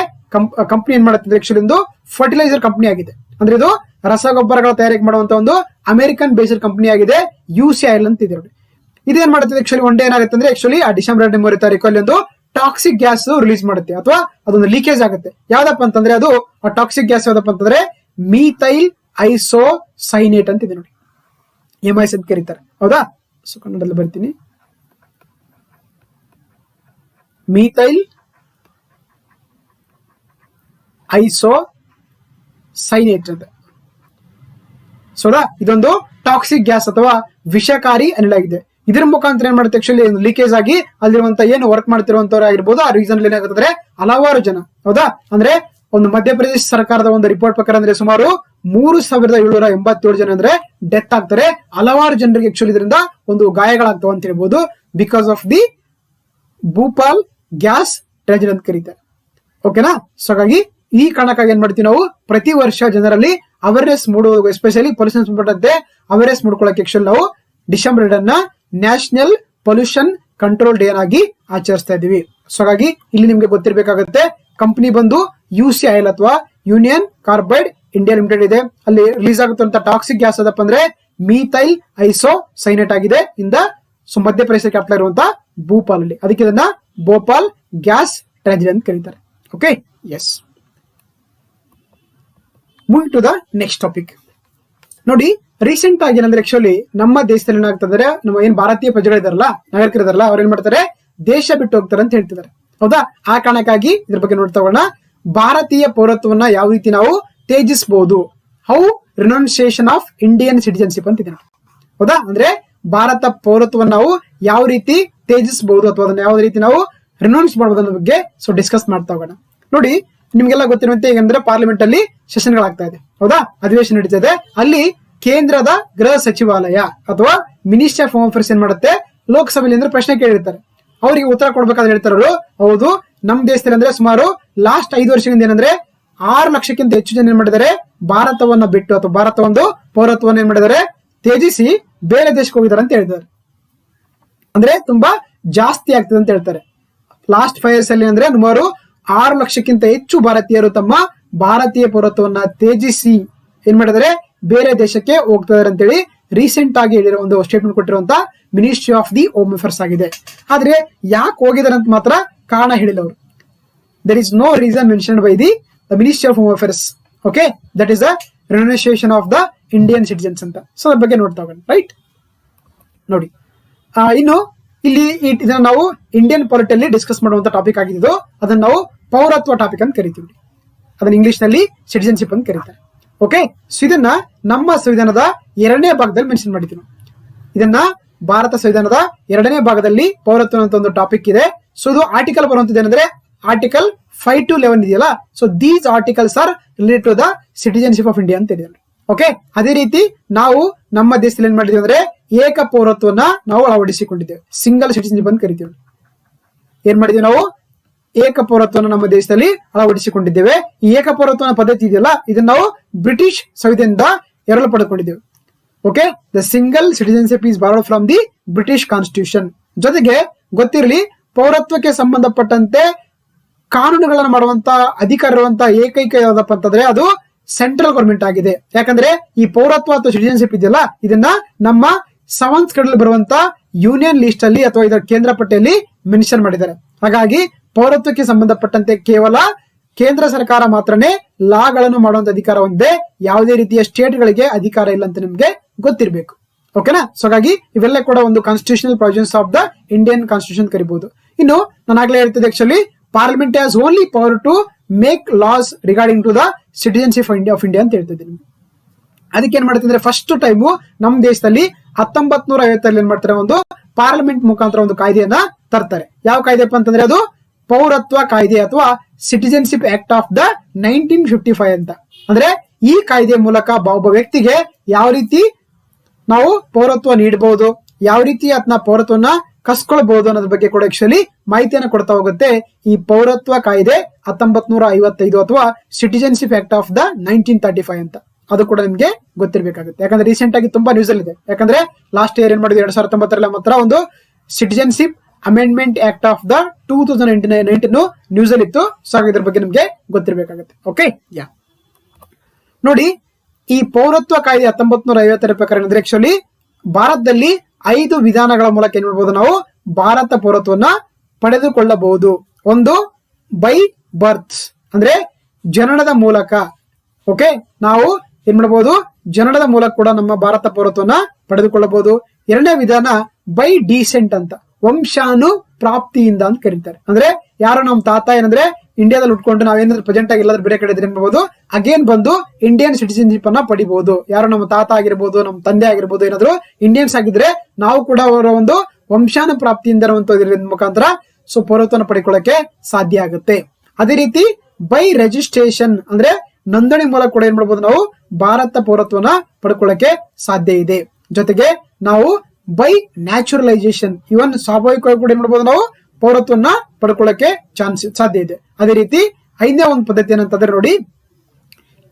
ಕಂಪನಿ ಏನ್ ಮಾಡುತ್ತೆ ಆಕ್ಚುಲಿ ಒಂದು ಫರ್ಟಿಲೈಸರ್ ಕಂಪನಿ ಆಗಿದೆ. ಅಂದ್ರೆ ಇದು ರಸಗೊಬ್ಬರಗಳ ತಯಾರಿಕೆ ಮಾಡುವಂತ ಒಂದು ಅಮೆರಿಕನ್ ಬೇಸ್ಡ್ ಕಂಪನಿ ಆಗಿದೆ, UCIL ಅಂತ ಇದೆ ನೋಡಿ. ಇದೇನ್ ಮಾಡುತ್ತೆ ಆಕ್ಚುಲಿ ಒನ್ ಡೇ ಏನಾಗುತ್ತೆ ಅಂದ್ರೆ ಆಕ್ಚುಲಿ ಆ ಡಿಸೆಂಬರ್ 23 ತಾರೀಕಲ್ಲಿ ಒಂದು ಟಾಕ್ಸಿಕ್ ಗ್ಯಾಸ್ ರಿಲೀಸ್ ಮಾಡುತ್ತೆ ಅಥವಾ ಅದೊಂದು ಲೀಕೇಜ್ ಆಗುತ್ತೆ. ಯಾವ್ದಪ್ಪ ಅಂತಂದ್ರೆ ಅದು ಆ ಟಾಕ್ಸಿಕ್ ಗ್ಯಾಸ್ ಯಾವ್ದಪ್ಪ ಅಂತಂದ್ರೆ ಮೀಥೈಲ್ ಐಸೋಸೈನೇಟ್ ಅಂತ ಇದೆ ನೋಡಿ, MIS ಅಂತ ಕರೀತಾರೆ. ಹೌದಾ? ಸೊ ಕನ್ನಡದಲ್ಲಿ ಬರ್ತೀನಿ, ಮೀಥೈಲ್ ಐಸೋಸೈನೇಟ್ ಅಂತ. ಸೋದಾ ಇದೊಂದು ಟಾಕ್ಸಿಕ್ ಗ್ಯಾಸ್ ಅಥವಾ ವಿಷಕಾರಿ ಅನಿಲ ಆಗಿದೆ. ಇದರ ಮುಖಾಂತರ ಏನ್ ಮಾಡುತ್ತೆ ಆಕ್ಚುಲಿ ಲೀಕೇಜ್ ಆಗಿ ಅಲ್ಲಿರುವಂತ ಏನು ವರ್ಕ್ ಮಾಡ್ತಿರುವಂತವ್ರು ಆಗಿರ್ಬೋದು, ಆ ರೀಸನ್ ಏನಾಗುತ್ತೆ ಹಲವಾರು ಜನ, ಹೌದಾ, ಅಂದ್ರೆ ಒಂದು ಮಧ್ಯಪ್ರದೇಶ ಸರ್ಕಾರದ ಒಂದು ರಿಪೋರ್ಟ್ ಪ್ರಕಾರ ಅಂದ್ರೆ ಸುಮಾರು 3787 ಜನ ಅಂದ್ರೆ ಡೆತ್ ಆಗ್ತಾರೆ. ಹಲವಾರು ಜನರಿಗೆ ಆಕ್ಚುಲಿ ಇದರಿಂದ ಒಂದು ಗಾಯಗಳಾಗ್ತವೆ ಅಂತ ಹೇಳ್ಬೋದು, because of the Bhopal gas tragedy ಅಂತ ಕರೀತಾರೆ. ಓಕೆನಾ? ಸೊ ಹಾಗಾಗಿ ಈ ಕಾರಣಕ್ಕಾಗಿ ಏನ್ ಮಾಡ್ತೀವಿ ನಾವು ಪ್ರತಿ ವರ್ಷ ಜನರಲ್ಲಿ ಅವೇರ್ನೆಸ್ ಮೂಡುವ, ಎಸ್ಪೆಷಲಿ ಪೊಲ್ಯೂಷನ್ ಸಂಬಂಧಪಟ್ಟಂತೆ ಅವೇರ್ನೆಸ್ ಮೂಡ್ಕೊಳ್ಳೋಕೆ ಆಕ್ಚುಲಿ ನಾವು December 2 national pollution control day ಆಗಿ ಆಚರಿಸ್ತಾ ಇದೀವಿ. ಸೊ ಹಾಗಾಗಿ ಇಲ್ಲಿ ನಿಮ್ಗೆ ಗೊತ್ತಿರಬೇಕಾಗುತ್ತೆ, ಕಂಪನಿ ಬಂದು UCIL ಅಥವಾ ಯೂನಿಯನ್ ಕಾರ್ಬೈಡ್ ಇಂಡಿಯಾ ಲಿಮಿಟೆಡ್ ಇದೆ. ಅಲ್ಲಿ ರಿಲೀಸ್ ಆಗುತ್ತಂತ ಟಾಕ್ಸಿಕ್ ಗ್ಯಾಸ್ ಅದಪ್ಪ ಅಂದ್ರೆ ಮೀಥೈಲ್ ಐಸೋಸೈನೇಟ್ ಆಗಿದೆ ಇಂದ ಮಧ್ಯಪ್ರದೇಶ ಕ್ಯಾಪಿಟಲ್ ಇರುವಂತಹ ಭೂಪಾಲ್ ಅಲ್ಲಿ. ಅದಕ್ಕೆ ಇದನ್ನ ಭೋಪಾಲ್ ಗ್ಯಾಸ್ ಟ್ರೆಜಡಿ ಅಂತ ಕರೀತಾರೆ. Okay, yes. Moving to the next topic. ನೋಡಿ, ರೀಸೆಂಟ್ ಆಗಿ ಏನಂದ್ರೆ ಆಕ್ಚುಲಿ ನಮ್ಮ ದೇಶದಲ್ಲಿ ಏನಾಗ್ತದೆ, ನಮ್ಮ ಏನ್ ಭಾರತೀಯ ಪ್ರಜೆಗಳಿದಾರಲ್ಲ, ನಾಗರಿಕರು ಇದಾರಲ್ಲ, ಅವ್ರು ಏನ್ ಮಾಡ್ತಾರೆ, ದೇಶ ಬಿಟ್ಟು ಹೋಗ್ತಾರೆ ಅಂತ ಹೇಳ್ತಿದ್ದಾರೆ. ಹೌದಾ? ಆ ಕಾರಣಕ್ಕಾಗಿ ಇದ್ರ ಬಗ್ಗೆ ನೋಡ್ತಾ ಹೋಗೋಣ. ಭಾರತೀಯ ಪೌರತ್ವವನ್ನ ಯಾವ ರೀತಿ ನಾವು ತ್ಯಜಿಸಬಹುದು, how renunciation of Indian citizenship ಅಂತ ಇದೆ. ಹೌದಾ? ಅಂದ್ರೆ ಭಾರತ ಪೌರತ್ವವನ್ನು ನಾವು ಯಾವ ರೀತಿ ತ್ಯಜಿಸಬಹುದು ಅಥವಾ ಅದನ್ನ ಯಾವ ರೀತಿ ನಾವು ರಿನೌನ್ಸ್ ಮಾಡಬಹುದು ಅನ್ನೋ ಬಗ್ಗೆ ಸೊ ಡಿಸ್ಕಸ್ ಮಾಡ್ತಾ ಹೋಗೋಣ. ನೋಡಿ, ನಿಮ್ಗೆಲ್ಲ ಗೊತ್ತಿರುವಂತೆ ಈಗಂದ್ರೆ ಪಾರ್ಲಿಮೆಂಟ್ ಅಲ್ಲಿ ಸೆಷನ್ಗಳಾಗ್ತಾ ಇದೆ. ಹೌದಾ? ಅಧಿವೇಶನ ನಡೀತಾ ಇದೆ. ಅಲ್ಲಿ ಕೇಂದ್ರದ ಗೃಹ ಸಚಿವಾಲಯ ಅಥವಾ ಮಿನಿಸ್ಟ್ರಿ ಆಫ್ ಹೋಮ್ ಅಫೇರ್ಸ್ ಏನ್ ಮಾಡುತ್ತೆ, ಲೋಕಸಭೆಯಲ್ಲಿ ಅಂದ್ರೆ ಪ್ರಶ್ನೆ ಕೇಳಿರ್ತಾರೆ, ಅವರಿಗೆ ಉತ್ತರ ಕೊಡ್ಬೇಕಾದ್ರೆ ಹೇಳ್ತಾರರು, ಹೌದು ನಮ್ ದೇಶದಲ್ಲಿ ಅಂದ್ರೆ ಸುಮಾರು ಲಾಸ್ಟ್ 5 ವರ್ಷದಿಂದ ಏನಂದ್ರೆ 6 ಲಕ್ಷಕ್ಕಿಂತ ಹೆಚ್ಚು ಜನ ಏನ್ ಮಾಡಿದ್ದಾರೆ, ಭಾರತವನ್ನ ಬಿಟ್ಟು ಅಥವಾ ಭಾರತ ಒಂದು ಪೌರತ್ವವನ್ನು ಏನ್ ಮಾಡಿದ್ದಾರೆ, ತ್ಯಜಿಸಿ ಬೇರೆ ದೇಶಕ್ಕೆ ಹೋಗಿದ್ದಾರೆ ಅಂತ ಹೇಳಿದ್ದಾರೆ. ಅಂದ್ರೆ ತುಂಬಾ ಜಾಸ್ತಿ ಆಗ್ತದೆ ಅಂತ ಹೇಳ್ತಾರೆ. ಲಾಸ್ಟ್ 5 years ಅಲ್ಲಿ ಅಂದ್ರೆ ಸುಮಾರು 6 ಲಕ್ಷಕ್ಕಿಂತ ಹೆಚ್ಚು ಭಾರತೀಯರು ತಮ್ಮ ಭಾರತೀಯ ಪೌರತ್ವವನ್ನ ತ್ಯಜಿಸಿ ಏನ್ ಮಾಡಿದರೆ ಬೇರೆ ದೇಶಕ್ಕೆ ಹೋಗ್ತಿದ್ದಾರೆ ಅಂತೇಳಿ ರೀಸೆಂಟ್ ಆಗಿ ಹೇಳಿರೋ ಒಂದು ಸ್ಟೇಟ್ಮೆಂಟ್ ಕೊಟ್ಟಿರುವಂತ ministry of the home affairs ಆಗಿದೆ. ಆದ್ರೆ ಯಾಕೆ ಹೋಗಿದ್ದಾರೆ ಅಂತ ಮಾತ್ರ ಕಾರಣ ಹೇಳಿಲ್ಲ ಅವರು. there is no reason mentioned by the Ministry of Home Affairs. Okay, that is a renunciation of the Indian citizens ಅಂತ. ಸೊ ಅದ್ರ ಬಗ್ಗೆ ನೋಡ್ತಾ ಹೋಗೋಣ, ರೈಟ್? ನೋಡಿ, ಇನ್ನು ಇಲ್ಲಿ ಇದನ್ನ ನಾವು ಇಂಡಿಯನ್ ಪಾಲಿಟಿ ಅಲ್ಲಿ ಡಿಸ್ಕಸ್ ಮಾಡುವಂತ ಟಾಪಿಕ್ ಆಗಿದ್ದು, ಅದನ್ನ ನಾವು ಪೌರತ್ವ ಟಾಪಿಕ್ ಅಂತ ಕರಿತೀವಿ. ಅದನ್ನ ಇಂಗ್ಲಿಷ್ ನಲ್ಲಿ ಸಿಟಿಜನ್ಶಿಪ್ ಅಂತ ಕರೀತಾರೆ. ಓಕೆ, ಸೊ ಇದನ್ನ ನಮ್ಮ ಸಂವಿಧಾನದ 2ನೇ ಭಾಗದಲ್ಲಿ ಮೆನ್ಷನ್ ಮಾಡಿದ್ದೀವಿ. ಇದನ್ನ ಭಾರತ ಸಂವಿಧಾನದ 2ನೇ ಭಾಗದಲ್ಲಿ ಪೌರತ್ವ ಅಂತ ಒಂದು ಟಾಪಿಕ್ ಇದೆ. ಸೊ ಇದು ಆರ್ಟಿಕಲ್ ಬರುವಂತದ್ದು ಏನಂದ್ರೆ ಆರ್ಟಿಕಲ್ 5 to 11 ಇದೆಯಲ್ಲ, so these articles are related to the citizenship of India ಅಂತ ಇದೆ. ಓಕೆ, ಅದೇ ರೀತಿ ನಾವು ನಮ್ಮ ದೇಶದಲ್ಲಿ ಏನ್ ಮಾಡಿದ್ವಿ ಅಂದ್ರೆ ಏಕ ಪೌರತ್ವನ ನಾವು ಅಳವಡಿಸಿಕೊಂಡಿದ್ದೇವೆ, ಸಿಂಗಲ್ ಸಿಟಿಜನ್ಶಿಪ್ ಅಂತ ಕರಿತೀವಿ. ಏನ್ ಮಾಡಿದ್ವಿ ನಾವು, ಏಕ ಪೌರತ್ವನ ನಮ್ಮ ದೇಶದಲ್ಲಿ ಅಳವಡಿಸಿಕೊಂಡಿದ್ದೇವೆ. ಈ ಏಕ ಪೌರತ್ವ ಪದ್ಧತಿ ಇದೆಯಲ್ಲ, ಇದನ್ನ ನಾವು ಬ್ರಿಟಿಷ್ ಸಂವಿಧಾನದಿಂದ ಎರಲು ಪಡೆದುಕೊಂಡಿದ್ದೇವೆ. Okay, the single citizenship is borrowed from the British constitution. ಜೊತೆಗೆ ಗೊತ್ತಿರಲಿ, ಪೌರತ್ವಕ್ಕೆ ಸಂಬಂಧಪಟ್ಟಂತೆ ಕಾನೂನುಗಳನ್ನು ಮಾಡುವಂತ ಅಧಿಕಾರ ಇರುವಂತ ಏಕೈಕ ಯಾವ್ದಪ್ಪ ಅಂತಂದ್ರೆ ಅದು ಸೆಂಟ್ರಲ್ ಗವರ್ಮೆಂಟ್ ಆಗಿದೆ. ಯಾಕಂದ್ರೆ ಈ ಪೌರತ್ವ ಅಥವಾ ಸಿಟಿಜನ್ಶಿಪ್ ಇದೆಯಲ್ಲ, ಇದನ್ನ ನಮ್ಮ 7th ಶೆಡ್ಯೂಲ್ ಬರುವಂತ ಯೂನಿಯನ್ ಲಿಸ್ಟ್ ಅಲ್ಲಿ ಅಥವಾ ಇದರ ಕೇಂದ್ರ ಪಟ್ಟಿಯಲ್ಲಿ ಮೆನ್ಷನ್ ಮಾಡಿದ್ದಾರೆ. ಹಾಗಾಗಿ ಪೌರತ್ವಕ್ಕೆ ಸಂಬಂಧಪಟ್ಟಂತೆ ಕೇವಲ ಕೇಂದ್ರ ಸರ್ಕಾರ ಮಾತ್ರನೇ ಲಾಗಳನ್ನು ಮಾಡುವಂತ ಅಧಿಕಾರ ಹೊಂದಿದೆ. ಯಾವುದೇ ರೀತಿಯ ಸ್ಟೇಟ್ ಗಳಿಗೆ ಅಧಿಕಾರ ಇಲ್ಲ ಅಂತ ನಿಮ್ಗೆ ಗೊತ್ತಿರಬೇಕು. ಓಕೆನಾ? ಸೊ ಹಾಗಾಗಿ ಇವೆಲ್ಲ ಕೂಡ ಒಂದು constitutional provisions of the Indian constitution ಕರಿಬಹುದು. ಇನ್ನು ನಾನು ಆಗ್ಲೇ ಹೇಳ್ತಿದ್ದೆ, actually parliament has only power to make laws regarding to the citizenship of India ಅಂತ ಹೇಳ್ತಿದ್ದೀನಿ. ಅದಕ್ಕೆ ಏನ್ ಮಾಡ್ತಿದ್ರೆ, ಫಸ್ಟ್ ಟೈಮು ನಮ್ಮ ದೇಶದಲ್ಲಿ 1950 ಏನ್ ಮಾಡ್ತಾರೆ, ಒಂದು ಪಾರ್ಲಿಮೆಂಟ್ ಮುಖಾಂತರ ಒಂದು ಕಾಯ್ದೆಯನ್ನ ತರ್ತಾರೆ. ಯಾವ ಕಾಯ್ದೆಪ್ಪ ಅಂತಂದ್ರೆ ಅದು ಪೌರತ್ವ ಕಾಯ್ದೆ ಅಥವಾ ಸಿಟಿಜನ್ಶಿಪ್ ಆಕ್ಟ್ ಆಫ್ ದ 1955 ಅಂತ. ಅಂದ್ರೆ ಈ ಕಾಯ್ದೆ ಮೂಲಕ ಒಬ್ಬ ವ್ಯಕ್ತಿಗೆ ಯಾವ ರೀತಿ ನಾವು ಪೌರತ್ವ ನೀಡಬಹುದು, ಯಾವ ರೀತಿ ಅದನ್ನ ಪೌರತ್ವನ ಕಸ್ಕೊಳ್ಬಹುದು ಅನ್ನೋದ್ರ ಬಗ್ಗೆ ಕೂಡ ಆಕ್ಚುಲಿ ಮಾಹಿತಿಯನ್ನು ಕೊಡ್ತಾ ಹೋಗುತ್ತೆ ಈ ಪೌರತ್ವ ಕಾಯ್ದೆ 1955 ಅಥವಾ ಸಿಟಿಜನ್ಶಿಪ್ ಆಕ್ಟ್ ಆಫ್ ದ 1935 ಅಂತ. ಅದು ಕೂಡ ನಿಮ್ಗೆ ಗೊತ್ತಿರಬೇಕಾಗುತ್ತೆ. ಯಾಕಂದ್ರೆ ರೀಸೆಂಟ್ ಆಗಿ ತುಂಬಾ ನ್ಯೂಸ್ ಅಲ್ಲಿ ಇದೆ. ಯಾಕಂದ್ರೆ ಲಾಸ್ಟ್ ಇಯರ್ ಏನ್ ಮಾಡಿದ್ವಿ, 2019 ಮಾತ್ರ ಒಂದು citizenship amendment act of the 2019 news ಅಲ್ಲಿ ಇತ್ತು. ಸೊ ಇದ್ರ ಬಗ್ಗೆ ನಿಮ್ಗೆ ಗೊತ್ತಿರಬೇಕಾಗುತ್ತೆ. ಓಕೆ, ಯಾ ನೋಡಿ, ಈ ಪೌರತ್ವ ಕಾಯ್ದೆ 1950 ಪ್ರಕಾರ ಏನಂದ್ರೆ ಆಕ್ಚುಲಿ ಭಾರತದಲ್ಲಿ 5 ವಿಧಾನಗಳ ಮೂಲಕ ಏನ್ ಮಾಡಬಹುದು, ನಾವು ಭಾರತ ಪೌರತ್ವವನ್ನ ಪಡೆದುಕೊಳ್ಳಬಹುದು. ಒಂದು ಬೈ ಬರ್ತ್ ಅಂದ್ರೆ ಜನನದ ಮೂಲಕ. ಓಕೆ, ನಾವು ಏನ್ ಮಾಡಬಹುದು, ಜನನದ ಮೂಲಕ ಕೂಡ ನಮ್ಮ ಭಾರತ ಪೌರತ್ವವನ್ನ ಪಡೆದುಕೊಳ್ಳಬಹುದು. ಎರಡನೇ ವಿಧಾನ ಬೈ ಡಿಸೆಂಟ್ ಅಂತ, ವಂಶಾನು ಪ್ರಾಪ್ತಿಯಿಂದ ಅಂತ ಕರೀತಾರೆ. ಅಂದ್ರೆ ಯಾರು ನಮ್ಮ ತಾತ ಏನಂದ್ರೆ ಇಂಡಿಯಾದಲ್ಲಿ ಉಟ್ಕೊಂಡು ನಾವೇನಾದ್ರೂ ಪ್ರೆಸೆಂಟ್ ಆಗಿ ಎಲ್ಲಾದ್ರೂ ಬೇರೆ ಕಡೆ ಇದ್ರೆ ಏನ್ಬಹುದು, ಅಗೇನ್ ಬಂದು ಇಂಡಿಯನ್ ಸಿಟಿಜನ್ಶಿಪ್ ಅನ್ನ ಪಡಿಬಹುದು. ಯಾರು ನಮ್ಮ ತಾತ ಆಗಿರ್ಬೋದು, ನಮ್ಮ ತಂದೆ ಆಗಿರ್ಬೋದು, ಏನಾದ್ರು ಇಂಡಿಯನ್ಸ್ ಆಗಿದ್ರೆ ನಾವು ಕೂಡ ಅವರ ಒಂದು ವಂಶಾನು ಪ್ರಾಪ್ತಿಯಿಂದ ಮುಖಾಂತರ ಸೊ ಪೌರತ್ವನ ಪಡ್ಕೊಳ್ಳಕ್ಕೆ ಸಾಧ್ಯ ಆಗುತ್ತೆ. ಅದೇ ರೀತಿ ಬೈ ರಿಜಿಸ್ಟ್ರೇಷನ್ ಅಂದ್ರೆ ನೋಂದಣಿ ಮೂಲಕ ಕೂಡ ಏನ್ ಮಾಡಬಹುದು, ನಾವು ಭಾರತ ಪೌರತ್ವನ ಪಡ್ಕೊಳ್ಳಕ್ಕೆ ಸಾಧ್ಯ ಇದೆ. ಜೊತೆಗೆ ನಾವು ಬೈ ನ್ಯಾಚುರಲೈಸೇಷನ್, ಇವನ್ ಸ್ವಾಭಾವಿಕವಾಗಿ ಕೂಡ ಏನ್ ಮಾಡಬಹುದು, ನಾವು ಪೌರತ್ವನ ಪಡ್ಕೊಳ್ಳಕ್ಕೆ ಸಾಧ್ಯ ಇದೆ. ಅದೇ ರೀತಿ 5ನೇ ಒಂದು ಪದ್ಧತಿ ಏನಂತಂದ್ರೆ ನೋಡಿ,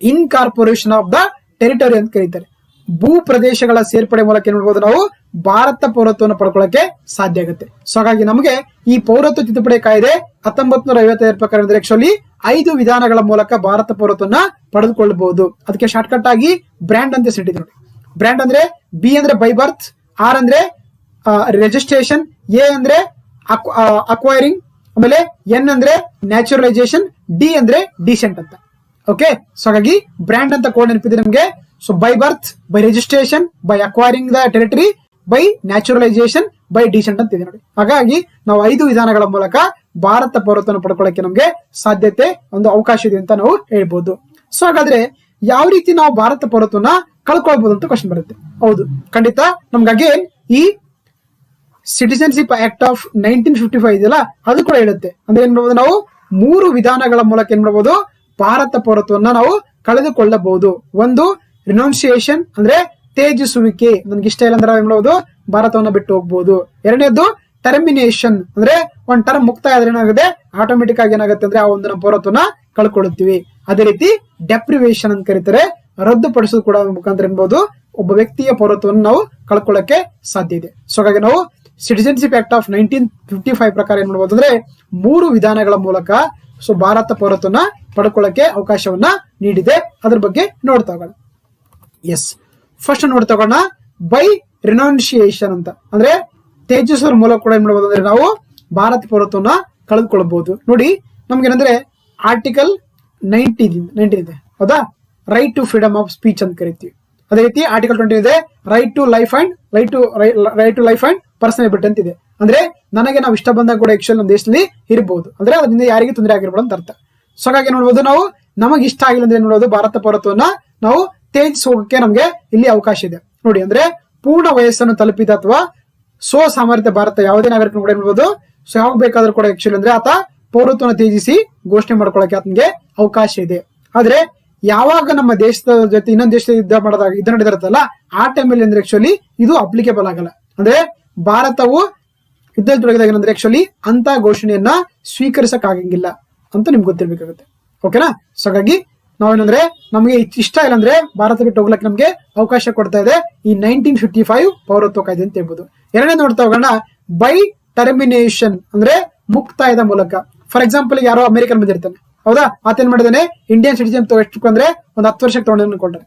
ಇನ್ಕಾರ್ಪೊರೇಷನ್ ಆಫ್ ದ ಟೆರಿಟರಿ ಅಂತ ಕರೀತಾರೆ. ಭೂ ಪ್ರದೇಶಗಳ ಸೇರ್ಪಡೆ ಮೂಲಕ ಏನ್ ಮಾಡಬಹುದು, ನಾವು ಭಾರತ ಪೌರತ್ವವನ್ನು ಪಡ್ಕೊಳ್ಳಕ್ಕೆ ಸಾಧ್ಯ ಆಗುತ್ತೆ. ಸೊ ಹಾಗಾಗಿ ನಮಗೆ ಈ ಪೌರತ್ವ ತಿದ್ದುಪಡಿ ಕಾಯ್ದೆ 1955 ಪ್ರಕಾರ ಅಂದ್ರೆ ಆಕ್ಚುಲಿ 5 ವಿಧಾನಗಳ ಮೂಲಕ ಭಾರತ ಪೌರತ್ವನ ಪಡೆದುಕೊಳ್ಳಬಹುದು. ಅದಕ್ಕೆ ಶಾರ್ಟ್ ಕಟ್ ಆಗಿ ಬ್ರ್ಯಾಂಡ್ ಅಂತ ಸಿಟ್ಟಿದೆ ನೋಡಿ. ಬ್ರ್ಯಾಂಡ್ ಅಂದ್ರೆ ಬಿ ಅಂದ್ರೆ ಬೈ ಬರ್ತ್, ಆರ್ ಅಂದ್ರೆ ರಿಜಿಸ್ಟ್ರೇಷನ್, ಎ ಅಂದ್ರೆ ಅಕ್ವೈರಿಂಗ್, ಆಮೇಲೆ ಎನ್ ಅಂದ್ರೆ ನ್ಯಾಚುರಲೈಸೇಷನ್, ಡಿ ಅಂದ್ರೆ ಡಿಸೆಂಟ್ ಅಂತ. ಓಕೆ, ಸೊ ಹಾಗಾಗಿ ಬ್ರ್ಯಾಂಡ್ ಅಂತ ಕೋಡ್ ನೆನಪಿದೆ ನಮಗೆ. So by birth, by registration, by acquiring the territory, by naturalisation, by descent ಅಂತ ಇದೆ ನೋಡಿ. ಹಾಗಾಗಿ ನಾವು 5 ವಿಧಾನಗಳ ಮೂಲಕ ಭಾರತ ಪೌರತ್ವವನ್ನು ಪಡ್ಕೊಳ್ಳಕ್ಕೆ ನಮಗೆ ಸಾಧ್ಯತೆ, ಒಂದು ಅವಕಾಶ ಇದೆ ಅಂತ ನಾವು ಹೇಳ್ಬೋದು. ಸೊ ಹಾಗಾದ್ರೆ ಯಾವ ರೀತಿ ನಾವು ಭಾರತ ಪೌರತ್ವನ ಕಳ್ಕೊಳ್ಬಹುದು ಅಂತ ಕ್ವಶನ್ ಬರುತ್ತೆ. ಹೌದು, ಖಂಡಿತ ನಮ್ಗೆ ಅಗೇನ್ ಈ ಸಿಟಿಜನ್ಶಿಪ್ ಆಕ್ಟ್ ಆಫ್ 1955 ಇದೆಯಲ್ಲ, ಅದು ಕೂಡ ಹೇಳುತ್ತೆ. ಅಂದ್ರೆ ಏನ್ ಮಾಡಬಹುದು, ನಾವು 3 ವಿಧಾನಗಳ ಮೂಲಕ ಏನ್ ಮಾಡಬಹುದು, ಭಾರತ ಪೌರತ್ವವನ್ನ ನಾವು ಕಳೆದುಕೊಳ್ಳಬಹುದು. ಒಂದು ರಿನೌನ್ಸಿಯೇಷನ್ ಅಂದ್ರೆ ತ್ಯಜಿಸುವಿಕೆ, ನನ್ಗೆ ಇಷ್ಟ ಇಲ್ಲ ಅಂದ್ರೆ ಏನ್ ಮಾಡಬಹುದು, ಭಾರತವನ್ನ ಬಿಟ್ಟು ಹೋಗ್ಬಹುದು. ಎರಡನೇದು ಟರ್ಮಿನೇಷನ್ ಅಂದ್ರೆ ಒಂದ್ ಟರ್ಮ್ ಮುಕ್ತಾಯ ಆದ್ರೆ ಏನಾಗುತ್ತೆ, ಆಟೋಮೆಟಿಕ್ ಆಗಿ ಏನಾಗುತ್ತೆ ಅಂದ್ರೆ ಆ ಒಂದು ನಮ್ಮ ಪೌರತ್ವನ ಕಳ್ಕೊಳ್ಳುತ್ತೀವಿ. ಅದೇ ರೀತಿ ಡೆಪ್ರಿವೇಶನ್ ಅಂತ ಕರೀತಾರೆ, ರದ್ದುಪಡಿಸೋದು ಕೂಡ ಮುಖಾಂತರ ಏನ್ಬಹುದು, ಒಬ್ಬ ವ್ಯಕ್ತಿಯ ಪೌರತ್ವವನ್ನು ನಾವು ಕಳ್ಕೊಳ್ಳಕ್ಕೆ ಸಾಧ್ಯ ಇದೆ. ಸೊ ಹಾಗಾಗಿ ನಾವು ಸಿಟಿಜನ್ಶಿಪ್ ಆಕ್ಟ್ ಆಫ್ 1955 ಪ್ರಕಾರ ಏನ್ ಮಾಡಬಹುದು ಅಂದ್ರೆ 3 ವಿಧಾನಗಳ ಮೂಲಕ ಸೊ ಭಾರತ ಪೌರತ್ವನ ಪಡ್ಕೊಳ್ಳಕ್ಕೆ ಅವಕಾಶವನ್ನ ನೀಡಿದೆ. ಅದ್ರ ಬಗ್ಗೆ ನೋಡ್ತಾ ಹೋಗೋಣ. ಎಸ್, ಫಸ್ಟ್ ನೋಡ್ತಾ ಹೋಗೋಣ ಬೈ ರಿನೌನ್ಸಿಯೇಷನ್ ಅಂತ, ಅಂದ್ರೆ ತ್ಯಜಿಸೋದ್ರ ಮೂಲಕ ಕೂಡ ಏನ್ ಮಾಡಬಹುದು ಅಂದ್ರೆ ನಾವು ಭಾರತ ಪೌರತ್ವನ ಕಳೆದುಕೊಳ್ಳಬಹುದು. ನೋಡಿ, ನಮ್ಗೇನಂದ್ರೆ ಆರ್ಟಿಕಲ್ 19 ಇದೆ, ಹೌದಾ, right to freedom of speech ಅಂತ ಕರಿತೀವಿ. ಅದೇ ರೀತಿ ಆರ್ಟಿಕಲ್ 20 ಇದೆ, right to life and personability ಅಂತ ಇದೆ. ಅಂದ್ರೆ ನನಗೆ ನಾವು ಇಷ್ಟ ಬಂದಾಗ ಕೂಡ ಆಕ್ಚುಲಿ ನಮ್ಮ ದೇಶದಲ್ಲಿ ಇರಬಹುದು, ಅಂದ್ರೆ ಅದರಿಂದ ಯಾರಿಗೆ ತೊಂದರೆ ಆಗಿರ್ಬೋದು ಅಂತ ಅರ್ಥ. ಸೊ ಹಾಗಾಗಿ ನೋಡ್ಬೋದು, ನಾವು ನಮಗೆ ಇಷ್ಟ ಆಗಿಲ್ಲ ಅಂದ್ರೆ ನೋಡೋದು ಭಾರತ ಪೌರತ್ವವನ್ನ ನಾವು ತೇಜಿಸಿ ಹೋಗಕ್ಕೆ ನಮ್ಗೆ ಇಲ್ಲಿ ಅವಕಾಶ ಇದೆ. ನೋಡಿ, ಅಂದ್ರೆ ಪೂರ್ಣ ವಯಸ್ಸನ್ನು ತಲುಪಿದ ಅಥವಾ ಸಾಮರ್ಥ್ಯ ಭಾರತ ಯಾವುದೇ ನಾಗರಿಕನ ಕೂಡ ಏನ್ಬೋದು, ಸೊ ಯಾವಾಗ ಬೇಕಾದ್ರೂ ಕೂಡ ಆಕ್ಚುಲಿ ಅಂದ್ರೆ ಆತ ಪೌರತ್ವನ ತ್ಯಜಿಸಿ ಘೋಷಣೆ ಮಾಡ್ಕೊಳಕ್ಕೆ ಆತನಿಗೆ ಅವಕಾಶ ಇದೆ. ಆದ್ರೆ ಯಾವಾಗ ನಮ್ಮ ದೇಶದ ಜೊತೆ ಇನ್ನೊಂದು ದೇಶದ ಯುದ್ಧ ನಡೆದಿರುತ್ತಲ್ಲ, ಆ ಟೈಮಲ್ಲಿ ಅಂದ್ರೆ ಆಕ್ಚುಲಿ ಇದು ಅಪ್ಲಿಕೇಬಲ್ ಆಗಲ್ಲ. ಅಂದ್ರೆ ಭಾರತವು ಯುದ್ಧ ತೊಡಗಿದಾಗ ಏನಂದ್ರೆ ಆಕ್ಚುಲಿ ಅಂತ ಘೋಷಣೆಯನ್ನ ಸ್ವೀಕರಿಸಕ್ ಆಗಂಗಿಲ್ಲ ಅಂತ ನಿಮ್ಗೆ ಗೊತ್ತಿರ್ಬೇಕಾಗುತ್ತೆ. ಓಕೆನಾ? ಸೊ ಹಾಗಾಗಿ ನಾವೇನಂದ್ರೆ ನಮಗೆ ಇಷ್ಟ ಇಲ್ಲ ಅಂದ್ರೆ ಭಾರತ ಬಿಟ್ಟು ಹೋಗ್ಲಕ್ಕೆ ನಮ್ಗೆ ಅವಕಾಶ ಕೊಡ್ತಾ ಇದೆ ಈ 1955 ಪೌರತ್ವ ಕಾಯ್ದೆ ಅಂತ ಹೇಳ್ಬೋದು. ಎರಡನೇ ನೋಡ್ತಾ ಹೋಗೋಣ ಬೈ ಟರ್ಮಿನೇಷನ್ ಅಂದ್ರೆ ಮುಕ್ತಾಯದ ಮೂಲಕ. ಫಾರ್ ಎಕ್ಸಾಂಪಲ್, ಯಾರೋ ಅಮೆರಿಕನ್ ಬಂದಿರ್ತಾನೆ, ಹೌದಾ, ಆತೇನ್ ಮಾಡಿದಾನೆ ಇಂಡಿಯನ್ ಸಿಟಿಜನ್ ಎಷ್ಟು ಅಂದ್ರೆ ಒಂದು 10 ವರ್ಷಕ್ಕೆ ತಗೊಂಡು ಕೊಟ್ಟರೆ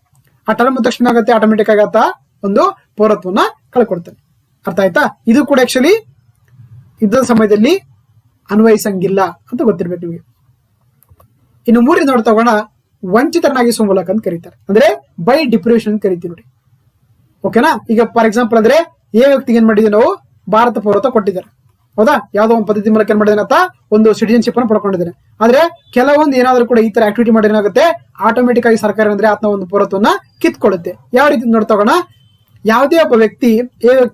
ಆ ಟರ್ಮ್ ತಕ್ಷಣ ಆಗುತ್ತೆ, ಆಟೋಮೆಟಿಕ್ ಆಗಿ ಆತ ಒಂದು ಪೌರತ್ವನ ಕಳ್ಕೊಡ್ತಾನೆ. ಅರ್ಥ ಆಯ್ತಾ? ಇದು ಕೂಡ ಆಕ್ಚುಲಿ ಯುದ್ಧದ ಸಮಯದಲ್ಲಿ ಅನ್ವಯಿಸಂಗಿಲ್ಲ ಅಂತ ಗೊತ್ತಿರ್ಬೇಕು ನಿಮಗೆ. ಇನ್ನು ಮೂರನೇ ನೋಡ್ತಾ ಹೋಗೋಣ ವಂಚಿತರನ್ನಾಗಿಸುವ ಮೂಲಕ ಅಂತ ಕರೀತಾರೆ, ಅಂದ್ರೆ ಬೈ ಡಿಪ್ರಿವೇಷನ್ ಅಂತ ಕರಿತೀವಿ ನೋಡಿ. ಓಕೆನಾ? ಈಗ ಫಾರ್ ಎಕ್ಸಾಂಪಲ್ ಅಂದ್ರೆ ಏ ವ್ಯಕ್ತಿಗೆ ಏನ್ ಮಾಡಿದ್ವಿ ನಾವು ಭಾರತ ಪೌರತ್ವ ಕೊಟ್ಟಿದ್ದಾರೆ, ಹೌದಾ, ಯಾವ್ದೋ ಒಂದು ಪದ್ಧತಿ ಮೂಲಕ ಏನ್ ಮಾಡಿದಾನೆ ಅಂತ ಒಂದು ಸಿಟಿಜನ್ಶಿಪ್ ಅನ್ನು ಪಡ್ಕೊಂಡಿದ್ದಾನೆ. ಆದ್ರೆ ಕೆಲವೊಂದು ಏನಾದ್ರೂ ಕೂಡ ಈ ತರ ಆಕ್ಟಿವಿಟಿ ಮಾಡಿ ಏನಾಗುತ್ತೆ, ಆಟೋಮೆಟಿಕ್ ಆಗಿ ಸರ್ಕಾರ ಅಂದ್ರೆ ಆತನ ಒಂದು ಪೌರತ್ವನ ಕಿತ್ಕೊಳ್ಳುತ್ತೆ. ಯಾವ ರೀತಿ ನೋಡ್ತಾ ಹೋಗೋಣ, ಯಾವುದೇ ಒಬ್ಬ ವ್ಯಕ್ತಿ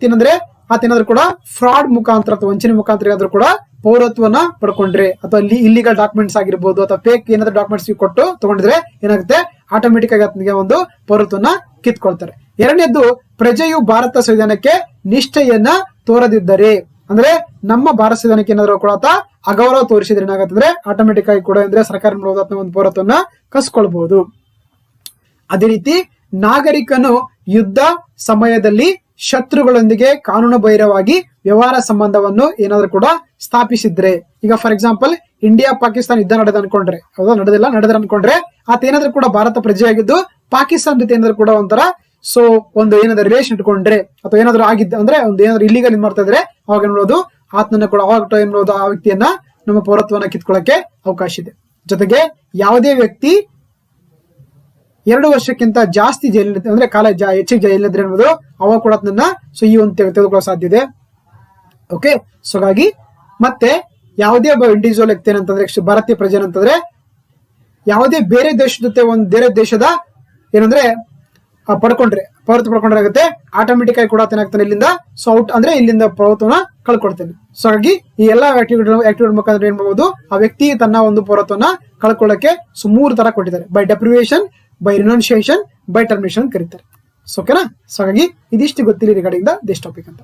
ಏನಂದ್ರೆ ಆತ ಏನಾದ್ರು ಕೂಡ ಫ್ರಾಡ್ ಮುಖಾಂತರ ಅಥವಾ ವಂಚನೆ ಮುಖಾಂತರ ಏನಾದ್ರು ಕೂಡ ಪೌರತ್ವನ ಪಡ್ಕೊಂಡ್ರೆ ಅಥವಾ ಇಲ್ಲಿಗಲ್ ಡಾಕ್ಯುಮೆಂಟ್ಸ್ ಆಗಿರ್ಬೋದು ಅಥವಾ ಫೇಕ್ ಏನಾದ್ರು ಡಾಕ್ಯುಮೆಂಟ್ಸ್ ಕೊಟ್ಟು ತಗೊಂಡಿದ್ರೆ ಏನಾಗುತ್ತೆ, ಆಟೋಮೆಟಿಕ್ ಆಗಿ ಆತನಿಗೆ ಒಂದು ಪೌರತ್ವನ ಕಿತ್ಕೊಳ್ತಾರೆ. ಎರಡನೇದ್ದು ಪ್ರಜೆಯು ಭಾರತ ಸಂವಿಧಾನಕ್ಕೆ ನಿಷ್ಠೆಯನ್ನ ತೋರದಿದ್ದರೆ, ಅಂದ್ರೆ ನಮ್ಮ ಭಾರತ ಸಂವಿಧಾನಕ್ಕೆ ಏನಾದ್ರು ಕೂಡ ಆತ ಅಗೌರವ ತೋರಿಸಿದ್ರೆ ಏನಾಗುತ್ತೆ, ಆಟೋಮೆಟಿಕ್ ಆಗಿ ಕೂಡ ಅಂದ್ರೆ ಸರ್ಕಾರ ಒಂದು ಪೌರತ್ವನ ಕಸ್ಕೊಳ್ಬಹುದು. ಅದೇ ರೀತಿ ನಾಗರಿಕನು ಯುದ್ಧ ಸಮಯದಲ್ಲಿ ಶತ್ರುಗಳೊಂದಿಗೆ ಕಾನೂನು ಬಾಹಿರವಾಗಿ ವ್ಯವಹಾರ ಸಂಬಂಧವನ್ನು ಏನಾದ್ರೂ ಕೂಡ ಸ್ಥಾಪಿಸಿದ್ರೆ, ಈಗ ಫಾರ್ ಎಕ್ಸಾಂಪಲ್ ಇಂಡಿಯಾ ಪಾಕಿಸ್ತಾನ ಯುದ್ಧ ನಡೆದ ಅನ್ಕೊಂಡ್ರೆ, ಹೌದಾ, ನಡೆದ್ರೆ ಅನ್ಕೊಂಡ್ರೆ ಆತ ಏನಾದ್ರೂ ಕೂಡ ಭಾರತ ಪ್ರಜೆಯಾಗಿದ್ದು ಪಾಕಿಸ್ತಾನ ಜೊತೆ ಏನಾದ್ರು ಕೂಡ ಒಂಥರ ಸೊ ಒಂದು ಏನಾದ್ರು ರಿಲೇಷನ್ ಇಟ್ಕೊಂಡ್ರೆ ಅಥವಾ ಏನಾದ್ರು ಆಗಿದ್ದ ಅಂದ್ರೆ ಒಂದು ಏನಾದ್ರು ಇಲ್ಲಿಗಲ್ ಮಾಡ್ತಾ ಇದ್ರೆ ಅವಾಗ ನೋಡೋದು ಆತನ ಕೂಡ ಅವಾಗ ಏನ್ ನೋಡೋದು ಆ ವ್ಯಕ್ತಿಯನ್ನ ನಮ್ಮ ಪೌರತ್ವನ ಕಿತ್ಕೊಳ್ಳಕ್ಕೆ ಅವಕಾಶ ಇದೆ. ಜೊತೆಗೆ ಯಾವುದೇ ವ್ಯಕ್ತಿ 2 ವರ್ಷಕ್ಕಿಂತ ಜಾಸ್ತಿ ಜೈಲಿನ ಅಂದ್ರೆ ಕಾಲ ಹೆಚ್ಚಿಗೆ ಜೈಲಿದ್ರೆ ಅನ್ನೋದು ಅವಾಗ ಕೂಡ ಅದನ್ನ ಸೊ ಈ ಒಂದು ತೆಗೆದುಕೊಳ್ಳೋ ಸಾಧ್ಯ ಇದೆ. ಓಕೆ, ಸೊ ಹಾಗಾಗಿ ಮತ್ತೆ ಯಾವುದೇ ಒಬ್ಬ ಇಂಡಿವಿಜುವಲ್ ವ್ಯಕ್ತಿ ಏನಂತಂದ್ರೆ ಭಾರತೀಯ ಪ್ರಜೆ ಅಂತಂದ್ರೆ ಯಾವುದೇ ಬೇರೆ ದೇಶದ ಜೊತೆ ಒಂದು ಬೇರೆ ದೇಶದ ಏನಂದ್ರೆ ಪೌರತ್ವ ಪಡ್ಕೊಂಡ್ರೆ ಆಗುತ್ತೆ ಆಟೋಮೆಟಿಕ್ ಆಗಿ ಕೂಡ ಏನಾಗ್ತಾನೆ ಇಲ್ಲಿಂದ ಸೊ ಔಟ್ ಅಂದ್ರೆ ಇಲ್ಲಿಂದ ಪೌರತ್ವನ ಕಳ್ಕೊಡ್ತೇನೆ. ಸೊ ಹಾಗಾಗಿ ಈ ಎಲ್ಲಾ ಆಕ್ಟಿವಿಟಿ ಮುಖಾಂತರ ಏನ್ ಮಾಡಬಹುದು, ಆ ವ್ಯಕ್ತಿ ತನ್ನ ಒಂದು ಪೌರತ್ವನ ಕಳ್ಕೊಳ್ಳಕ್ಕೆ ಸೊ 3 ತರ ಕೊಟ್ಟಿದ್ದಾರೆ. By deprivation, by renunciation, by termination ಕರೀತಾರೆ. ಸೊ ಓಕೆನಾ. ಸೊ ಹಾಗಾಗಿ ಇದಿಷ್ಟು ಗೊತ್ತಿಲ್ಲ ರಿಗಾರ್ಡಿಂಗ್ ದಿಸ್ ಟಾಪಿಕ್ ಅಂತ.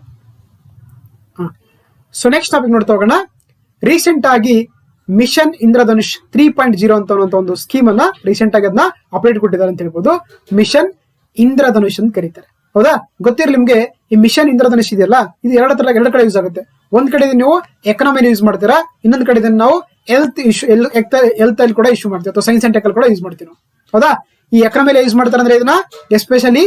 ಸೊ ನೆಕ್ಸ್ಟ್ ಟಾಪಿಕ್ ನೋಡ್ತಾ ಹೋಗೋಣ. ರೀಸೆಂಟ್ ಆಗಿ ಮಿಷನ್ ಇಂದ್ರಧನುಷ್ 3.0 ಅಂತ ಒಂದು ಸ್ಕೀಮ್ ಅನ್ನ ರೀಸೆಂಟ್ ಆಗಿ ಅದನ್ನ ಅಪ್ಡೇಟ್ ಕೊಟ್ಟಿದ್ದಾರೆ ಅಂತ ಹೇಳ್ಬೋದು. ಮಿಷನ್ ಇಂದ್ರಧನುಷ್ ಅಂತ ಕರೀತಾರೆ. ಹೌದಾ, ಗೊತ್ತಿರಲಿ ನಿಮ್ಗೆ ಈ ಮಿಷನ್ ಇಂದ್ರಧನುಷ್ ಇದೆಯಲ್ಲ, ಇದು ಎರಡು ಕಡೆ ಯೂಸ್ ಆಗುತ್ತೆ. ಒಂದ್ ಕಡೆ ನೀವು ಎಕನಾಮಿ ಯೂಸ್ ಮಾಡ್ತೀರಾ, ಇನ್ನೊಂದ್ ಕಡೆ ನಾವು ಹೆಲ್ತ್ ಅಲ್ಲಿ ಕೂಡ ಇಶ್ಯೂ ಮಾಡ್ತೀವಿ ಅಥವಾ ಸೈನ್ಸ್ ಅಂಡ್ ಟೆಕ್ ಕೂಡ ಯೂಸ್ ಮಾಡ್ತೀವಿ. ಹೌದಾ, ಈ ಎಕನಾಮಿ ಯೂಸ್ ಮಾಡ್ತಾರೆ ಅಂದ್ರೆ ಇದನ್ನ ಎಸ್ಪೆಷಲಿ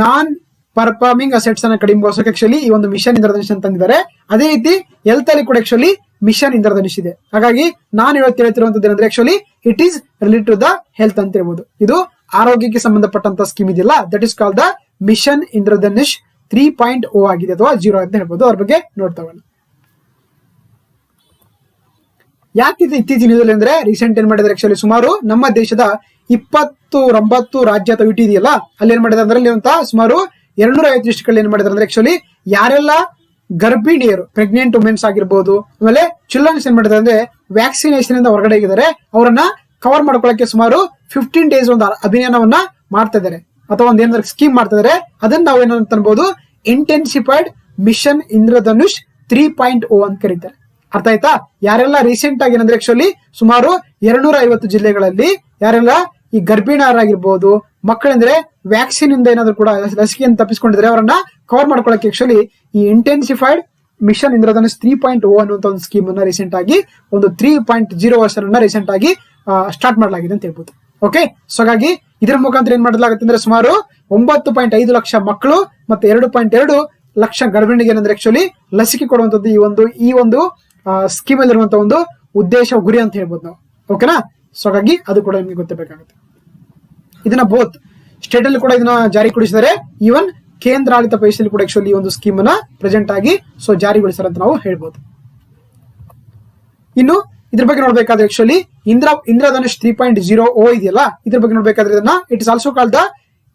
ನಾನ್ ಪರ್ಫಾರ್ಮಿಂಗ್ ಅಸೆಟ್ಸ್ ಅನ್ನ ಕಡಿಮೆ ಬಳಸೋಕೆ ಆಕ್ಚುಲಿ ಈ ಒಂದು ಮಿಷನ್ ಇಂದ್ರಧನುಷ್ ಅಂತ ತಂದಿದ್ದಾರೆ. ಅದೇ ರೀತಿ ಹೆಲ್ತ್ ಅಲ್ಲಿ ಕೂಡ ಆಕ್ಚುಲಿ ಮಿಷನ್ ಇಂದ್ರಧನುಷ್ ಇದೆ. ಹಾಗಾಗಿ ನಾನು ಹೇಳ್ತಿರುವಂತದ್ದು ಏನಂದ್ರೆ actually it is related to the health ಅಂತ ಹೇಳ್ಬೋದು. ಇದು ಆರೋಗ್ಯಕ್ಕೆ ಸಂಬಂಧಪಟ್ಟಂತ ಸ್ಕೀಮ್ ಇದೆಯಲ್ಲ, that is called the mission Indradhanush 3.0 ಆಗಿದೆ ಅಥವಾ 0 ಅಂತ ಹೇಳ್ಬೋದು. ಅವ್ರ ಬಗ್ಗೆ ನೋಡ್ತಾ ಹೋಗೋಣ. ಯಾಕಿದೆ ಇತ್ತೀಚಿನ ದಿನದಲ್ಲಿ ಅಂದ್ರೆ ರೀಸೆಂಟ್ ಏನ್ ಮಾಡಿದ್ರೆ ಆಕ್ಚುಲಿ ಸುಮಾರು ನಮ್ಮ ದೇಶದ 29 ರಾಜ್ಯ ಅಥವಾ ಯುಟಿ ಇದೆಯಲ್ಲ ಅಲ್ಲಿ ಏನ್ ಮಾಡಿದ್ರೆ ಅದರಲ್ಲಿ ಅಂತ ಸುಮಾರು 250 ಡಿಸ್ಟ್ರಿಕ್ಟ್ ಏನ್ ಮಾಡಿದ್ರೆ ಅಂದ್ರೆ ಆಕ್ಚುಲಿ ಯಾರೆಲ್ಲ ಗರ್ಭಿಣಿಯರು ಪ್ರೆಗ್ನೆಂಟ್ ವುಮೆನ್ಸ್ ಆಗಿರ್ಬೋದು, ಆಮೇಲೆ ಚಿಲ್ಡ್ರನ್ಸ್ ಏನ್ ಮಾಡಿದ್ರೆ ಅಂದ್ರೆ ವ್ಯಾಕ್ಸಿನೇಷನ್ ಇಂದ ಹೊರಗಡೆ ಆಗಿದ್ದಾರೆ ಅವರನ್ನ ಕವರ್ ಮಾಡ್ಕೊಳ್ಳಕ್ಕೆ ಸುಮಾರು 15 ಡೇಸ್ ಒಂದು ಅಭಿಯಾನವನ್ನ ಮಾಡ್ತಾ ಇದ್ದಾರೆ ಅಥವಾ ಒಂದ್ ಏನಾದ್ರು ಸ್ಕೀಮ್ ಮಾಡ್ತಾ ಇದಾರೆ. ಅದನ್ನ ನಾವು ಏನಂತ ಅನ್ಬೋದು, ಇಂಟೆನ್ಸಿಫೈಡ್ ಮಿಷನ್ ಇಂದ್ರಧನುಷ್ 3.0 ಅಂತ ಕರೀತಾರೆ. ಅರ್ಥ ಆಯ್ತಾ? ಯಾರೆಲ್ಲ ರೀಸೆಂಟ್ ಆಗಿ ಏನಂದ್ರೆ ಆಕ್ಚುಲಿ ಸುಮಾರು 250 ಜಿಲ್ಲೆಗಳಲ್ಲಿ ಯಾರೆಲ್ಲ ಈ ಗರ್ಭಿಣಿಯರಾಗಿರ್ಬೋದು, ಮಕ್ಕಳಂದ್ರೆ ವ್ಯಾಕ್ಸಿನ್ ಇಂದ ಏನಾದ್ರು ಕೂಡ ಲಸಿಕೆಯನ್ನು ತಪ್ಪಿಸ್ಕೊಂಡಿದ್ರೆ ಅವರನ್ನ ಕವರ್ ಮಾಡ್ಕೊಳ್ಳಕ್ಕೆ ಆಕ್ಚುಲಿ ಈ ಇಂಟೆನ್ಸಿಫೈಡ್ ಮಿಷನ್ ಇಂದ್ರಧನುಷ್ 3.0 ಅನ್ನುವಂತ ಒಂದು ಸ್ಕೀಮ್ ಅನ್ನ ರೀಸೆಂಟ್ ಆಗಿ ಒಂದು 3.0 ವರ್ಷನ್ ಅನ್ನ ರೀಸೆಂಟ್ ಆಗಿ ಸ್ಟಾರ್ಟ್ ಮಾಡಲಾಗಿದೆ ಅಂತ ಹೇಳ್ಬೋದು. ಓಕೆ, ಸೊ ಹಾಗಾಗಿ ಇದರ ಮುಖಾಂತರ ಏನ್ ಮಾಡಲಾಗುತ್ತೆ ಅಂದ್ರೆ ಸುಮಾರು 9.5 ಲಕ್ಷ ಮಕ್ಕಳು ಮತ್ತೆ 2.2 ಲಕ್ಷ ಗರ್ಭಿಣಿಗೆ ಏನಂದ್ರೆ ಆಕ್ಚುಲಿ ಲಸಿಕೆ ಕೊಡುವಂತದ್ದು ಈ ಒಂದು ಸ್ಕೀಮ್ ಅಲ್ಲಿರುವಂತ ಒಂದು ಉದ್ದೇಶ ಗುರಿ ಅಂತ ಹೇಳ್ಬೋದು ನಾವು. ಓಕೆನಾ. ಸೊ ಹಾಗಾಗಿ ಅದು ಕೂಡ ನಿಮಗೆ ಗೊತ್ತಿರಬೇಕಾಗುತ್ತೆ. ಇದನ್ನ ಬೋತ್ ಸ್ಟೇಟ್ ಅಲ್ಲಿ ಕೂಡ ಇದನ್ನ ಜಾರಿಗೊಳಿಸಿದರೆ, ಈವನ್ ಕೇಂದ್ರಾಡಳಿತ ಪ್ರದೇಶದಲ್ಲಿ ಕೂಡ ಆಕ್ಚುಲಿ ಈ ಒಂದು ಸ್ಕೀಮ್ ಅನ್ನ ಪ್ರೆಸೆಂಟ್ ಆಗಿ ಸೊ ಜಾರಿಗೊಳಿಸ್ತಾರೆ ಅಂತ ನಾವು ಹೇಳ್ಬೋದು. ಇನ್ನು ಇದ್ರ ಬಗ್ಗೆ ನೋಡ್ಬೇಕಾದ್ರೆ ಆಕ್ಚುಲಿ ಇಂದ್ರಧನುಷ್ 3.0 ಇದೆಯಲ್ಲ, ಇದ್ರ ಬಗ್ಗೆ ನೋಡ್ಬೇಕಾದ್ರೆ ಇದನ್ನ it is also called the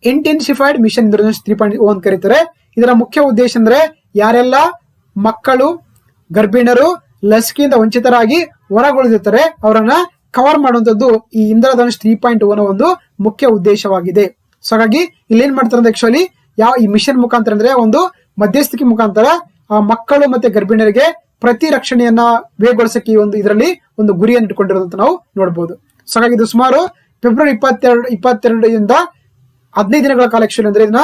intensified mission Indradhanush 3.0 ಅಂತ ಕರೀತಾರೆ. ಇದರ ಮುಖ್ಯ ಉದ್ದೇಶ ಅಂದ್ರೆ ಯಾರೆಲ್ಲ ಮಕ್ಕಳು ಗರ್ಭಿಣರು ಲಸಿಕೆಯಿಂದ ವಂಚಿತರಾಗಿ ಹೊರಗುಳಿದಿರ್ತಾರೆ ಅವರನ್ನ ಕವರ್ ಮಾಡುವಂತದ್ದು ಈ ಇಂದ್ರಧನುಷ್ 3.0 ಒಂದು ಮುಖ್ಯ ಉದ್ದೇಶವಾಗಿದೆ. ಸೊ ಹಾಗಾಗಿ ಇಲ್ಲಿ ಏನ್ ಮಾಡ್ತಾರೆ ಅಂದ್ರೆ ಆಕ್ಚುಲಿ ಈ ಮಿಷನ್ ಮುಖಾಂತರ ಅಂದ್ರೆ ಒಂದು ಮಧ್ಯಸ್ಥಿಕೆ ಮುಖಾಂತರ ಆ ಮಕ್ಕಳು ಮತ್ತೆ ಗರ್ಭಿಣಿಯರಿಗೆ ಪ್ರತಿ ರಕ್ಷಣೆಯನ್ನ ವೇಗಗೊಳಿಸಕ್ಕೆ ಈ ಒಂದು ಇದರಲ್ಲಿ ಒಂದು ಗುರಿಯನ್ನು ಇಟ್ಕೊಂಡಿರೋದಂತ ನಾವು ನೋಡಬಹುದು. ಸೊ ಹಾಗಾಗಿ ಇದು ಸುಮಾರು ಫೆಬ್ರವರಿ 22 15 ದಿನಗಳ ಕಾಲ ಆಕ್ಚುಲಿ ಅಂದ್ರೆ ಇದನ್ನ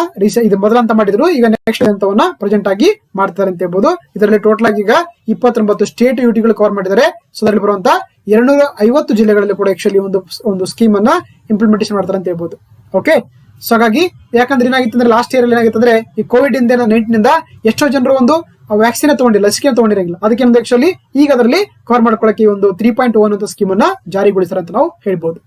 ಇದು ಮೊದಲಂತ ಮಾಡಿದ್ರು, ಈಗ ನೆಕ್ಸ್ಟ್ ಹಂತವನ್ನ ಪ್ರೆಸೆಂಟ್ ಆಗಿ ಮಾಡ್ತಾರೆ ಅಂತ ಹೇಳ್ಬೋದು. ಇದರಲ್ಲಿ ಟೋಟಲ್ ಆಗಿ ಈಗ 29 ಸ್ಟೇಟ್ ಯುಟಿಗಳು ಕವರ್ ಮಾಡಿದ್ದಾರೆ. ಸೊ ಅದರಲ್ಲಿ ಬರುವಂತ 250 ಜಿಲ್ಲೆಗಳಲ್ಲಿ ಕೂಡ ಆಕ್ಚುಲಿ ಒಂದು ಸ್ಕೀಮ್ ಅನ್ನ ಇಂಪ್ಲಿಮೆಂಟೇಷನ್ ಮಾಡ್ತಾರೆ ಅಂತ ಹೇಳ್ಬೋದು. ಓಕೆ, ಸೊ ಹಾಗಾಗಿ ಯಾಕಂದ್ರೆ ಏನಾಗಿತ್ತು ಅಂದ್ರೆ ಲಾಸ್ಟ್ ಇಯರ್ ಅಲ್ಲಿ ಏನಾಗಿತ್ತು ಅಂದ್ರೆ ಈ ಕೋವಿಡ್ 19 ಎಷ್ಟೋ ಜನರು ಒಂದು ವ್ಯಾಕ್ಸಿನ್ ತಗೊಂಡಿಲ್ಲ, ಲಸಿಕೆ ತಗೊಂಡಿರಂಗಿಲ್ಲ. ಅದಕ್ಕೆ ಆಕ್ಚುಲಿ ಈಗ ಅದರಲ್ಲಿ ಕವರ್ ಮಾಡ್ಕೊಳ್ಳಕ್ಕೆ ಒಂದು 3.0 ಅನ್ನೋ ಸ್ಕೀಮ್ ಅನ್ನ ಜಾರಿಗೊಳಿಸ್ತಾರೆ ಅಂತ ನಾವು ಹೇಳ್ಬೋದು.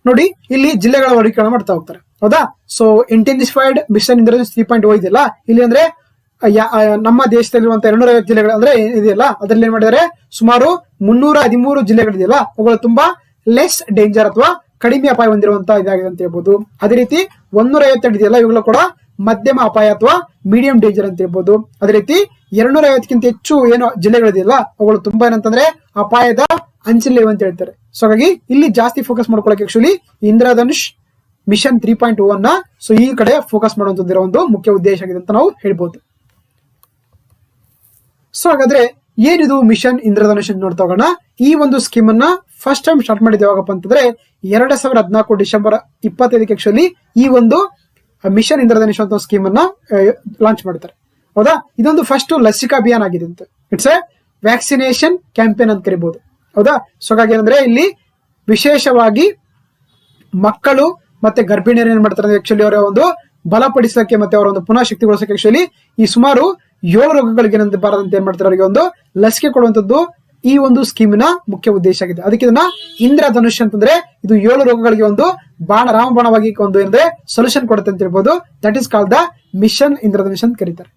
ನೋಡಿ ಇಲ್ಲಿ ಜಿಲ್ಲೆಗಳ ವರ್ಗೀಕರಣ ಮಾಡ್ತಾ ಹೋಗ್ತಾರೆ. ಹೌದಾ, ಸೊ ಇಂಟೆನ್ಸಿಫೈಡ್ ಮಿಷನ್ ಇಂದ್ರಧನುಷ್ 3.0 ಇದೆಯಲ್ಲ, ಇಲ್ಲಿ ಅಂದ್ರೆ ನಮ್ಮ ದೇಶದಲ್ಲಿರುವಂತಹ 250 ಜಿಲ್ಲೆಗಳು ಅಂದ್ರೆ ಇದೆಯಲ್ಲ ಅದರಲ್ಲಿ ಏನ್ ಮಾಡಿದ್ದಾರೆ ಸುಮಾರು 313 ಜಿಲ್ಲೆಗಳಿದೆಯಲ್ಲ ಅವುಗಳು ತುಂಬಾ ಲೆಸ್ ಡೇಂಜರ್ ಅಥವಾ ಕಡಿಮೆ ಅಪಾಯ ಹೊಂದಿರುವಂತಹ ಇದಾಗಿದೆ ಅಂತ ಹೇಳ್ಬೋದು. ಅದೇ ರೀತಿ 152 ಇದೆಯಲ್ಲ ಇವುಗಳು ಕೂಡ ಮಧ್ಯಮ ಅಪಾಯ ಅಥವಾ ಮೀಡಿಯಂ ಡೇಂಜರ್ ಅಂತ ಹೇಳ್ಬೋದು. ಅದೇ ರೀತಿ 250ಕ್ಕಿಂತ ಹೆಚ್ಚು ಏನು ಜಿಲ್ಲೆಗಳಿದೆಯಲ್ಲ ಅವುಗಳು ತುಂಬಾ ಏನಂತಂದ್ರೆ ಅಪಾಯದ ಅಂಚಿನ ಅಂತ ಹೇಳ್ತಾರೆ. ಸೊ ಹಾಗಾಗಿ ಇಲ್ಲಿ ಜಾಸ್ತಿ ಫೋಕಸ್ ಮಾಡ್ಕೊಳ್ಳಕ್ಕೆ ಆಕ್ಚುಲಿ ಇಂದ್ರಧನುಷ್ ಮಿಷನ್ 3.0 ಅನ್ನ ಸೊ ಈ ಕಡೆ ಫೋಕಸ್ ಮಾಡುವಂತದ್ದಿರೋ ಒಂದು ಮುಖ್ಯ ಉದ್ದೇಶ ಆಗಿದೆ ಅಂತ ನಾವು ಹೇಳ್ಬೋದು. ಸೊ ಹಾಗಾದ್ರೆ ಏನಿದು ಮಿಷನ್ ಇಂದ್ರಧನುಷ್ ನೋಡ್ತಾ ಹೋಗೋಣ. ಈ ಒಂದು ಸ್ಕೀಮ್ ಅನ್ನ ಫಸ್ಟ್ ಟೈಮ್ ಸ್ಟಾರ್ಟ್ ಮಾಡಿದ ಯಾವಾಗಪ್ಪ ಅಂತಂದ್ರೆ 2014 ಡಿಸೆಂಬರ್ 25 ಆಕ್ಚುಲಿ ಈ ಒಂದು ಮಿಷನ್ ಇಂದ್ರಧನುಷ್ ಅಂತ ಸ್ಕೀಮ್ ಅನ್ನ ಲಾಂಚ್ ಮಾಡ್ತಾರೆ. ಹೌದಾ, ಇದೊಂದು ಫಸ್ಟ್ ಲಸಿಕಾ ಅಭಿಯಾನ ಆಗಿದೆ ಅಂತ. ಇಟ್ಸ್ ಎ ವ್ಯಾಕ್ಸಿನೇಷನ್ ಕ್ಯಾಂಪೇನ್ ಅಂತ ಕರಿಬಹುದು. ಹೌದಾ, ಸೊ ಹಾಗಾಗಿ ಏನಂದ್ರೆ ಇಲ್ಲಿ ವಿಶೇಷವಾಗಿ ಮಕ್ಕಳು ಮತ್ತೆ ಗರ್ಭಿಣಿಯರು ಏನ್ ಮಾಡ್ತಾರೆ ಆಕ್ಚುಲಿ ಅವರ ಒಂದು ಬಲಪಡಿಸಕ್ಕೆ ಮತ್ತೆ ಅವರ ಒಂದು ಪುನಃ ಶಕ್ತಿಗೊಳಿಸಕ್ಕೆ ಆಕ್ಚುಲಿ ಈ ಸುಮಾರು 7 ರೋಗಗಳಿಗೆ ಏನಂತ ಬಾರದಂತೆ ಏನ್ ಮಾಡ್ತಾರೆ ಅವರಿಗೆ ಒಂದು ಲಸಿಕೆ ಕೊಡುವಂತದ್ದು ಈ ಒಂದು ಸ್ಕೀಮಿನ ಮುಖ್ಯ ಉದ್ದೇಶ ಆಗಿದೆ. ಅದಕ್ಕೆ ಇದನ್ನ ಇಂದ್ರಧನುಷ್ ಅಂತಂದ್ರೆ ಇದು 7 ರೋಗಗಳಿಗೆ ಒಂದು ರಾಮಬಾಣವಾಗಿ ಒಂದು ಏನಂದ್ರೆ ಸೊಲ್ಯೂಷನ್ ಕೊಡುತ್ತೆ ಅಂತ ಹೇಳ್ಬೋದು. That is called the mission Indradhanush ಅಂತ ಕರೀತಾರೆ.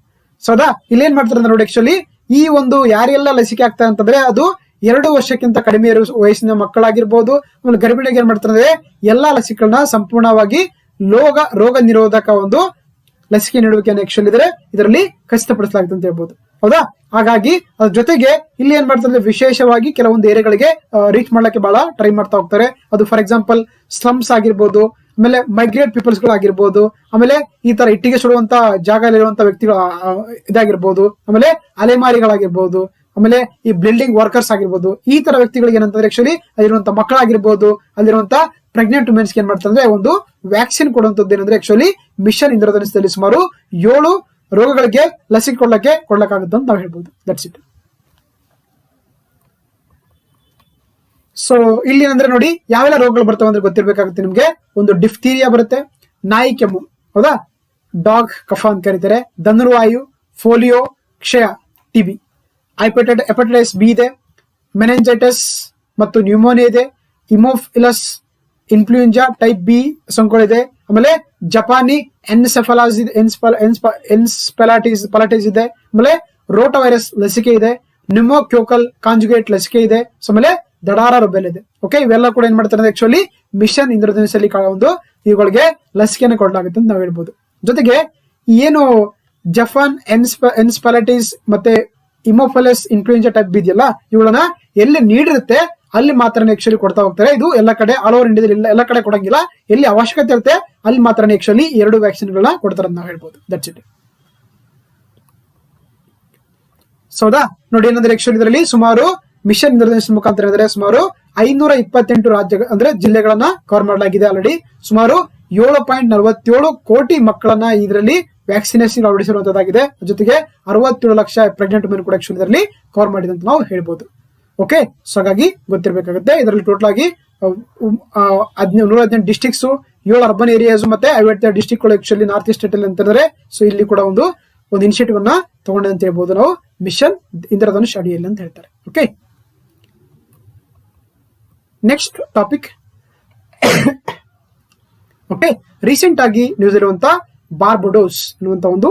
ಸೊ ಅದಾ ಇಲ್ಲಿ ಏನ್ ಮಾಡ್ತಾರೆ ಅಂದ್ರೆ ನೋಡಿ ಆಕ್ಚುಲಿ ಈ ಒಂದು ಯಾರೆಲ್ಲ ಲಸಿಕೆ ಆಗ್ತಾರೆ ಅಂತಂದ್ರೆ ಅದು 2 ವರ್ಷಕ್ಕಿಂತ ಕಡಿಮೆ ವಯಸ್ಸಿನ ಮಕ್ಕಳಾಗಿರ್ಬೋದು, ಆಮೇಲೆ ಗರ್ಭಿಣಿಗೆ ಏನ್ ಮಾಡ್ತಾರೆ ಅಂದ್ರೆ ಎಲ್ಲಾ ಲಸಿಕೆಗಳನ್ನ ಸಂಪೂರ್ಣವಾಗಿ ರೋಗ ನಿರೋಧಕ ಒಂದು ಲಸಿಕೆ ನೀಡುವಿಕೆಯನ್ನು ಆಕ್ಚುಲಿ ಇದ್ರೆ ಇದರಲ್ಲಿ ಖಚಿತಪಡಿಸಲಾಗುತ್ತೆ ಅಂತ ಹೇಳ್ಬೋದು. ಹೌದಾ, ಹಾಗಾಗಿ ಅದ್ರ ಜೊತೆಗೆ ಇಲ್ಲಿ ಏನ್ ಮಾಡ್ತಾರೆ ವಿಶೇಷವಾಗಿ ಕೆಲವೊಂದು ಏರಿಯಾಗಳಿಗೆ ರೀಚ್ ಮಾಡ್ಲಿಕ್ಕೆ ಬಹಳ ಟ್ರೈ ಮಾಡ್ತಾ ಹೋಗ್ತಾರೆ. ಅದು ಫಾರ್ ಎಕ್ಸಾಂಪಲ್ ಸ್ಲಮ್ಸ್ ಆಗಿರ್ಬೋದು, ಆಮೇಲೆ ಮೈಗ್ರೇಟ್ ಪೀಪಲ್ಸ್ ಗಳಾಗಿರ್ಬೋದು, ಆಮೇಲೆ ಈ ತರ ಇಟ್ಟಿಗೆ ಸುಡುವಂತ ಜಾಗದಲ್ಲಿರುವಂತ ವ್ಯಕ್ತಿಗಳು ಇದಾಗಿರ್ಬೋದು, ಆಮೇಲೆ ಅಲೆಮಾರಿಗಳಾಗಿರ್ಬೋದು, ಆಮೇಲೆ ಈ ಬಿಲ್ಡಿಂಗ್ ವರ್ಕರ್ಸ್ ಆಗಿರ್ಬೋದು, ಈ ತರ ವ್ಯಕ್ತಿಗಳಿಗೆ ಏನಂತಂದ್ರೆ ಆಕ್ಚುಲಿ ಅಲ್ಲಿರುವಂತ ಮಕ್ಕಳಾಗಿರ್ಬೋದು, ಅಲ್ಲಿರುವಂತ ಪ್ರೆಗ್ನೆಂಟ್ ವುಮೆನ್ಸ್ ಏನ್ ಮಾಡ್ತಾರೆ ಅಂದ್ರೆ ಒಂದು ವ್ಯಾಕ್ಸಿನ್ ಕೊಡುವಂತದ್ದು ಏನಂದ್ರೆ ಆಕ್ಚುಲಿ ಮಿಷನ್ ಇಂದ್ರಧನುಷದಲ್ಲಿ ಸುಮಾರು 7 ರೋಗಗಳಿಗೆ ಲಸಿಕೆ ಕೊಡ್ಲಕ್ಕಾಗುತ್ತೆ ಅಂತ ನಾವು ಹೇಳ್ಬೋದು. That's it. ಸೊ ಇಲ್ಲಿ ಏನಂದ್ರೆ ನೋಡಿ ಯಾವೆಲ್ಲ ರೋಗಗಳು ಬರ್ತಾವೆ ಅಂದ್ರೆ ಗೊತ್ತಿರ್ಬೇಕಾಗುತ್ತೆ ನಿಮ್ಗೆ. ಒಂದು ಡಿಫ್ತೀರಿಯಾ ಬರುತ್ತೆ, ನಾಯಿ ಕೆಮ್ಮು, ಹೌದಾ, ಡಾಗ್ ಕಫ ಅಂತ ಕರೀತಾರೆ, ಧನುರ್ವಾಯು, ಫೋಲಿಯೋ, ಕ್ಷಯ, ಟಿಬಿ, ಹೆಪಟೈಟಿಸ್ ಬಿ ಇದೆ, ಮೆನೆಂಜೈಟಿಸ್ ಮತ್ತು ನ್ಯೂಮೋನಿಯಾ ಇದೆ, ಇಮೋಫಿಲಸ್ ಇನ್ಫ್ಲೂಯೆಂಜಾ ಟೈಪ್ ಬಿ ಸೋಂಕುಗಳಿದೆ, ಆಮೇಲೆ ಜಪಾನಿ ಎನ್ಸೆಫಲೈಟಿಸ್ ಇದೆ, ಆಮೇಲೆ ರೋಟಾ ವೈರಸ್ ಲಸಿಕೆ ಇದೆ, ನ್ಯೂಮೋಕ್ಯೋಕಲ್ ಕಾಂಜುಗೇಟ್ ಲಸಿಕೆ ಇದೆ, ಆಮೇಲೆ ದಡಾರ ರುಬೆಲ್ ಇದೆ. ಓಕೆ, ಇವೆಲ್ಲ ಕೂಡ ಏನ್ ಮಾಡ್ತಾರೆ ಆಕ್ಚುಲಿ ಮಿಷನ್ ಇಂದ್ರಧನುಷಲ್ಲಿ ಒಂದು ಇವುಗಳಿಗೆ ಲಸಿಕೆಯನ್ನು ಕೊಡಲಾಗುತ್ತೆ ಅಂತ ನಾವು ಹೇಳ್ಬೋದು. ಜೊತೆಗೆ ಏನು ಜಪಾನ್ ಎನ್ಸೆಫಲೈಟಿಸ್ ಮತ್ತೆ ಇಮೋಫಿಲಸ್ ಇನ್ಫ್ಲೂಯೆಂಜಾ ಟೈಪ್ ಬಿ ಇದೆಯಲ್ಲ ಇವುಗಳನ್ನ ಎಲ್ಲಿ ನೀಡಿರುತ್ತೆ ಅಲ್ಲಿ ಮಾತ್ರ ಆಕ್ಚುಲಿ ಕೊಡ್ತಾ ಹೋಗ್ತಾರೆ. ಇದು ಎಲ್ಲ ಕಡೆ ಆಲ್ ಓವರ್ ಇಂಡಿಯಾದಲ್ಲಿ ಎಲ್ಲ ಕಡೆ ಕೊಡಂಗಿಲ್ಲ, ಎಲ್ಲಿ ಅವಶ್ಯಕತೆ ಇರುತ್ತೆ ಅಲ್ಲಿ ಮಾತ್ರ ಆಕ್ಚುಲಿ 2 ವ್ಯಾಕ್ಸಿನ್ ಗಳನ್ನ ಕೊಡ್ತಾರೆ ಅಂತ ನಾವು ಹೇಳ್ಬೋದು. That's it. ಸೌದಾ ನೋಡಿ ಏನಂದ್ರೆ ಆಕ್ಚುಲಿ ಇದರಲ್ಲಿ ಸುಮಾರು ಮಿಷನ್ ಇಂದ್ರಧನುಷ್ ಮುಖಾಂತರ ಅಂದ್ರೆ ಸುಮಾರು 528 ರಾಜ್ಯ ಅಂದ್ರೆ ಜಿಲ್ಲೆಗಳನ್ನ ಕವರ್ ಮಾಡಲಾಗಿದೆ. ಆಲ್ರೆಡಿ ಸುಮಾರು 7.47 ಕೋಟಿ ಮಕ್ಕಳನ್ನ ಇದರಲ್ಲಿ ವ್ಯಾಕ್ಸಿನೇಷನ್ ಅಳವಡಿಸಿರುವಂತದ್ದಾಗಿದೆ. ಜೊತೆಗೆ 67 ಲಕ್ಷ ಪ್ರೆಗ್ನೆಂಟ್ ವುಮೆನ್ ಕೂಡ ಆಕ್ಚುಲಿ ಇದರಲ್ಲಿ ಕವರ್ ಮಾಡಿದೆ ಅಂತ ನಾವು ಹೇಳ್ಬೋದು. ಓಕೆ, ಸೊ ಹಾಗಾಗಿ ಗೊತ್ತಿರಬೇಕಾಗುತ್ತೆ ಇದರಲ್ಲಿ ಟೋಟಲ್ ಆಗಿ 118 ಡಿಸ್ಟ್ರಿಕ್ಟ್ಸ್, 7 ಅರ್ಬನ್ ಏರಿಯಾಸ್ ಮತ್ತೆ 58 ಡಿಸ್ಟ್ರಿಕ್ಟ್ ಗಳು ಆಕ್ಚುಲಿ ನಾರ್ತ್ ಈಸ್ಟ್ ಸ್ಟೇಟ್ ಅಲ್ಲಿ ಅಂತಂದ್ರೆ ಸೊ ಇಲ್ಲಿ ಕೂಡ ಒಂದು ಇನಿಷಿಯೇಟಿವ್ ಅನ್ನ ತಗೊಂಡೆ ಅಂತ ಹೇಳ್ಬೋದು ನಾವು ಮಿಷನ್ ಇಂದ್ರಧನುಷ್ ಅಡಿಯಲ್ಲಿ ಅಂತ ಹೇಳ್ತಾರೆ. Okay, next topic. Okay, recent ಆಗಿ ನ್ಯೂಸ್ ಇರುವಂತ ಬಾರ್ಬಡೋಸ್ ಅನ್ನುವಂತ ಒಂದು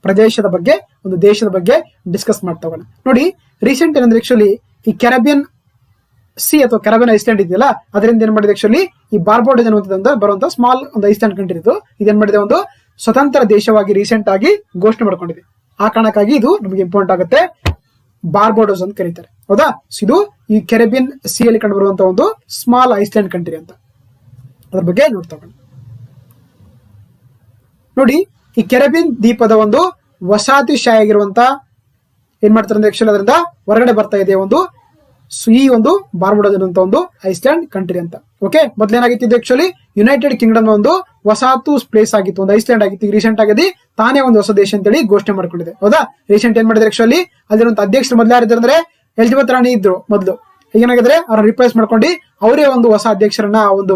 ಪ್ರದೇಶದ ಬಗ್ಗೆ ಒಂದು ದೇಶದ ಬಗ್ಗೆ ಡಿಸ್ಕಸ್ ಮಾಡ್ತಾ ಹೋಗೋಣ. ನೋಡಿ ರೀಸೆಂಟ್ ಏನಂದ್ರೆ ಆಕ್ಚುಲಿ ಈ ಕೆರಬಿಯನ್ ಸಿ ಅಥವಾ ಕೆರಬಿಯನ್ ಐಸ್ಲ್ಯಾಂಡ್ ಇದೆಯಲ್ಲ ಅದರಿಂದ ಏನ್ ಮಾಡಿದೆ ಆಕ್ಚುಲಿ ಈ ಬಾರ್ಬಡೋಸ್ ಅನ್ನುವಂಥದ್ದು ಬರುವಂತ ಸ್ಮಾಲ್ ಒಂದು ಐಸ್ಲ್ಯಾಂಡ್ ಕಂಟ್ರಿ ಇದೇನ್ ಮಾಡಿದೆ ಒಂದು ಸ್ವತಂತ್ರ ದೇಶವಾಗಿ ರೀಸೆಂಟ್ ಆಗಿ ಘೋಷಣೆ ಮಾಡ್ಕೊಂಡಿದೆ. ಆ ಕಾರಣಕ್ಕಾಗಿ ಇದು ನಮಗೆ ಇಂಪಾರ್ಟೆಂಟ್ ಆಗುತ್ತೆ. ಬಾರ್ಬಡೋಸ್ ಅಂತ ಕರೀತಾರೆ. ಹೌದಾ, ಇದು ಈ ಕೆರಬಿಯನ್ ಸಿ ಅಲ್ಲಿ ಕಂಡು ಬರುವಂತ ಒಂದು ಸ್ಮಾಲ್ ಐಸ್ಲ್ಯಾಂಡ್ ಕಂಟ್ರಿ ಅಂತ ಅದ್ರ ಬಗ್ಗೆ ನೋಡ್ತಾ ಹೋಗೋಣ. ನೋಡಿ ಈ ಕೆರಬಿಯನ್ ದ್ವೀಪದ ಒಂದು ವಸಾಹತುಶಾಹಿಯಾಗಿರುವಂತ ಏನ್ ಮಾಡ್ತಾರೆ ಅಂದ್ರೆ ಆಕ್ಚುಲಿ ಅದರಿಂದ ಹೊರಗಡೆ ಬರ್ತಾ ಇದೆ ಈ ಒಂದು ಬಾರ್ಬಡೋಸ್ ಅನ್ನುವಂತ ಒಂದು ಐಸ್ಲ್ಯಾಂಡ್ ಕಂಟ್ರಿ ಅಂತ. ಓಕೆ, ಮೊದ್ಲೇನಾಗಿತ್ತು ಆಕ್ಚುಲಿ ಯುನೈಟೆಡ್ ಕಿಂಗ್ಡಮ್ ಒಂದು ವಸಾಹತು ಪ್ಲೇಸ್ ಆಗಿತ್ತು, ಒಂದು ಐಸ್ಲ್ಯಾಂಡ್ ಆಗಿತ್ತು. ರೀಸೆಂಟ್ ಆಗಿ ತಾನೇ ಒಂದು ಹೊಸ ದೇಶ ಅಂತೇಳಿ ಘೋಷಣೆ ಮಾಡ್ಕೊಂಡಿದೆ. ಹೌದಾ, ರೀಸೆಂಟ್ ಏನ್ ಮಾಡಿದ್ರೆ ಆಕ್ಚುಲಿ ಅಲ್ಲಿರುವಂತ ಅಧ್ಯಕ್ಷರು ಮೊದಲು ಯಾರಿದ್ರು ಅಂದ್ರೆ ಎಲಿಜಬೆತ್ ರಾಣಿ ಇದ್ರು ಮೊದಲು. ಏನಾಗಿದ್ರೆ ಅವ್ರ ರಿಪ್ಲೇಸ್ ಮಾಡ್ಕೊಂಡು ಅವರೇ ಒಂದು ಹೊಸ ಅಧ್ಯಕ್ಷರನ್ನ ಒಂದು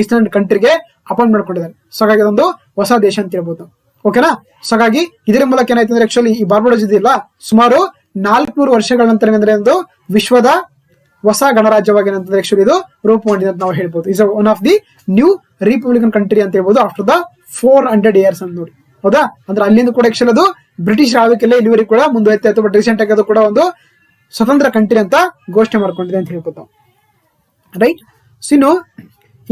ಐಸ್ಲ್ಯಾಂಡ್ ಕಂಟ್ರಿಗೆ ಅಪಾಯಿಂಟ್ ಮಾಡ್ಕೊಂಡಿದ್ದಾರೆ. ಸೊ ಹಾಗಾಗಿ ಅದೊಂದು ಹೊಸ ದೇಶ ಅಂತ ಹೇಳ್ಬೋದು. ಓಕೆನಾ, ಸೊ ಹಾಗಾಗಿ ಇದರ ಮೂಲಕ ಏನಾಯ್ತು ಅಂದ್ರೆ ಆಕ್ಚುಲಿ ಈ ಬಾರ್ಬಡೋಸ್ ಇದೆಯಲ್ಲ ಸುಮಾರು 400 ವರ್ಷಗಳ ನಂತರ ಏನಂದ್ರೆ ಒಂದು ವಿಶ್ವದ ಹೊಸ ಗಣರಾಜ್ಯವಾಗಿ ಏನಂತಂದ್ರೆ ಆಕ್ಚುಲಿ ಇದು ರೂಪುಗೊಂಡಿದೆ ಅಂತ ನಾವು ಹೇಳ್ಬೋದು. Is one of the new Republican country ಅಂತ ಹೇಳ್ಬೋದು ಆಫ್ಟರ್ ದ 400 years ಅಂತ ನೋಡಿ. ಹೌದಾ, ಅಂದ್ರೆ ಅಲ್ಲಿಂದ ಕೂಡ ಆಕ್ಚುಲಿ ಅದು ಬ್ರಿಟಿಷ್ ಆಳ್ವಿಕೆಲ್ಲ ಇಲ್ಲಿವರೆಗೂ ಕೂಡ ಮುಂದುವರಿತಾ ಬಟ್ ರೀಸೆಂಟ್ ಆಗಿ ಅದು ಕೂಡ ಒಂದು ಸ್ವತಂತ್ರ ಕಂಟ್ರಿ ಅಂತ ಘೋಷಣೆ ಮಾಡ್ಕೊಂಡಿದೆ ಅಂತ ಹೇಳ್ಬೋದು ನಾವು. ರೈಟ್, ಸೊ ಇನ್ನು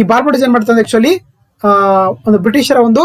ಈ ಬಾರ್ಬಡೋಸ್ ಏನ್ ಮಾಡ್ತಾರೆ ಆಕ್ಚುಲಿ ಒಂದು ಬ್ರಿಟಿಷರ ಒಂದು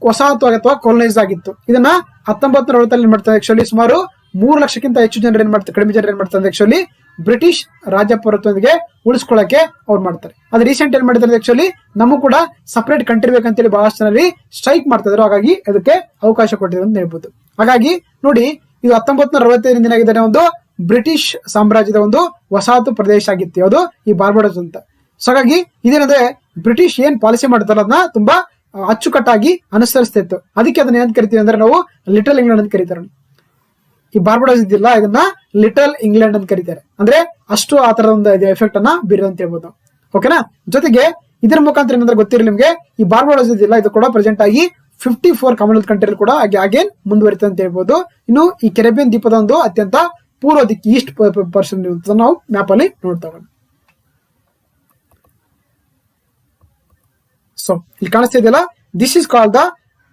ವಸಾಹತು ಅಥವಾ ಕಾಲನೈಸ್ ಆಗಿತ್ತು. ಇದನ್ನ 1940 ಏನ್ ಮಾಡ್ತಾರೆ ಆಕ್ಚುಲಿ ಸುಮಾರು 3 ಲಕ್ಷಕ್ಕಿಂತ ಹೆಚ್ಚು ಜನರು ಏನ್ ಮಾಡ್ತಾರೆ, ಕಡಿಮೆ ಜನರು ಏನ್ ಮಾಡ್ತಾರೆ ಆಕ್ಚುಲಿ ಬ್ರಿಟಿಷ್ ರಾಜಪುರತ್ವದೊಂದಿಗೆ ಉಳಿಸ್ಕೊಳ್ಳಕ್ಕೆ ಅವ್ರು ಮಾಡ್ತಾರೆ. ಅದು ರೀಸೆಂಟ್ ಏನ್ ಮಾಡಿದ್ರೆ ಆಕ್ಚುಲಿ ನಮಗೂ ಕೂಡ ಸಪರೇಟ್ ಕಂಟ್ರಿ ಬೇಕಂತೇಳಿ ಬಹಳಷ್ಟು ಜನರಲ್ಲಿ ಸ್ಟ್ರೈಕ್ ಮಾಡ್ತಾ ಇದ್ರು. ಹಾಗಾಗಿ ಅದಕ್ಕೆ ಅವಕಾಶ ಕೊಟ್ಟಿದ್ರು ಅಂತ ಹೇಳ್ಬೋದು. ಹಾಗಾಗಿ ನೋಡಿ ಇದು 1965 ಏನಾಗಿದೆ ಒಂದು ಬ್ರಿಟಿಷ್ ಸಾಮ್ರಾಜ್ಯದ ಒಂದು ವಸಾಹತು ಪ್ರದೇಶ ಆಗಿತ್ತು ಯಾವುದು ಈ ಬಾರ್ಬಡೋಸ್ ಅಂತ. ಸೊ ಹಾಗಾಗಿ ಇದೇನಂದ್ರೆ ಬ್ರಿಟಿಷ್ ಏನ್ ಪಾಲಿಸಿ ಮಾಡ್ತಾರ ಅದನ್ನ ತುಂಬಾ ಅಚ್ಚುಕಟ್ಟಾಗಿ ಅನುಸರಿಸ್ತಾ ಇತ್ತು. ಅದಕ್ಕೆ ಅದನ್ನ ಏನ್ ಕರಿತೀವಿ ಅಂದ್ರೆ ನಾವು ಲಿಟಲ್ ಇಂಗ್ಲೆಂಡ್ ಅಂತ ಕರೀತಾರೆ. ಈ ಬಾರ್ಬಡೋಸ್ ಇದೆಯಲ್ಲ ಇದನ್ನ ಲಿಟಲ್ ಇಂಗ್ಲೆಂಡ್ ಅಂತ ಕರೀತಾರೆ. ಅಂದ್ರೆ ಅಷ್ಟು ಆ ತರದ ಒಂದು ಎಫೆಕ್ಟ್ ಅನ್ನ ಬೀರು ಅಂತ ಹೇಳ್ಬೋದು. ಓಕೆನಾ. ಜೊತೆಗೆ ಇದರ ಮುಖಾಂತರ ಏನಂದ್ರೆ ಗೊತ್ತಿರಲಿ ನಿಮ್ಗೆ, ಈ ಬಾರ್ಬಡೋಸ್ ಇದೆಯಲ್ಲ ಇದು ಕೂಡ ಪ್ರೆಸೆಂಟ್ ಆಗಿ 54 ಕಾಮನ್ವೆಲ್ತ್ ಕಂಟ್ರಿ ಕೂಡ ಅಗೇನ್ ಮುಂದುವರಿತ ಅಂತ ಹೇಳ್ಬೋದು. ಇನ್ನು ಈ ಕೆರೆಬಿಯನ್ ದ್ವೀಪದ ಒಂದು ಅತ್ಯಂತ ಪೂರ್ವ ದಿಕ್ಕು ಈಸ್ಟ್ ಪರ್ಸನ್ ನಾವು ಮ್ಯಾಪ್ ಅಲ್ಲಿ ನೋಡ್ತಾ ಹೋಗೋಣ. ಸೊ ಇಲ್ಲಿ ಕಾಣಿಸ್ತಾ ಇದೆಯಲ್ಲ, this is called the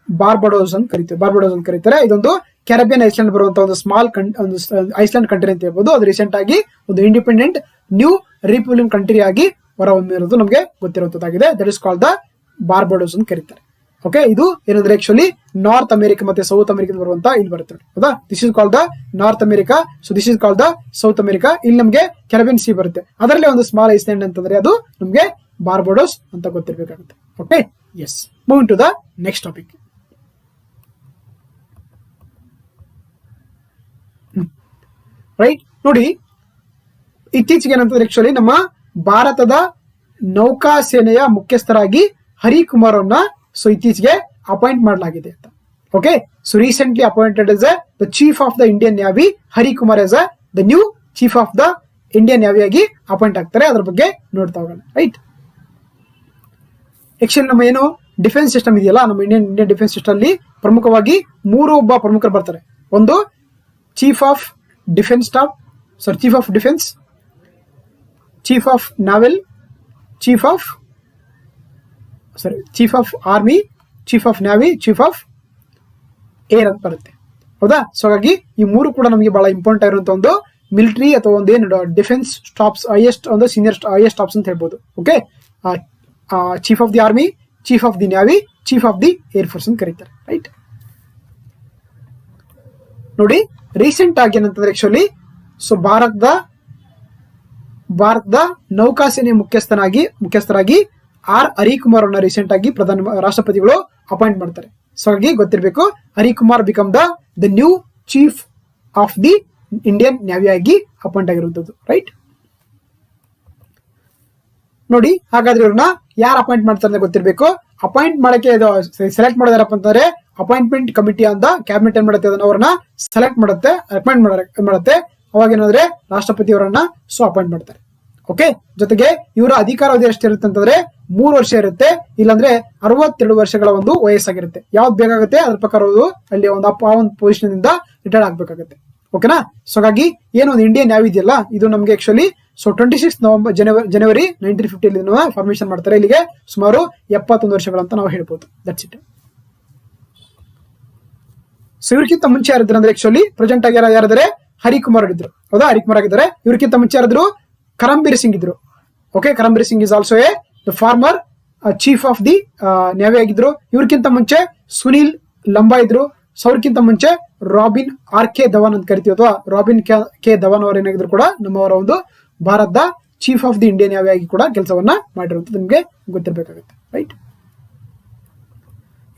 Barbados ಅಂತ ಕರೀತಾರೆ. ಬಾರ್ಬಡೋಸ್ ಅಂತ ಕರೀತಾರೆ. ಇದೊಂದು ಕೆರೆಬಿಯನ್ ಐಸ್ಲ್ಯಾಂಡ್ ಬರುವಂತ ಒಂದು ಸ್ಮಾಲ್ ಒಂದು ಐಸ್ಲ್ಯಾಂಡ್ ಕಂಟ್ರಿ ಅಂತ ಹೇಳ್ಬೋದು. ಅದು ರೀಸೆಂಟ್ ಆಗಿ ಒಂದು ಇಂಡಿಪೆಂಡೆಂಟ್ ನ್ಯೂ ರಿಪಬ್ಲಿಕ್ ಕಂಟ್ರಿ ಆಗಿ ಹೊರಹೊಮ್ಮಿರೋದು ನಮಗೆ ಗೊತ್ತಿರುವಂತದ್ದಾಗಿದೆ. That is called the Barbados ಅಂತ ಕರೀತಾರೆ. ಓಕೆ, ಇದು ಏನಂದ್ರೆ ಆಕ್ಚುಲಿ ನಾರ್ತ್ ಅಮೆರಿಕಾ ಮತ್ತೆ ಸೌತ್ ಅಮೆರಿಕಾ ಬರುವಂತ ಇಲ್ಲಿ ಬರುತ್ತೆ ಹೌದಾ. This is called the north America, so this is called the south America. ಇಲ್ಲಿ ನಮಗೆ ಕೆರೆಬಿಯನ್ ಸಿ ಬರುತ್ತೆ. ಅದರಲ್ಲಿ ಒಂದು ಸ್ಮಾಲ್ ಐಸ್ಲ್ಯಾಂಡ್ ಅಂತಂದ್ರೆ ಅದು ನಮಗೆ ಬಾರ್ಬಡೋಸ್ ಅಂತ ಗೊತ್ತಿರಬೇಕಾಗುತ್ತೆ. Okay, yes, moving to the next topic. Right, ನೋಡಿ ಇತ್ತೀಚೆಗೆ ಏನಂತಂದ್ರೆ ಆಕ್ಚುಲಿ ನಮ್ಮ ಭಾರತದ ನೌಕಾ ಸೇನೆಯ ಮುಖ್ಯಸ್ಥರಾಗಿ ಹರಿಕುಮಾರ್ ಅವ್ರನ್ನ ಸೊ ಇತ್ತೀಚೆಗೆ ಅಪಾಯಿಂಟ್ ಮಾಡಲಾಗಿದೆ ಅಂತ. Okay, so recently appointed as the chief of the Indian navy. Harikumar as the new chief of the Indian navy ಆಗಿ ಅಪಾಯಿಂಟ್ ಆಗ್ತಾರೆ. ಅದ್ರ ಬಗ್ಗೆ ನೋಡ್ತಾ ಹೋಗೋಣ. ರೈಟ್, ಆಕ್ಚುಲಿ ನಮ್ಮ ಏನು ಡಿಫೆನ್ಸ್ ಸಿಸ್ಟಮ್ ಇದೆಯಲ್ಲ, ನಮ್ಮ ಇಂಡಿಯನ್ ಡಿಫೆನ್ಸ್ ಸಿಸ್ಟಮ್ ಅಲ್ಲಿ ಪ್ರಮುಖವಾಗಿ ಒಬ್ಬ ಪ್ರಮುಖರು ಬರ್ತಾರೆ. ಒಂದು chief of defence staff, chief of defence, chief of novel, chief of army, chief of navy, chief of air ಅಂತ ಬರುತ್ತೆ ಹೌದಾ. ಸೊ ಹಾಗಾಗಿ ಈ ಮೂರು ಕೂಡ ನಮಗೆ ಬಹಳ ಇಂಪಾರ್ಟೆಂಟ್ ಆಗಿರುವಂತ ಒಂದು ಮಿಲಿಟರಿ ಅಥವಾ ಒಂದು ಏನು ಡಿಫೆನ್ಸ್ ಸ್ಟಾಫ್ಸ್ ಹೈಯೆಸ್ಟ್ ಒಂದು ಸೀನಿಯರ್ ಹೈಯೆಸ್ಟ್ ಸ್ಟಾಫ್ಸ್ ಅಂತ ಹೇಳ್ಬೋದು. Okay, chief of the army, chief of the navy, chief of the air force ಅಂತ ಕರೀತಾರೆ. ರೈಟ್, ನೋಡಿ ರೀಸೆಂಟ್ ಆಗಿ ಏನಂತಂದ್ರೆ ಆಕ್ಚುಲಿ ಸೊ ಭಾರತದ ನೌಕಾಸೇನೆ ಮುಖ್ಯಸ್ಥರಾಗಿ ಆರ್ ಹರಿಕುಮಾರ್ ಅವರನ್ನ ರೀಸೆಂಟ್ ಆಗಿ ರಾಷ್ಟ್ರಪತಿಗಳು ಅಪಾಯಿಂಟ್ ಮಾಡ್ತಾರೆ. ಸೊ ಹಾಗಾಗಿ ಗೊತ್ತಿರಬೇಕು, Harikumar become the new chief of the Indian navy ಆಗಿ ಅಪಾಯಿಂಟ್ ಆಗಿರುವಂತದ್ದು. ರೈಟ್, ನೋಡಿ ಹಾಗಾದ್ರೆ ಇವ್ರನ್ನ ಯಾರು ಅಪಾಯಿಂಟ್ ಮಾಡ್ತಾರೆ ಅಂತ ಗೊತ್ತಿರಬೇಕು. ಅಪಾಯಿಂಟ್ ಮಾಡಕ್ಕೆ ಸೆಲೆಕ್ಟ್ ಮಾಡೋದಾರಪ್ಪ ಅಂತಂದ್ರೆ ಅಪಾಯಿಂಟ್ಮೆಂಟ್ ಕಮಿಟಿ ಅಂತ ಕ್ಯಾಬಿನೆಟ್ ಏನ್ ಮಾಡುತ್ತೆ, ಅದನ್ನ ಅವ್ರನ್ನ ಸೆಲೆಕ್ಟ್ ಮಾಡುತ್ತೆ, ಅಪಾಯಿಂಟ್ ಮಾಡುತ್ತೆ. ಅವಾಗ ಏನಂದ್ರೆ ರಾಷ್ಟ್ರಪತಿ ಅವರನ್ನ ಸೊ ಅಪಾಯಿಂಟ್ ಮಾಡ್ತಾರೆ. ಓಕೆ, ಜೊತೆಗೆ ಇವರ ಅಧಿಕಾರಾವಧಿ ಎಷ್ಟಿರುತ್ತೆ ಅಂತಂದ್ರೆ 3 ವರ್ಷ ಇರುತ್ತೆ, ಇಲ್ಲಾಂದ್ರೆ 62 ವರ್ಷಗಳ ಒಂದು ವಯಸ್ಸಾಗಿರುತ್ತೆ. ಯಾವ್ದು ಬೇಕಾಗುತ್ತೆ ಅದ್ರ ಪ್ರಕಾರ ಅಲ್ಲಿ ಒಂದು ಒಂದು ಪೊಸಿಷನ್ ಇಂದ ರಿಟೈರ್ಡ್ ಆಗ್ಬೇಕಾಗುತ್ತೆ. ಓಕೆನಾ. ಸೊ ಹಾಗಾಗಿ ಏನು ಒಂದು ಇಂಡಿಯನ್ ನ್ಯಾವಿ ಇದೆಯಲ್ಲ, ಇದು ನಮಗೆ ಆಕ್ಚುಲಿ ಸೊ 26 ನವೆಂಬರ್ ಜನವರಿ 1950 ಫಾರ್ಮೇಶನ್ ಮಾಡ್ತಾರೆ. ಇಲ್ಲಿಗೆ ಸುಮಾರು 71 ವರ್ಷಗಳಂತ ನಾವು ಹೇಳ್ಬೋದು. That's it. ಸೊ ಇವ್ರಿಗಿಂತ ಮುಂಚೆ ಯಾರಿದ್ರು ಅಂದ್ರೆ ಆಕ್ಚುಲಿ ಪ್ರೆಸೆಂಟ್ ಆಗಿ ಯಾರಿದ್ದಾರೆ, ಹರಿಕುಮಾರ್ ಇದ್ರು ಹೌದಾ. ಹರಿಕುಮಾರ್ ಆಗಿದ್ದಾರೆ. ಇವ್ರಿಗಿಂತ ಮುಂಚೆ ಯಾರಿದ್ರು, ಕರಂಬೀರ್ ಸಿಂಗ್ ಇದ್ರು. Okay, Karambir Singh is also the former chief of the navy ಆಗಿದ್ರು. ಇವ್ರಿಗಿಂತ ಮುಂಚೆ ಸುನೀಲ್ ಲಂಬಾ ಇದ್ರು. ಅವ್ರಿಗಿಂತ ಮುಂಚೆ ರಾಬಿನ್ ಕೆ ಧವನ್ ಅಂತ ಕರಿತೀವಿ, ಅಥವಾ ರಾಬಿನ್ ಕೆ ಧವನ್ ಅವರು ಏನಾಗಿದ್ರು ಕೂಡ ನಮ್ಮವರ ಒಂದು ಭಾರತದ chief of the Indian navy ಆಗಿ ಕೂಡ ಕೆಲಸವನ್ನ ಮಾಡಿರುವಂತದ್ದು ನಿಮ್ಗೆ ಗೊತ್ತಿರಬೇಕಾಗುತ್ತೆ. ರೈಟ್,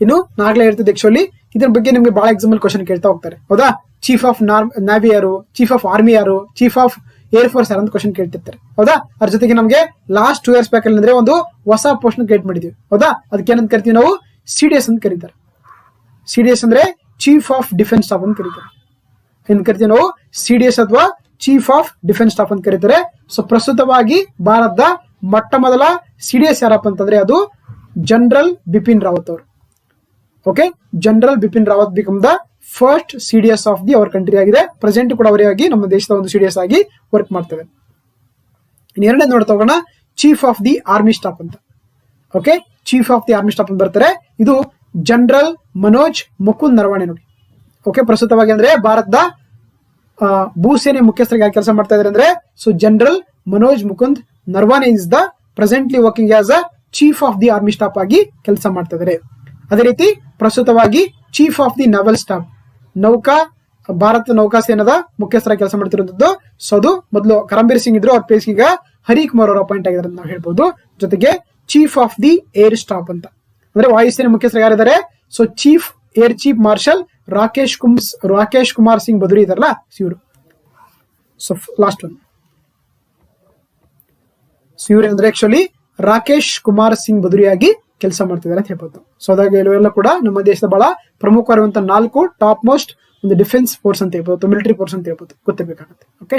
ಇನ್ನು ನಾಗ್ಲೇ ಹೇಳ್ತಿದ್ದೆ ಆಕ್ಚುಲಿ ಇದ್ರ ಬಗ್ಗೆ ನಿಮ್ಗೆ ಬಹಳ ಎಕ್ಸಾಂಪಲ್ ಕ್ವಶನ್ ಕೇಳ್ತಾ ಹೋಗ್ತಾರೆ ಹೌದಾ. ಚೀಫ್ ಆಫ್ ನ್ಯಾವಿ ಯಾರು, ಚೀಫ್ ಆಫ್ ಆರ್ಮಿ ಯಾರು, ಚೀಫ್ ಆಫ್ ಏರ್ ಫೋರ್ಸ್ ಯಾರು ಅಂತ ಕ್ವಶನ್ ಕೇಳ್ತಿರ್ತಾರೆ ಹೌದಾ. ಅದ್ರ ಜೊತೆಗೆ ನಮಗೆ ಲಾಸ್ಟ್ 2 years ಬ್ಯಾಕ್ ಅಂದ್ರೆ ಒಂದು ಹೊಸ ಪೋಸ್ಟ್ ಕ್ರಿಯೇಟ್ ಮಾಡಿದ್ವಿ ಹೌದಾ. ಅದಕ್ಕೆ ಏನಂತ ಕರಿತೀವಿ ನಾವು, ಸಿಡಿಎಸ್ ಅಂತ ಕರೀತಾರೆ. ಸಿಡಿಎಸ್ ಅಂದ್ರೆ ಚೀಫ್ ಆಫ್ ಡಿಫೆನ್ಸ್ ಸ್ಟಾಫ್ ಅಂತ ಕರೀತಾರೆ. ಏನ್ ಕರಿತೀವಿ ನಾವು, ಸಿಡಿಎಸ್ ಅಥವಾ ಚೀಫ್ ಆಫ್ ಡಿಫೆನ್ಸ್ ಸ್ಟಾಫ್ ಅಂತ ಕರೀತಾರೆ. ಸೊ ಪ್ರಸ್ತುತವಾಗಿ ಭಾರತದ ಮೊಟ್ಟ ಮೊದಲ ಸಿಡಿಎಸ್ ಯಾರಪ್ಪ ಅಂತಂದ್ರೆ ಅದು ಜನರಲ್ ಬಿಪಿನ್ ರಾವತ್ ಅವರು. Okay, general Bipin Rawat become the first CDS of the our country ಆಗಿದೆ. ಪ್ರೆಸೆಂಟ್ ಕೂಡ ಅವರಾಗಿ ನಮ್ಮ ದೇಶದ ಒಂದು ಸಿಡಿಎಸ್ ಆಗಿ ವರ್ಕ್ ಮಾಡ್ತೇವೆ. ಎರಡನೇ ನೋಡ್ತಾ ಹೋಗೋಣ, chief of the army staff ಅಂತ. Okay, chief of the army staff ಅಂತ ಬರ್ತಾರೆ. ಇದು ಜನರಲ್ ಮನೋಜ್ ಮುಕುಂದ್ ನರವಾಣೆ ನೋಡಿ. ಓಕೆ, ಪ್ರಸ್ತುತವಾಗಿ ಅಂದ್ರೆ ಭಾರತದ ಭೂಸೇನೆ ಮುಖ್ಯಸ್ಥರಿಗೆ ಯಾಕೆ ಕೆಲಸ ಮಾಡ್ತಾ ಇದ್ದಾರೆ ಅಂದ್ರೆ so general Manoj Mukund Naravane is the presently working as a chief of the army staff ಆಗಿ ಕೆಲಸ ಮಾಡ್ತಾ ಇದ್ದಾರೆ. ಅದೇ ರೀತಿ ಪ್ರಸ್ತುತವಾಗಿ chief of the novel staff Bharat ನೌಕಾ ಸೇನದ ಮುಖ್ಯಸ್ಥರಾಗಿ ಕೆಲಸ ಮಾಡ್ತಿರುವಂತದ್ದು. ಸೊ ಅದು ಮೊದಲು ಕರಂಬೀರ್ ಸಿಂಗ್ ಇದ್ರು, ಅವ್ರ ಪ್ಲೇಸ್ ಈಗ ಹರಿಕುಮಾರ್ ಅವರು ಅಪಾಯಿಂಟ್ ಆಗಿದ್ದಾರೆ ಅಂತ ನಾವು ಹೇಳ್ಬೋದು. ಜೊತೆಗೆ chief of the air staff ಅಂತ ಅಂದ್ರೆ ವಾಯುಸೇನೆ ಮುಖ್ಯಸ್ಥರು ಯಾರಿದ್ದಾರೆ, so chief air chief marshal Rakesh Kumar Singh Bhadauria ಇದಾರಲ್ಲ ಇವರು. ಸೊ ಲಾಸ್ಟ್ ಒನ್ ಇವ್ರು ಅಂದ್ರೆ ಆಕ್ಚುಲಿ ರಾಕೇಶ್ ಕುಮಾರ್ ಸಿಂಗ್ ಬದುರಿಯಾಗಿ ಕೆಲಸ ಮಾಡ್ತಿದ್ದಾರೆ ಅಂತ ಹೇಳ್ಬೋದು. ಸೊ ಹಾಗಾಗಿ ಇವೆಲ್ಲ ಕೂಡ ನಮ್ಮ ದೇಶದ ಬಹಳ ಪ್ರಮುಖವಾಗಿರುವಂತಹ 4 ಟಾಪ್ ಮೋಸ್ಟ್ ಒಂದು ಡಿಫೆನ್ಸ್ ಫೋರ್ಸ್ ಅಂತ ಹೇಳ್ಬೋದು, ಮಿಲಿಟರಿ ಫೋರ್ಸ್ ಅಂತ ಹೇಳ್ಬೋದು, ಗೊತ್ತಿರಬೇಕಾಗುತ್ತೆ. ಓಕೆ,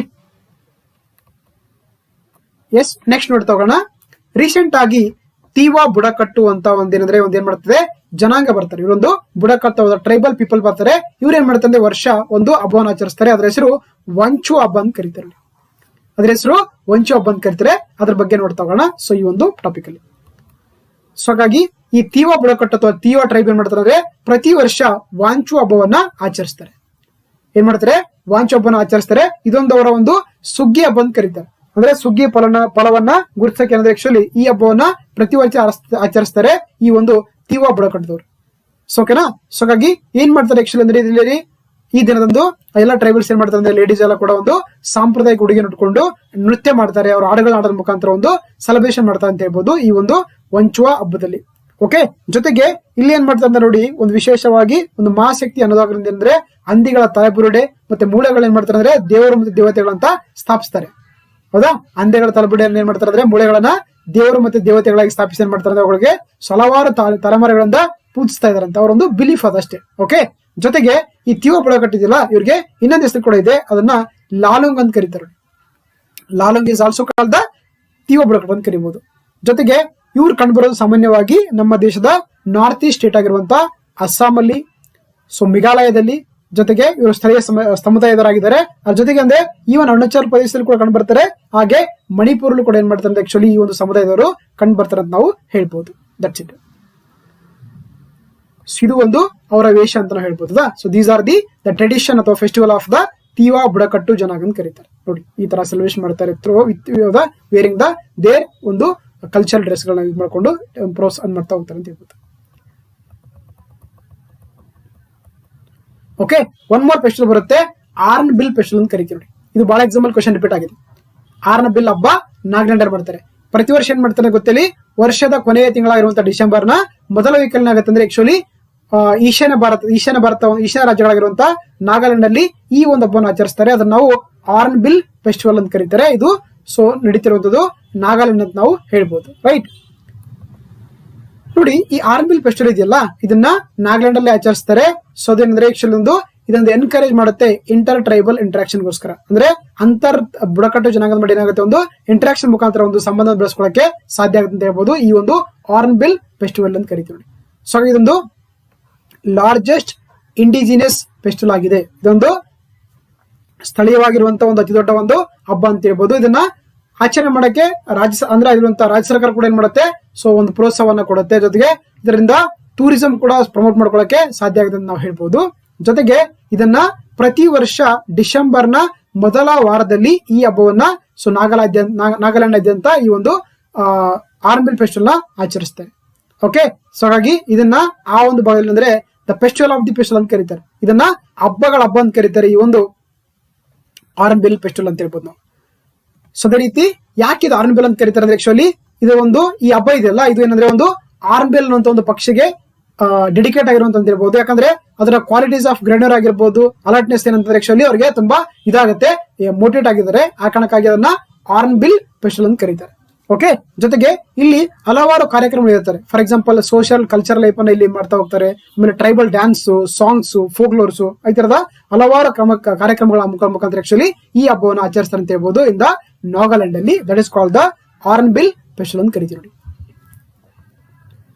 ಎಸ್, ನೆಕ್ಸ್ಟ್ ನೋಡ್ತಾ ಹೋಗೋಣ. ರೀಸೆಂಟ್ ಆಗಿ ತೀವಾ ಬುಡಕಟ್ಟು ಅಂತ ಒಂದೇನಂದ್ರೆ ಏನ್ ಮಾಡ್ತದೆ, ಜನಾಂಗ ಬರ್ತಾರೆ. ಇವರೊಂದು ಬುಡಕಟ್ಟು ಟ್ರೈಬಲ್ ಪೀಪಲ್ ಬರ್ತಾರೆ. ಇವ್ರು ಏನ್ ಮಾಡ್ತಾರೆ, ವರ್ಷ ಒಂದು ಹಬ್ಬವನ್ನು ಆಚರಿಸ್ತಾರೆ. ಅದ್ರ ಹೆಸರು ವಂಚು ಹಬ್ಬ ಅಂತ ಕರೀತಾರೆ. ಅದ್ರ ಬಗ್ಗೆ ನೋಡ್ತಾ ಹೋಗೋಣ. ಸೊ ಈ ಒಂದು ಟಾಪಿಕ್ ಅಲ್ಲಿ, ಸೊ ಹಾಗಾಗಿ ಈ ತೀವಾ ಬುಡಕಟ್ಟು ಅಥವಾ ತೀವಾ ಟ್ರೈಬ್ ಏನ್ ಮಾಡ್ತಾರೆ ಅಂದ್ರೆ ಪ್ರತಿ ವರ್ಷ ವಾಂಚು ಹಬ್ಬವನ್ನ ಆಚರಿಸ್ತಾರೆ. ಏನ್ ಮಾಡ್ತಾರೆ, ವಾಂಚು ಹಬ್ಬನ ಆಚರಿಸ್ತಾರೆ. ಇದೊಂದು ಅವರ ಒಂದು ಸುಗ್ಗಿ ಹಬ್ಬ ಅಂತ ಕರೀತಾರೆ. ಅಂದ್ರೆ ಸುಗ್ಗಿ ಫಲವನ್ನ ಗುರುತಿಸಕ್ಕೆ ಅಂದ್ರೆ ಆಕ್ಚುಲಿ ಈ ಹಬ್ಬವನ್ನ ಪ್ರತಿ ವರ್ಷ ಆಚರಿಸ್ತಾರೆ ಈ ಒಂದು ತೀವಾ ಬುಡಕಟ್ಟದವರು. ಸೊ ಓಕೆನಾ. ಸೊ ಹಾಗಾಗಿ ಏನ್ ಮಾಡ್ತಾರೆ ಆಕ್ಚುಲಿ ಅಂದ್ರೆ ಇಲ್ಲಿ ಈ ದಿನದಂದು ಎಲ್ಲ ಟ್ರೈಬಲ್ಸ್ ಏನ್ ಮಾಡ್ತಾರೆ ಅಂದ್ರೆ ಲೇಡೀಸ್ ಎಲ್ಲ ಕೂಡ ಒಂದು ಸಾಂಪ್ರದಾಯಿಕ ಉಡುಗೆ ಉಟ್ಕೊಂಡು ನೃತ್ಯ ಮಾಡ್ತಾರೆ. ಅವ್ರ ಹಾಡುಗಳನ್ನ ಆಡೋದ್ರ ಮುಖಾಂತರ ಒಂದು ಸೆಲೆಬ್ರೇಷನ್ ಮಾಡ್ತಾರೆ ಅಂತ ಹೇಳ್ಬೋದು ಈ ಒಂದು ವಂಚುವ ಹಬ್ಬದಲ್ಲಿ. ಓಕೆ, ಜೊತೆಗೆ ಇಲ್ಲಿ ಏನ್ ಮಾಡ್ತಾರೆ ಅಂದ್ರೆ ನೋಡಿ, ಒಂದು ವಿಶೇಷವಾಗಿ ಒಂದು ಮಹಾಶಕ್ತಿ ಅನ್ನೋದಾಗ್ರಿಂದ ಅಂದ್ರೆ ಹಂದಿಗಳ ತಲೆಬುರುಡೆ ಮತ್ತೆ ಮೂಳೆಗಳು ಏನ್ ಮಾಡ್ತಾರೆ ಅಂದ್ರೆ ದೇವರು ಮತ್ತೆ ದೇವತೆಗಳಂತ ಸ್ಥಾಪಿಸ್ತಾರೆ. ಹೌದಾ, ಹಂದಿಗಳ ತಲೆಬುರುಡೆ ಏನ್ ಮಾಡ್ತಾರೆ ಅಂದ್ರೆ ಮೂಳೆಗಳನ್ನ ದೇವರು ಮತ್ತೆ ದೇವತೆಗಳಾಗಿ ಸ್ಥಾಪಿಸಿ ಏನ್ ಮಾಡ್ತಾರೆ ಅಂದ್ರೆ ಅವುಗಳಿಗೆ ಹಲವಾರು ತಲೆಮಾರುಗಳಿಂದ ಪೂಜಿಸ್ತಾ ಇದಾರೆ ಅಂತ ಅವರೊಂದು ಬಿಲೀಫ್ ಅದಷ್ಟೇ. ಓಕೆ, ಜೊತೆಗೆ ಈ ತೀವಾ ಬುಡಕಟ್ಟಿದೆಯಲ್ಲ, ಇವ್ರಿಗೆ ಇನ್ನೊಂದು ಹೆಸರು ಕೂಡ ಇದೆ, ಅದನ್ನ ಲಾಲುಂಗ್ ಅಂತ ಕರೀತಾರೆ. ಲಾಲುಂಗ್ ಇಸ್ ಆಲ್ಸೋ ಕಾಲ್ಡ್ ದ ತೀವಾ ಬುಡಕಟ್ಟು ಅಂತ ಕರಿಬಹುದು. ಜೊತೆಗೆ ಇವ್ರು ಕಂಡುಬರೋದು ಸಾಮಾನ್ಯವಾಗಿ ನಮ್ಮ ದೇಶದ ನಾರ್ತ್ ಈಸ್ಟ್ ಸ್ಟೇಟ್ ಆಗಿರುವಂತ ಅಸ್ಸಾಂ ಅಲ್ಲಿ, ಸೊ ಮೇಘಾಲಯದಲ್ಲಿ, ಜೊತೆಗೆ ಇವರು ಸ್ಥಳೀಯ ಸಮುದಾಯದವರಾಗಿದ್ದಾರೆ. ಅದ್ರ ಜೊತೆಗೆ ಅಂದ್ರೆ ಈವನ್ ಅರುಣಾಚಲ್ ಪ್ರದೇಶದಲ್ಲಿ ಕೂಡ ಕಂಡು ಬರ್ತಾರೆ. ಹಾಗೆ ಮಣಿಪುರಲ್ಲೂ ಕೂಡ ಏನ್ ಮಾಡ್ತಾರೆ ಆಕ್ಚುಲಿ ಈ ಒಂದು ಸಮುದಾಯದವರು ಕಂಡು ಬರ್ತಾರೆ ಅಂತ ನಾವು ಹೇಳ್ಬೋದು. That's it. ಇದು ಒಂದು ಅವರ ವೇಷ ಅಂತ ನಾವು ಹೇಳ್ಬೋದಾ. So these are the tradition ಅಥವಾ ಫೆಸ್ಟಿವಲ್ ಆಫ್ ದ ತೀವಾ ಬುಡಕಟ್ಟು ಜನಾಂಗ ಅಂತ ಕರೀತಾರೆ. ನೋಡಿ, ಈ ತರ ಸೆಲೆಬ್ರೇಷನ್ ಮಾಡ್ತಾರೆ ವೇರಿಂಗ್ ದ ದೇರ್ ಒಂದು ಕಲ್ಚರಲ್ ಡ್ರೆಸ್ ಗಳನ್ನ ಯೂಸ್ ಮಾಡ್ಕೊಂಡು ಪ್ರೋತ್ಸಾಹ ಮಾಡ್ತಾ ಹೋಗ್ತಾರೆ ಅಂತ ಹೇಳ್ಬೋದು. ಓಕೆ, ಒನ್ ಮೋರ್ ಫೆಸ್ಟಿವಲ್ ಬರುತ್ತೆ, ಆರ್ನ್ ಬಿಲ್ ಫೆಸ್ಟಿವಲ್ ಅಂತ ಕರಿತೀವಿ. ಇದು ಬಹಳ ಎಕ್ಸಾಂಪಲ್ ಕ್ವಶನ್ ರಿಪೀಟ್ ಆಗಿದೆ. ಆರ್ನ್ ಬಿಲ್ ಹಬ್ಬ ನಾಗಾಲ್ಯಾಂಡ್ ಮಾಡ್ತಾರೆ. ಪ್ರತಿ ವರ್ಷ ಏನ್ ಮಾಡ್ತಾರೆ ಗೊತ್ತೇಳಿ, ವರ್ಷದ ಕೊನೆಯ ತಿಂಗಳಾಗಿರುವಂತಹ ಡಿಸೆಂಬರ್ ನ ಮೊದಲ ವೀಕಲ್ ಆಗುತ್ತೆ. ಅಂದ್ರೆ ಆಕ್ಚುಲಿ ಈಶಾನ್ಯ ರಾಜ್ಯಗಳಾಗಿರುವಂತಹ ನಾಗಾಲ್ಯಾಂಡ್ ಅಲ್ಲಿ ಈ ಒಂದು ಹಬ್ಬವನ್ನು ಆಚರಿಸ್ತಾರೆ. ಅದನ್ನ ನಾವು ಆರ್ನ್ ಬಿಲ್ ಫೆಸ್ಟಿವಲ್ ಅಂತ ಕರೀತಾರೆ. ಇದು ಸೊ ನಡೀತಿರುವಂತದ್ದು ನಾಗಾಲ್ಯಾಂಡ್ ಅಂತ ನಾವು ಹೇಳ್ಬೋದು. ರೈಟ್, ನೋಡಿ ಈ ಆರ್ನ್ ಬಿಲ್ ಫೆಸ್ಟಿವಲ್ ಇದೆಯಲ್ಲ, ಇದನ್ನ ನಾಗಾಲ್ಯಾಂಡ್ ಅಲ್ಲಿ ಆಚರಿಸ್ತಾರೆ. ಸೊ ಅದೇನಂದ್ರೆ ಆಕ್ಚುಲಿ ಇದೊಂದು ಎನ್ಕರೇಜ್ ಮಾಡುತ್ತೆ ಇಂಟರ್ ಟ್ರೈಬಲ್ ಇಂಟ್ರಾಕ್ಷನ್ ಗೋಸ್ಕರ. ಅಂದ್ರೆ ಅಂತರ್ ಬುಡಕಟ್ಟು ಜನಾಂಗದ ಮಾಡಿ ಏನಾಗುತ್ತೆ, ಒಂದು ಇಂಟ್ರಾಕ್ಷನ್ ಮುಖಾಂತರ ಒಂದು ಸಂಬಂಧ ಬೆಳೆಸ್ಕೊಳ್ಳಕ್ಕೆ ಸಾಧ್ಯ ಆಗುತ್ತೆ ಅಂತ ಹೇಳ್ಬೋದು. ಈ ಒಂದು ಆರ್ನ್ ಬಿಲ್ ಫೆಸ್ಟಿವಲ್ ಅಂತ ಕರಿತೀವಿ. ಸೊ ಇದೊಂದು ಲಾರ್ಜೆಸ್ಟ್ ಇಂಡಿಜಿನಿಯಸ್ ಫೆಸ್ಟಿವಲ್ ಆಗಿದೆ. ಇದೊಂದು ಸ್ಥಳೀಯವಾಗಿರುವಂತಹ ಒಂದು ಅತಿ ದೊಡ್ಡ ಒಂದು ಹಬ್ಬ ಅಂತ ಹೇಳ್ಬೋದು. ಇದನ್ನ ಆಚರಣೆ ಮಾಡಕ್ಕೆ ರಾಜ್ಯ ಸರ್ಕಾರ ಕೂಡ ಏನ್ ಮಾಡುತ್ತೆ, ಸೊ ಒಂದು ಪ್ರೋತ್ಸಾಹವನ್ನ ಕೊಡುತ್ತೆ. ಜೊತೆಗೆ ಇದರಿಂದ ಟೂರಿಸಂ ಕೂಡ ಪ್ರಮೋಟ್ ಮಾಡ್ಕೊಳ್ಳಕ್ಕೆ ಸಾಧ್ಯ ಆಗುತ್ತೆ ಅಂತ ನಾವು ಹೇಳ್ಬೋದು. ಜೊತೆಗೆ ಇದನ್ನ ಪ್ರತಿ ವರ್ಷ ಡಿಸೆಂಬರ್ನ ಮೊದಲ ವಾರದಲ್ಲಿ ಈ ಹಬ್ಬವನ್ನ ಸೊ ನಾಗಾಲ್ಯಾಂಡ್ ಈ ಒಂದು ಆರ್ನ್ ಬಿಲ್ ಫೆಸ್ಟಿವಲ್ ನ ಆಚರಿಸ್ತಾರೆ. ಓಕೆ, ಸೊ ಹಾಗಾಗಿ ಇದನ್ನ ಆ ಒಂದು ಭಾಗದಲ್ಲಿ ಅಂದ್ರೆ the festival of the festival ಅಂತ ಕರೀತಾರೆ. ಇದನ್ನ ಹಬ್ಬಗಳ ಹಬ್ಬ ಅಂತ ಕರೀತಾರೆ ಈ ಒಂದು ಆರ್ನ್ ಬಿಲ್ ಫೆಸ್ಟಿವಲ್ ಅಂತ ಹೇಳ್ಬೋದು ನಾವು. ಸೊ ಅದೇ ರೀತಿ ಯಾಕೆ ಇದು ಆರ್ನ್ ಬಿಲ್ ಅಂತ ಕರೀತಾರೆ ಅಂದ್ರೆ ಆಕ್ಚುಲಿ ಇದು ಒಂದು ಈ ಹಬ್ಬ ಇದೆಯಲ್ಲ, ಇದು ಏನಂದ್ರೆ ಒಂದು ಆರ್ನ್ ಬಿಲ್ ಅನ್ನುವಂತ ಒಂದು ಪಕ್ಷಿಗೆ ಡೆಡಿಕೇಟ್ ಆಗಿರುವಂತ ಹೇಳ್ಬೋದು. ಯಾಕಂದ್ರೆ ಅದರ ಕ್ವಾಲಿಟೀಸ್ ಆಫ್ ಗ್ರೇನರ್ ಆಗಿರ್ಬೋದು, ಅಲರ್ಟ್ನೆಸ್ ಏನಂತಂದ್ರೆ ಆಕ್ಚುಲಿ ಅವರಿಗೆ ತುಂಬಾ ಇದಾಗುತ್ತೆ, ಮೋಟಿವೇಟ್ ಆಗಿದ್ದಾರೆ. ಆ ಕಾರಣಕ್ಕಾಗಿ ಅದನ್ನ ಆರ್ನ್ ಬಿಲ್ ಫೆಸ್ಟಿವಲ್ ಅಂತ ಕರೀತಾರೆ. ಓಕೆ, ಜೊತೆಗೆ ಇಲ್ಲಿ ಹಲವಾರು ಕಾರ್ಯಕ್ರಮಗಳು ಇರ್ತಾರೆ. For example social cultural life ಅನ್ನ ಇಲ್ಲಿ ಮಾಡ್ತಾ ಹೋಗ್ತಾರೆ. ಆಮೇಲೆ ಟ್ರೈಬಲ್ ಡ್ಯಾನ್ಸ್, ಸಾಂಗ್ಸ್, ಫೋಕ್ಲೋರ್ಸ್, ಈ ತರದ ಹಲವಾರು ಕಾರ್ಯಕ್ರಮಗಳ ಮುಖಾಂತರ ಆಕ್ಚುಲಿ ಈ ಹಬ್ಬವನ್ನು ಆಚರಿಸ್ತಾರೆ ಅಂತ ಹೇಳ್ಬೋದು. ಇಂದ ನಾಗಾಲ್ಯಾಂಡ್ ಅಲ್ಲಿ that is called the earn bill festival ಅಂತ ಕರಿತೀವಿ ನೋಡಿ.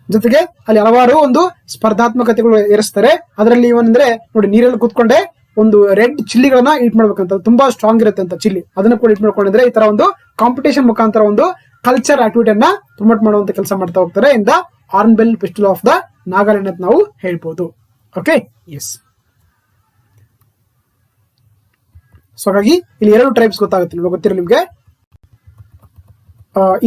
ಜೊತೆಗೆ ಅಲ್ಲಿ ಹಲವಾರು ಒಂದು ಸ್ಪರ್ಧಾತ್ಮಕತೆಗಳು ಏರಿಸ್ತಾರೆ. ಅದರಲ್ಲಿ ಏನಂದ್ರೆ ನೋಡಿ, ನೀರಲ್ಲಿ ಕೂತ್ಕೊಂಡೆ ಒಂದು ರೆಡ್ ಚಿಲ್ಲಿಗಳನ್ನ ಈಟ್ ಮಾಡ್ಬೇಕಂತ, ತುಂಬಾ ಸ್ಟ್ರಾಂಗ್ ಇರುತ್ತೆ ಅಂತ ಚಿಲ್ಲಿ, ಅದನ್ನ ಕೂಡ ಈಟ್ ಮಾಡ್ಕೊಂಡಿದ್ರೆ ಈ ತರ ಒಂದು ಕಾಂಪಿಟೇಷನ್ ಮುಖಾಂತರ ಒಂದು ಕಲ್ಚರ್ ಆಕ್ಟಿವಿಟಿಯನ್ನ ಪ್ರಮೋಟ್ ಮಾಡುವಂತ ಕೆಲಸ ಮಾಡ್ತಾ ಹೋಗ್ತಾರೆ. ಇಂದ earn bill festival of the Nagaland ಅಂತ ನಾವು ಹೇಳ್ಬೋದು. Okay, S. ಸೊ ಹಾಗಾಗಿ ಇಲ್ಲಿ 2 ಟ್ರೈಬ್ಸ್ ಗೊತ್ತಾಗುತ್ತೆ, ಗೊತ್ತಿರೋ ನಿಮ್ಗೆ.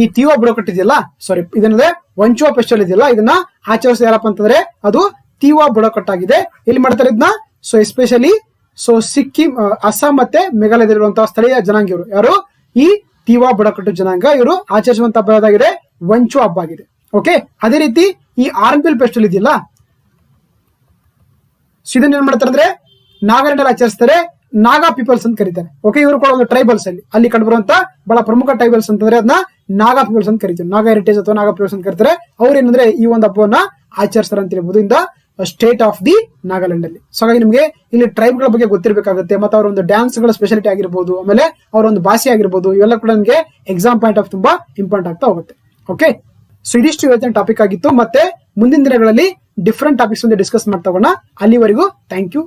ಈ ತೀವಾ ಬುಡಕಟ್ಟು ಇದೆಯಲ್ಲ, ಸಾರಿ ಇದೇನಂದ್ರೆ ವಂಚುವಾ ಫೆಸ್ಟಿವಲ್ ಇದೆಯಲ್ಲ, ಇದನ್ನ ಆಚರಿಸೋದು ಯಾರಪ್ಪ ಅಂತಂದ್ರೆ ಅದು ತೀವಾ ಬುಡಕಟ್ಟಾಗಿದೆ. ಎಲ್ಲಿ ಮಾಡ್ತಾರೆ ಇದನ್ನ, so especially so Sikkim, Assam ಮತ್ತೆ ಮೇಘಾಲಯದಲ್ಲಿರುವಂತಹ ಸ್ಥಳೀಯ ಜನಾಂಗ ಇವರು ಯಾರು, ಈ ತೀವಾ ಬುಡಕಟ್ಟು ಜನಾಂಗ. ಇವರು ಆಚರಿಸುವಂತ ಹಬ್ಬದಾಗಿದೆ ವಂಚುವಾ ಹಬ್ಬ ಆಗಿದೆ. ಓಕೆ, ಅದೇ ರೀತಿ ಈ ಆರ್ನ್ ಬಿಲ್ ಫೆಸ್ಟಿವಲ್ ಇದೆಯಲ್ಲ, ಇದನ್ನ ಏನ್ ಮಾಡ್ತಾರೆ ಅಂದ್ರೆ ನಾಗಾಲ್ಯಾಂಡ್ ಅಲ್ಲಿ ಆಚರಿಸ್ತಾರೆ. ನಾಗಾ ಪೀಪಲ್ಸ್ ಅಂತ ಕರೀತಾರೆ. ಓಕೆ, ಇವರು ಕೂಡ ಒಂದು ಟ್ರೈಬಲ್ಸ್ ಅಲ್ಲಿ ಕಂಡುಬರುವಂತ ಬಹಳ ಪ್ರಮುಖ ಟ್ರೈಬಲ್ಸ್ ಅಂತಂದ್ರೆ ಅದನ್ನ ನಾಗಾ ಪೀಪಲ್ಸ್ ಅಂತ ಕರಿತೀವಿ, ನಾಗಾ ಹೆರಿಟೇಜ್ ಅಥವಾ ನಾಗಾ ಪೀಪಲ್ಸ್ ಅಂತ ಕರೀತಾರೆ. ಅವ್ರು ಏನಂದ್ರೆ ಈ ಒಂದು ಹಬ್ಬವನ್ನ ಆಚರಿಸ್ತಾರೆ ಅಂತ ಹೇಳ್ಬೋದು in the state of the Nagaland ಅಲ್ಲಿ. ಸೊ ಹಾಗಾಗಿ ನಿಮಗೆ ಇಲ್ಲಿ ಟ್ರೈಬ್ ಗಳ ಬಗ್ಗೆ ಗೊತ್ತಿರಬೇಕಾಗುತ್ತೆ, ಮತ್ತೆ ಅವರ ಒಂದು ಡ್ಯಾನ್ಸ್ ಗಳ ಸ್ಪೆಷಾಲಿಟಿ ಆಗಿರ್ಬೋದು, ಆಮೇಲೆ ಅವರ ಒಂದು ಭಾಷೆ ಆಗಿರ್ಬೋದು, ಇವೆಲ್ಲ ಕೂಡ ನಿಮಗೆ ಎಕ್ಸಾಮ್ ಪಾಯಿಂಟ್ ಆಫ್ ತುಂಬಾ ಇಂಪಾರ್ಟೆಂಟ್ ಆಗ್ತಾ ಹೋಗುತ್ತೆ. ಓಕೆ, ಸೊ ಇದಿಷ್ಟು ಇವತ್ತಿನ ಟಾಪಿಕ್ ಆಗಿತ್ತು. ಮತ್ತೆ ಮುಂದಿನ ದಿನಗಳಲ್ಲಿ ಡಿಫ್ರೆಂಟ್ ಟಾಪಿಕ್ಸ್ ಡಿಸ್ಕಸ್ ಮಾಡ್ತಾ ಹೋಗೋಣ. ಅಲ್ಲಿವರೆಗೂ ಥ್ಯಾಂಕ್ ಯು.